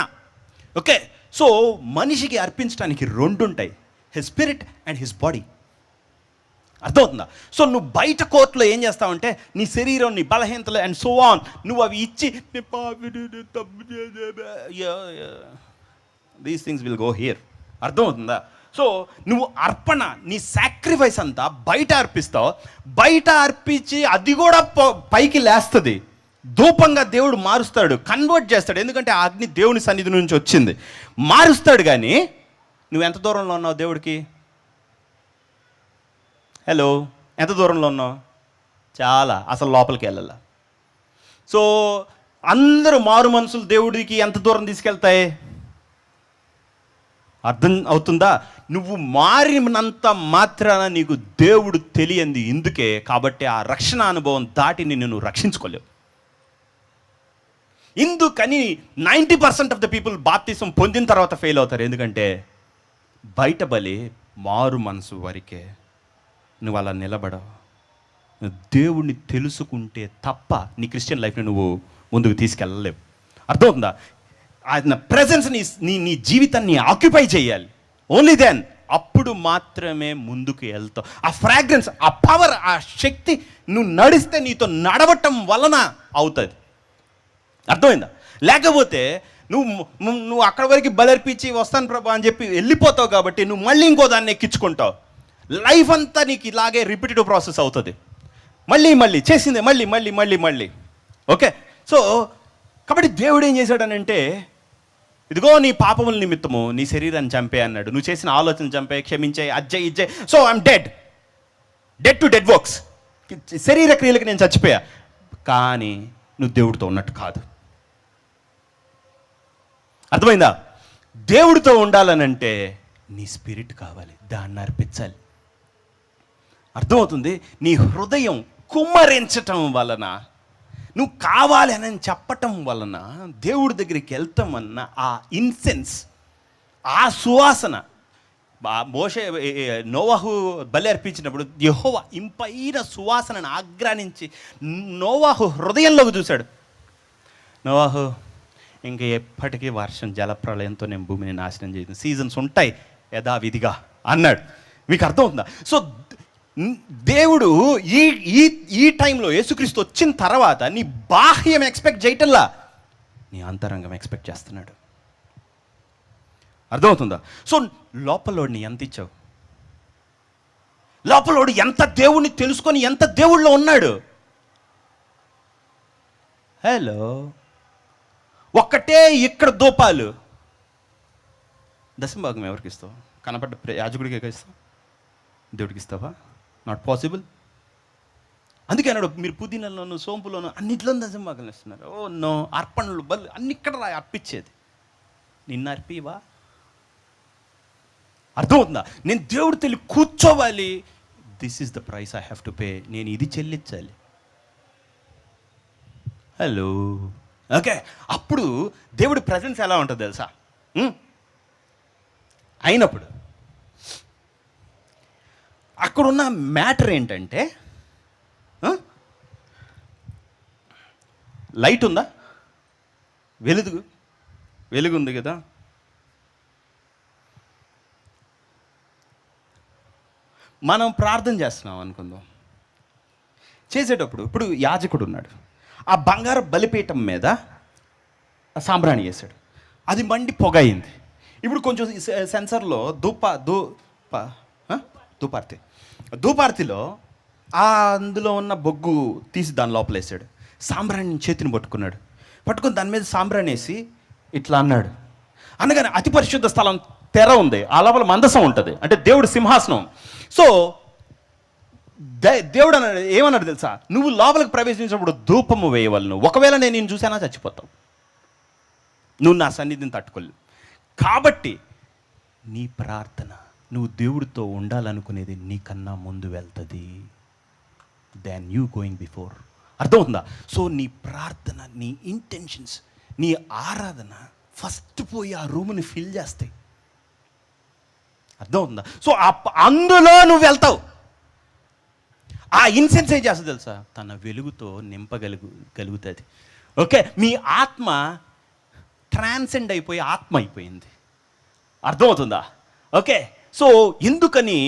ఓకే, సో మనిషికి అర్పించడానికి 2 ఉంటాయి, his spirit and his body. అర్థమవుతుందా? సో నువ్వు బయట కోర్టులో ఏం చేస్తావంటే నీ శరీరం, నీ బలహీనతలు అండ్ సో ఆన్, నువ్వు అవి ఇచ్చి these things will go here. అర్థమవుతుందా? సో నువ్వు అర్పణ, నీ సాక్రిఫైస్ అంతా బయట అర్పిస్తావు. బయట అర్పించి అది కూడా పైకి లేస్తుంది. ధూపంగా దేవుడు మారుస్తాడు, కన్వర్ట్ చేస్తాడు. ఎందుకంటే ఆ అగ్ని దేవుని సన్నిధి నుంచి వచ్చింది. మారుస్తాడు. కానీ నువ్వు ఎంత దూరంలో ఉన్నావు దేవుడికి? హలో, ఎంత దూరంలో ఉన్నావు? చాలా, అసలు లోపలికి వెళ్ళాల. సో అందరూ మారు మనసులు దేవుడికి ఎంత దూరం తీసుకెళ్తాయి? అర్థం అవుతుందా? నువ్వు మారినంత మాత్రాన నీకు దేవుడు తెలియంది ఇందుకే. కాబట్టి ఆ రక్షణ అనుభవం దాటి నిన్ను నువ్వు రక్షించుకోలేవు. ఇందుకని 90% ఆఫ్ ద పీపుల్ బాప్తిసం పొందిన తర్వాత ఫెయిల్ అవుతారు. ఎందుకంటే బయట బలి మారు మనసు వరకే. నువ్వు అలా నిలబడవు. నువ్వు దేవుణ్ణి తెలుసుకుంటే తప్ప నీ క్రిస్టియన్ లైఫ్ని నువ్వు ముందుకు తీసుకెళ్ళలేవు. అర్థమవుతుందా? ఆయన ప్రెజెన్స్ నీ జీవితాన్ని ఆక్యుపై చేయాలి. ఓన్లీ దెన్ అప్పుడు మాత్రమే ముందుకు వెళ్తావు. ఆ ఫ్రాగ్రెన్స్, ఆ పవర్, ఆ శక్తి నువ్వు నడిస్తే నీతో నడవటం వలన అవుతుంది. అర్థమైందా? లేకపోతే నువ్వు అక్కడి వరకు బలర్పించి వస్తాను ప్రభా అని చెప్పి వెళ్ళిపోతావు. కాబట్టి నువ్వు మళ్ళీ ఇంకో దాన్ని ఎక్కించుకుంటావు. లైఫ్ అంతా నీకు ఇలాగే రిపీటెడ్ ప్రాసెస్ అవుతుంది. మళ్ళీ చేసిందే మళ్ళీ. ఓకే, సో కాబట్టి దేవుడు ఏం చేశాడనంటే, ఇదిగో నీ పాపముల నిమిత్తము నీ శరీరాన్ని చంపే అన్నాడు. నువ్వు చేసిన ఆలోచన చంపే, క్షమించే, అజ్జయ్ ఇజ్జయ్. So I'm dead to dead works. శరీర క్రియలకు నేను చచ్చిపోయా. కానీ నువ్వు దేవుడితో ఉన్నట్టు కాదు. అర్థమైందా? దేవుడితో ఉండాలనంటే నీ స్పిరిట్ కావాలి, దాన్ని అర్పించాలి. అర్థమవుతుంది? నీ హృదయం కుమ్మరించటం వలన, నువ్వు కావాలి అని చెప్పటం వలన, దేవుడి దగ్గరికి వెళ్తామన్న ఆ ఇన్సెన్స్, ఆ సువాసన. మోషే నోవాహు బలి అర్పించినప్పుడు యెహోవా ఇంపైన సువాసనను ఆగ్రానించి నోవాహు హృదయంలోకి చూశాడు. నోవాహు, ఇంకా ఎప్పటికీ వర్షం జలప్రలయంతో నేను భూమిని నాశనం చేయను, సీజన్స్ ఉంటాయి యథావిధిగా అన్నాడు. మీకు అర్థమవుతుందా? సో దేవుడు ఈ టైంలో యేసుక్రీస్తు వచ్చిన తర్వాత నీ బాహ్యం ఎక్స్పెక్ట్ చేయటంలా, నీ అంతరంగం ఎక్స్పెక్ట్ చేస్తున్నాడు. అర్థమవుతుందా? సో లోపలోడిని ఎంత ఇచ్చావు? లోపలోడు ఎంత దేవుణ్ణి తెలుసుకొని ఎంత దేవుళ్ళో ఉన్నాడు? హలో, ఒక్కటే ఇక్కడ దూపాలు. దశమభాగం ఎవరికి ఇస్తావు? కనపడ్డ యాజకుడికి ఇస్తావు? దేవుడికి ఇస్తావా? Not possible. అందుకే అన్నాడు, మీరు పుదీనాల్లోనూ సోంపులోనూ అన్నింటిలో దశమభాగం ఇస్తున్నారు. ఓ నో, అర్పణలు బలు అన్ని ఇక్కడ అర్పించేది. నిన్ను అర్పివా? అర్థమవుతుందా? నేను దేవుడు తెలియ కూర్చోవాలి. This is the price I have to pay. నేను ఇది చెల్లించాలి. Hello, okay. అప్పుడు దేవుడి ప్రెజెన్స్ ఎలా ఉంటుంది తెలుసా? అయినప్పుడు అక్కడున్న మ్యాటర్ ఏంటంటే, లైట్ ఉందా? వెలుగు ఉంది కదా. మనం ప్రార్థన చేస్తున్నాం అనుకుందాం. చేసేటప్పుడు ఇప్పుడు యాజకుడు ఉన్నాడు. ఆ బంగారు బలిపీఠం మీద సాంబ్రాణి వేసాడు. అది మండి పొగ అయింది. ఇప్పుడు కొంచెం సెన్సర్లో ధూపార్తిలో అందులో ఉన్న బొగ్గు తీసి దాని లోపల వేసాడు. సాంబ్రాణి చేతిని పట్టుకొని దాని మీద సాంబ్రాణి వేసి ఇట్లా అన్నాడు. అనగానే అతి పరిశుద్ధ స్థలం తెర ఉంది, ఆ లోపల మందసం ఉంటుంది, అంటే దేవుడు సింహాసనం. సో దేవుడు అన్నాడు, ఏమన్నాడు తెలుసా? నువ్వు లోపలికి ప్రవేశించినప్పుడు ధూపము వేయవలను. ఒకవేళ నేను నిన్ను చూసానా చచ్చిపోతావు, నువ్వు నా సన్నిధిని తట్టుకోలేవు. కాబట్టి నీ ప్రార్థన, నువ్వు దేవుడితో ఉండాలనుకునేది నీకన్నా ముందు వెళ్తుంది దాన్ యూ గోయింగ్ బిఫోర్. అర్థమవుతుందా? సో నీ ప్రార్థన, నీ ఇంటెన్షన్స్, నీ ఆరాధన ఫస్ట్ పోయి ఆ రూమ్ని ఫిల్ చేస్తాయి. అర్థమవుతుందా? సో అందులో నువ్వు వెళ్తావు. ఆ ఇన్సెన్స్ ఏం చేస్తుంది తెలుసా? తన వెలుగుతో నింపగలుగుతుంది. ఓకే, మీ ఆత్మ ట్రాన్సెండ్ అయిపోయి ఆత్మ అయిపోయింది. అర్థమవుతుందా? ఓకే, సో ఎందుకని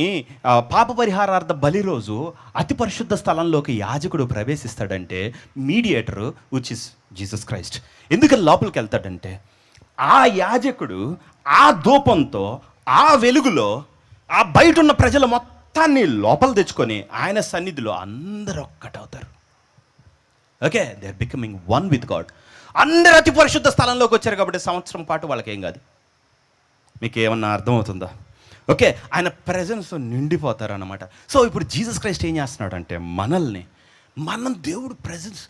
పాప పరిహారార్థ బలి రోజు అతి పరిశుద్ధ స్థలంలోకి యాజకుడు ప్రవేశిస్తాడంటే, mediator which is Jesus Christ. ఎందుకని లోపలికి వెళ్తాడంటే, ఆ యాజకుడు ఆ ధూపంతో, ఆ వెలుగులో, ఆ బయట ఉన్న ప్రజల మొత్తాన్ని లోపల తెచ్చుకొని ఆయన సన్నిధిలో అందరూ ఒక్కటవుతారు. Okay, they are becoming one with God. అందరు అతి పరిశుద్ధ స్థలంలోకి వచ్చారు కాబట్టి సంవత్సరం పాటు వాళ్ళకేం కాదు. మీకు ఏమన్నా అర్థమవుతుందా? ఓకే, ఆయన ప్రెజెన్స్తో నిండిపోతారు అన్నమాట. సో ఇప్పుడు జీసస్ క్రైస్ట్ ఏం చేస్తున్నాడు అంటే మనం దేవుడు ప్రెజెన్స్,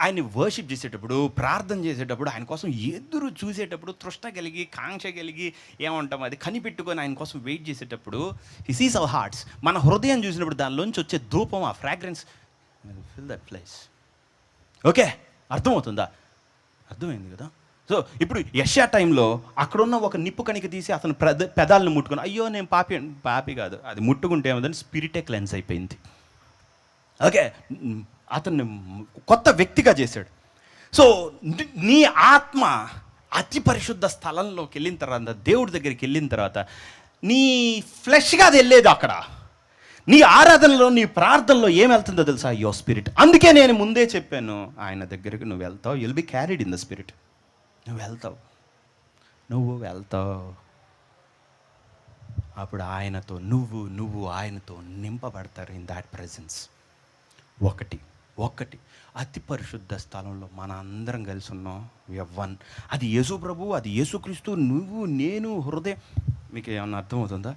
ఆయన్ని వర్షిప్ చేసేటప్పుడు, ప్రార్థన చేసేటప్పుడు, ఆయన కోసం ఎదురు చూసేటప్పుడు, తృష్ణ కలిగి, కాంక్ష కలిగి, ఏమంటాం అది కనిపెట్టుకొని ఆయన కోసం వెయిట్ చేసేటప్పుడు, హి సీస్ అవర్ హార్ట్స్. మన హృదయం చూసినప్పుడు దానిలోంచి వచ్చే ధూపం, ఆ fragrance fill that place. Okay, అర్థమవుతుందా? అర్థమైంది కదా? సో ఇప్పుడు యెషయా టైంలో అక్కడున్న ఒక నిప్పు కణిక తీసి అతను పెదాలను ముట్టుకుని, అయ్యో నేను పాపి కాదు, అది ముట్టుకుంటే ఏమవుతుంది, స్పిరిటే క్లెన్స్ అయిపోయింది. ఓకే, అతన్ని కొత్త వ్యక్తిగా చేశాడు. సో నీ ఆత్మ అతి పరిశుద్ధ స్థలంలోకి వెళ్ళిన తర్వాత, దేవుడి దగ్గరికి వెళ్ళిన తర్వాత, నీ ఫ్లెష్గా అది వెళ్ళేది అక్కడ. నీ ఆరాధనలో, నీ ప్రార్థనలో ఏం వెళ్తుందో తెలుసా? Your spirit. అందుకే నేను ముందే చెప్పాను, ఆయన దగ్గరికి నువ్వు వెళ్తావు, you'll be carried in the spirit. నువ్వు వెళ్తావు అప్పుడు ఆయనతో నువ్వు ఆయనతో నింపబడతారు ఇన్ దాట్ ప్రెజెన్స్. ఒకటి అతి పరిశుద్ధ స్థలంలో మన అందరం కలిసి ఉన్నాం. వన్. అది యేసు ప్రభు, అది యేసుక్రీస్తు, నువ్వు, నేను, హృదయం. మీకు ఏమన్నా అర్థమవుతుందా?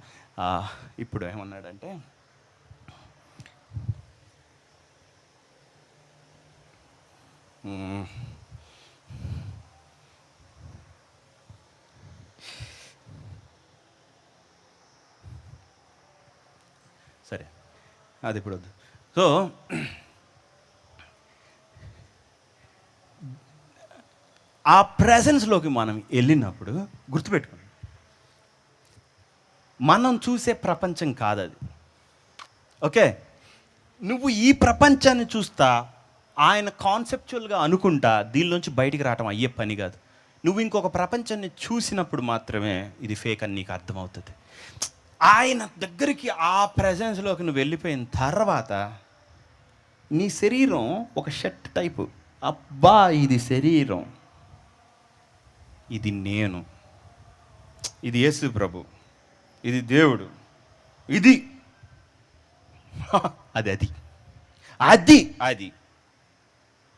ఇప్పుడు ఏమన్నాడంటే, సరే అది ఇప్పుడు వద్దు. సో ఆ ప్రెజెన్స్లోకి మనం వెళ్ళినప్పుడు గుర్తుపెట్టుకోండి, మనం చూసే ప్రపంచం కాదది. ఓకే, నువ్వు ఈ ప్రపంచాన్ని చూస్తా, ఆయన కాన్సెప్చువల్గా అనుకుంటా దీనిలోంచి బయటికి రావటం అయ్యే పని కాదు. నువ్వు ఇంకొక ప్రపంచాన్ని చూసినప్పుడు మాత్రమే ఇది ఫేక్ అని నీకు అర్థమవుతుంది. ఆయన దగ్గరికి, ఆ ప్రెజెన్స్లోకి నువ్వు వెళ్ళిపోయిన తర్వాత నీ శరీరం ఒక షర్ట్ టైపు. అబ్బా, ఇది శరీరం, ఇది నేను, ఇది యేసు ప్రభు, ఇది దేవుడు, ఇది అది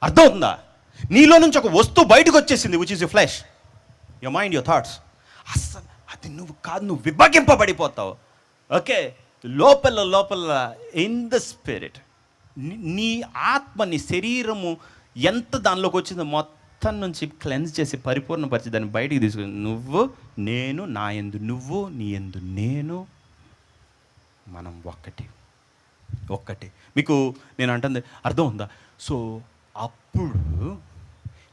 అర్థమవుతుందా? నీలో నుంచి ఒక వస్తువు బయటకు వచ్చేసింది, which is your flesh, your mind, your thoughts. అస్సలు అది నువ్వు కాదు, నువ్వు విభజింపబడిపోతావు. ఓకే, లోపల ఇన్ ద స్పిరిట్ నీ ఆత్మ, నీ శరీరము ఎంత దానిలోకి వచ్చిందో మొత్తం నుంచి క్లెన్స్ చేసి పరిపూర్ణపరిచి దాన్ని బయటికి తీసుకుని, నువ్వు నేను, నా యందు నువ్వు, నీ యందు నేను, మనం ఒక్కటి. మీకు నేను అంటుంది అర్థం ఉందా? సో అప్పుడు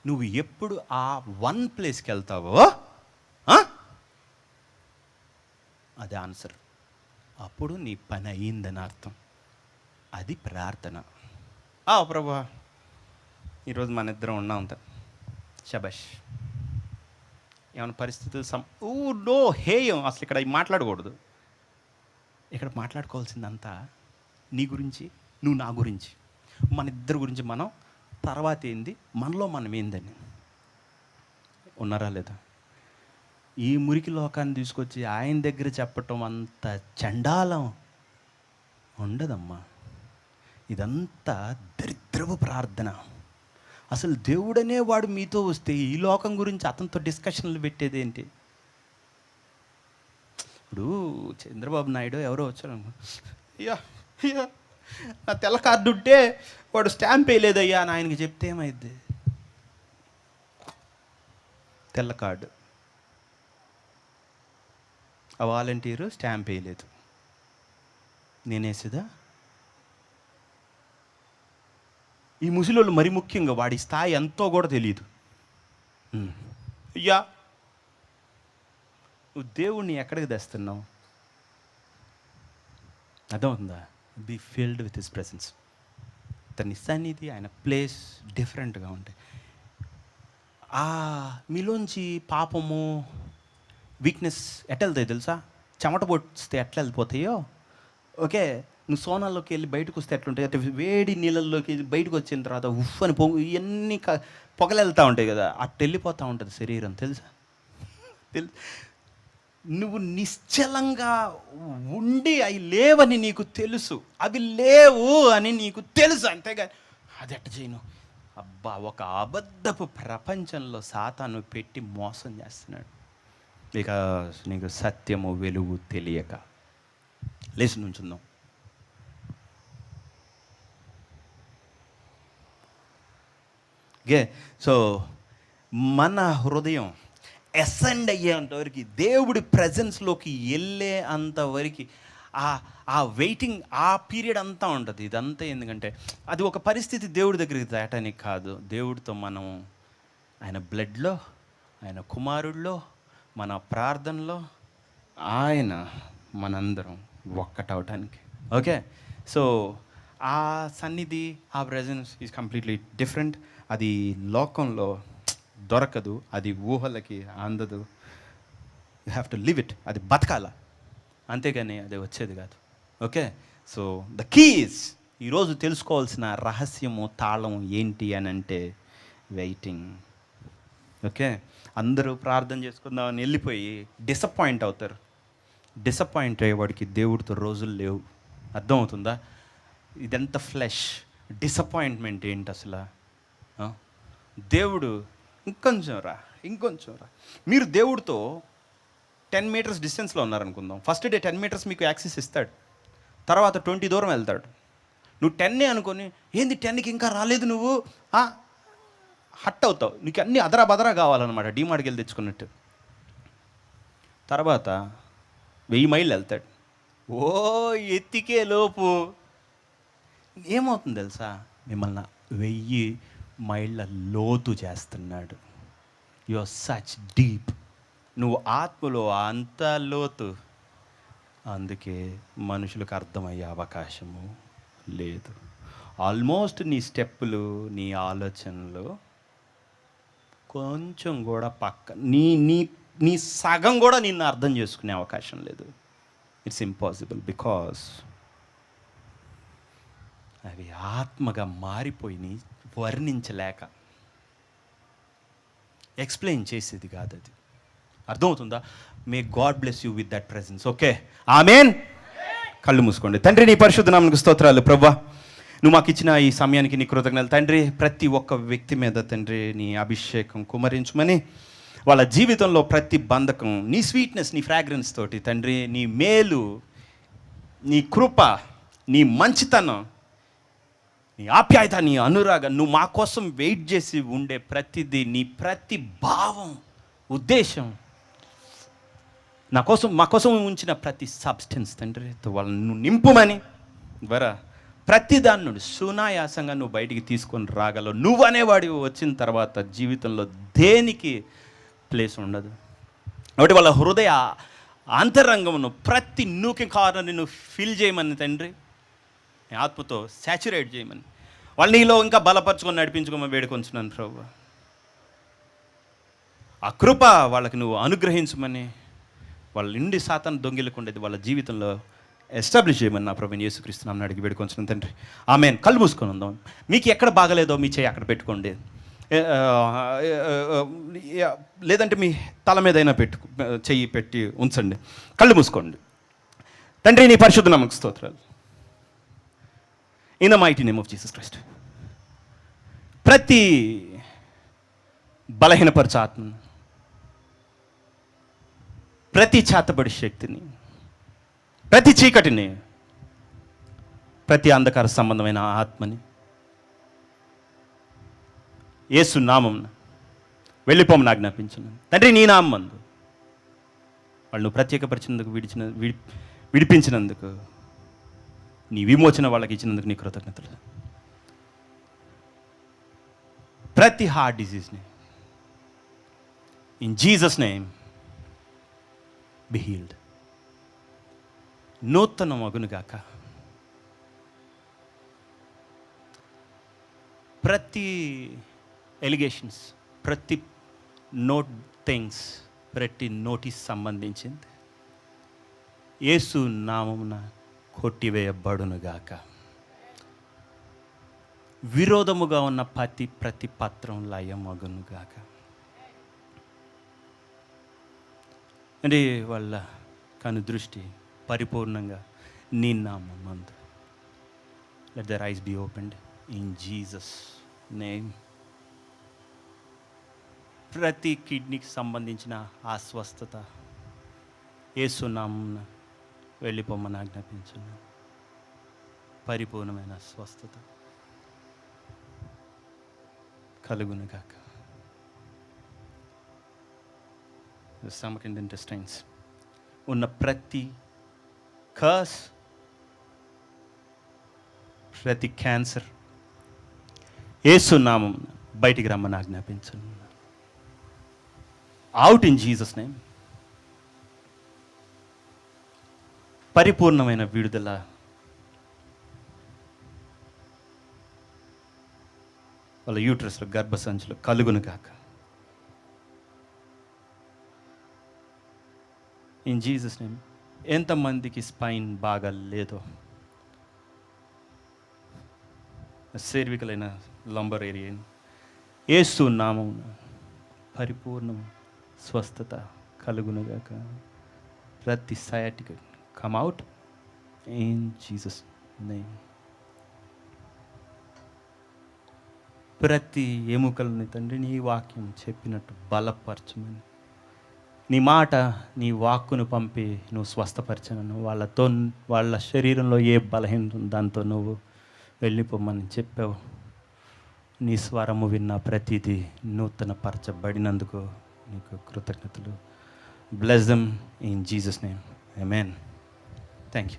నువ్వు ఎప్పుడు ఆ వన్ ప్లేస్కి వెళ్తావో అదే ఆన్సర్. అప్పుడు నీ పని అయ్యిందని అర్థం. అది ప్రార్థన. ప్రభా, ఈరోజు మన ఇద్దరం ఉన్నాం, శబాష్. ఏమైనా పరిస్థితులు నో హేయం, అసలు ఇక్కడ మాట్లాడకూడదు. ఇక్కడ మాట్లాడుకోవాల్సిందంతా నీ గురించి, నువ్వు నా గురించి, మన ఇద్దరి గురించి. మనం తర్వాత ఏంది, మనలో మనం ఏందని. ఉన్నారా లేదా? ఈ మురికి లోకాన్ని తీసుకొచ్చి ఆయన దగ్గర చెప్పటం అంత చండాలం ఉండదమ్మా. ఇదంతా దరిద్రపు ప్రార్థన. అసలు దేవుడనే వాడు మీతో వస్తే ఈ లోకం గురించి అతనితో డిస్కషన్లు పెట్టేది ఏంటి? ఇప్పుడు చంద్రబాబు నాయుడు ఎవరో వచ్చారు, అయ్యా నా తెల్ల కార్డు ఉంటే వాడు స్టాంప్ వేయలేదయ్యా అని ఆయనకి చెప్తే ఏమైద్ది? తెల్ల కార్డు, ఆ వాలంటీరు స్టాంప్ వేయలేదు, నేనేసేదా? ఈ ముసలోళ్ళు మరి ముఖ్యంగా వాడి స్థాయి ఎంతో కూడా తెలియదు. అయ్యా, నువ్వు దేవుణ్ణి ఎక్కడికి తెస్తున్నావు? అర్థమవుతుందా? Be filled with his presence. తన సన్నిధి, ఆయన ప్లేస్ డిఫరెంట్గా ఉంటాయి. మీలోంచి పాపము, వీక్నెస్ ఎట్లా వెళ్తాయి తెలుసా? చెమట పోస్తే ఎట్లా వెళ్ళిపోతాయో, ఓకే, నువ్వు సోనాల్లోకి వెళ్ళి బయటకు వస్తే ఎట్లుంటాయి, అంటే వేడి నీళ్ళల్లోకి బయటకు వచ్చిన తర్వాత ఉఫ్ అని ఇవన్నీ పొగలు వెళ్తూ ఉంటాయి కదా, అట్టు వెళ్ళిపోతూ ఉంటుంది శరీరం, తెలుసా? నువ్వు నిశ్చలంగా ఉండి అవి లేవని నీకు తెలుసు, అవి లేవు అని నీకు తెలుసు, అంతేగాని అది ఎట్ట చేయను, అబ్బా, ఒక అబద్ధపు ప్రపంచంలో సాతాను పెట్టి మోసం చేస్తున్నాడు. బికాస్ నీకు సత్యము వెలుగు తెలియక. లేచి నుంచుందాం. ఓకే, సో మన హృదయం అసెండ్ అయ్యేంతవరకు, దేవుడి ప్రజెన్స్లోకి వెళ్ళే అంతవరకు ఆ వెయిటింగ్, ఆ పీరియడ్ అంతా ఉంటుంది. ఇదంతా ఎందుకంటే అది ఒక పరిస్థితి దేవుడి దగ్గరికి దాటానికి కాదు. దేవుడితో మనం ఆయన బ్లడ్లో, ఆయన కుమారుడిలో, మన ప్రార్థనలో, ఆయన మనందరం ఒక్కటవటానికి. ఓకే, సో ఆ సన్నిధి, ఆ ప్రెజెన్స్ ఈజ్ కంప్లీట్లీ డిఫరెంట్. అది లోకంలో దొరకదు, అది ఊహలకి అందదు. You have to live it. అది బతకాల, అంతేగాని అది వచ్చేది కాదు. ఓకే, సో ద కీస్, ఈరోజు తెలుసుకోవాల్సిన రహస్యము, తాళం ఏంటి అని అంటే వెయిటింగ్. ఓకే, అందరూ ప్రార్థన చేసుకుందామని వెళ్ళిపోయి డిసప్పాయింట్ అవుతారు. డిసప్పాయింట్ అయ్యేవాడికి దేవుడితో రోజులు లేవు. అర్థమవుతుందా? ఇదంతా ఫ్లెష్. డిసప్పాయింట్మెంట్ ఏంటి అసలు? దేవుడు ఇంకొంచెం రా, ఇంకొంచెం రా. మీరు దేవుడితో 10 మీటర్స్ డిస్టెన్స్లో ఉన్నారనుకుందాం. ఫస్ట్ డే 10 మీటర్స్ మీకు యాక్సెస్ ఇస్తాడు, తర్వాత 20 దూరం వెళ్తాడు. నువ్వు 10 అనుకొని, ఏంది 10కి ఇంకా రాలేదు నువ్వు, హట్ అవుతావు. నీకు అన్నీ అదరా బదరా కావాలన్నమాట, డీమార్ట్కి వెళ్ళి తెచ్చుకున్నట్టు. తర్వాత 1000 మైళ్ళు వెళ్తాడు. ఓ ఎత్తికే లోపు ఏమవుతుంది తెలుసా? మిమ్మల్ని 1000 మైళ్ళ లోతు చేస్తున్నాడు. You are such deep. నువ్వు ఆత్మలో అంత లోతు. అందుకే మనుషులకు అర్థమయ్యే అవకాశము లేదు. ఆల్మోస్ట్ నీ స్టెప్పులు, నీ ఆలోచనలు కొంచెం కూడా నీ నీ నీ సగం కూడా నిన్ను అర్థం చేసుకునే అవకాశం లేదు. It's impossible. బికాస్ అవి ఆత్మగా మారిపోయి వర్ణించలేక, ఎక్స్ప్లెయిన్ చేసేది కాదు అది. అర్థమవుతుందా? May God bless you with that presence. Okay, ఆమేన్. కళ్ళు మూసుకోండి. తండ్రి, నీ పరిశుద్ధ నామమునకు స్తోత్రాలు. ప్రభువా, నువ్వు మాకు ఇచ్చిన ఈ సమయానికి నీ కృతజ్ఞతలు తండ్రి. ప్రతి ఒక్క వ్యక్తి మీద తండ్రి నీ అభిషేకం కుమరించమని, వాళ్ళ జీవితంలో ప్రతి బంధకం నీ స్వీట్నెస్, నీ ఫ్రాగ్రెన్స్ తోటి తండ్రి, నీ మేలు, నీ కృప, నీ మంచితనం, నీ ఆప్యాయత, నీ అనురాగం, నువ్వు మా కోసం వెయిట్ చేసి ఉండే ప్రతిదీ, నీ ప్రతి భావం, ఉద్దేశం, మా కోసం ఉంచిన ప్రతి సబ్స్టెన్స్ తండ్రి వాళ్ళని నువ్వు నింపుమని ద్వారా ప్రతి దాని నుండి సునాయాసంగా నువ్వు బయటికి తీసుకొని రాగలవు. నువ్వు అనేవాడి వచ్చిన తర్వాత జీవితంలో దేనికి ప్లేస్ ఉండదు. కాబట్టి వాళ్ళ హృదయ అంతరంగమును ప్రతి నూకి కార్నర్ని నువ్వు ఫిల్ చేయమని తండ్రి, ఆత్మతో శాచురేట్ చేయమని, వాళ్ళు నీలో ఇంకా బలపరచుకొని నడిపించుకోమని వేడుకొంచున్నాను ప్రభు. ఆ కృప వాళ్ళకి నువ్వు అనుగ్రహించమని, వాళ్ళ నుండి సాతాను దొంగిలకుండేది వాళ్ళ జీవితంలో ఎస్టాబ్లిష్ చేయమని నా ప్రభుని యేసుక్రీస్తు నామమున అడిగి వేడుకొంచున్నాను తండ్రి. ఆమేన్. కళ్ళు మూసుకొని ఉందాం. మీకు ఎక్కడ బాగలేదో మీ చేయి అక్కడ పెట్టుకోండి, లేదంటే మీ తల మీదైనా చెయ్యి పెట్టి ఉంచండి. కళ్ళు మూసుకోండి. తండ్రి, నీ పరిశుద్ధ నామమునకు స్తోత్రాలు. In the mighty name of Jesus Christ, ప్రతి బలహీనపరచ ఆత్మను, ప్రతి చేతబడి శక్తిని, ప్రతి చీకటిని, ప్రతి అంధకార సంబంధమైన ఆత్మని యేసు నామమున వెళ్ళిపోమని ఆజ్ఞాపించున్నాను తండ్రి. నీ నామందు వాళ్ళు నువ్వు ప్రత్యేకపరిచినందుకు, విడిపించినందుకు, నీ విమోచన వాళ్ళకి ఇచ్చినందుకు నీ కృతజ్ఞతలు. ప్రతి హార్ట్ డిసీజ్ని in Jesus name be healed. నూతన మగునుగాక. ప్రతి ఎలిగేషన్స్, ప్రతి నోట్ థింగ్స్, ప్రతి నోటీస్ సంబంధించింది యేసు నామమున కొట్టివేయబడునుగాక. విరోధముగా ఉన్న ప్రతి పత్రం లయమగునుగాక. అంటే వాళ్ళ కను దృష్టి పరిపూర్ణంగా నీ నామమందు. Let their eyes be opened in Jesus name. ప్రతి కిడ్నీకి సంబంధించిన ఆ స్వస్థత యేసు నామమున వెళ్ళిపోమని ఆజ్ఞాపించున్నాను. పరిపూర్ణమైన స్వస్థత కలుగును గాక. స్టమక్ అండ్ ఇంటెస్టైన్స్ ఉన్న ప్రతి కర్స్, ప్రతి క్యాన్సర్ యేసు నామం బయటికి రమ్మని ఆజ్ఞాపించను. Out in Jesus name. పరిపూర్ణమైన విడుదల వాళ్ళ యూట్రస్లో, గర్భసంచిలో కలుగును గాక. In Jesus name. ఎంతమందికి స్పైన్ బాగా లేదో, సెర్వికల్ అయిన లంబర్ ఏరియా, యేసు నామం పరిపూర్ణం స్వస్థత కలుగునుగాక. ప్రతి sciatic come out in Jesus name. ప్రతి ఎముకలని తండ్రి నీ వాక్యం చెప్పినట్టు బలపరచమని, నీ మాట, నీ వాక్కును పంపి నువ్వు స్వస్థపరచను. వాళ్ళ శరీరంలో ఏ బలహీనత ఉందో దాంతో నువ్వు వెళ్ళిపోమని చెప్పావు. నీ స్వరము విన్న ప్రతిదీ నూతన పరచబడినందుకు నీకు కృతజ్ఞతలు. Bless them in Jesus name. Amen. Thank you.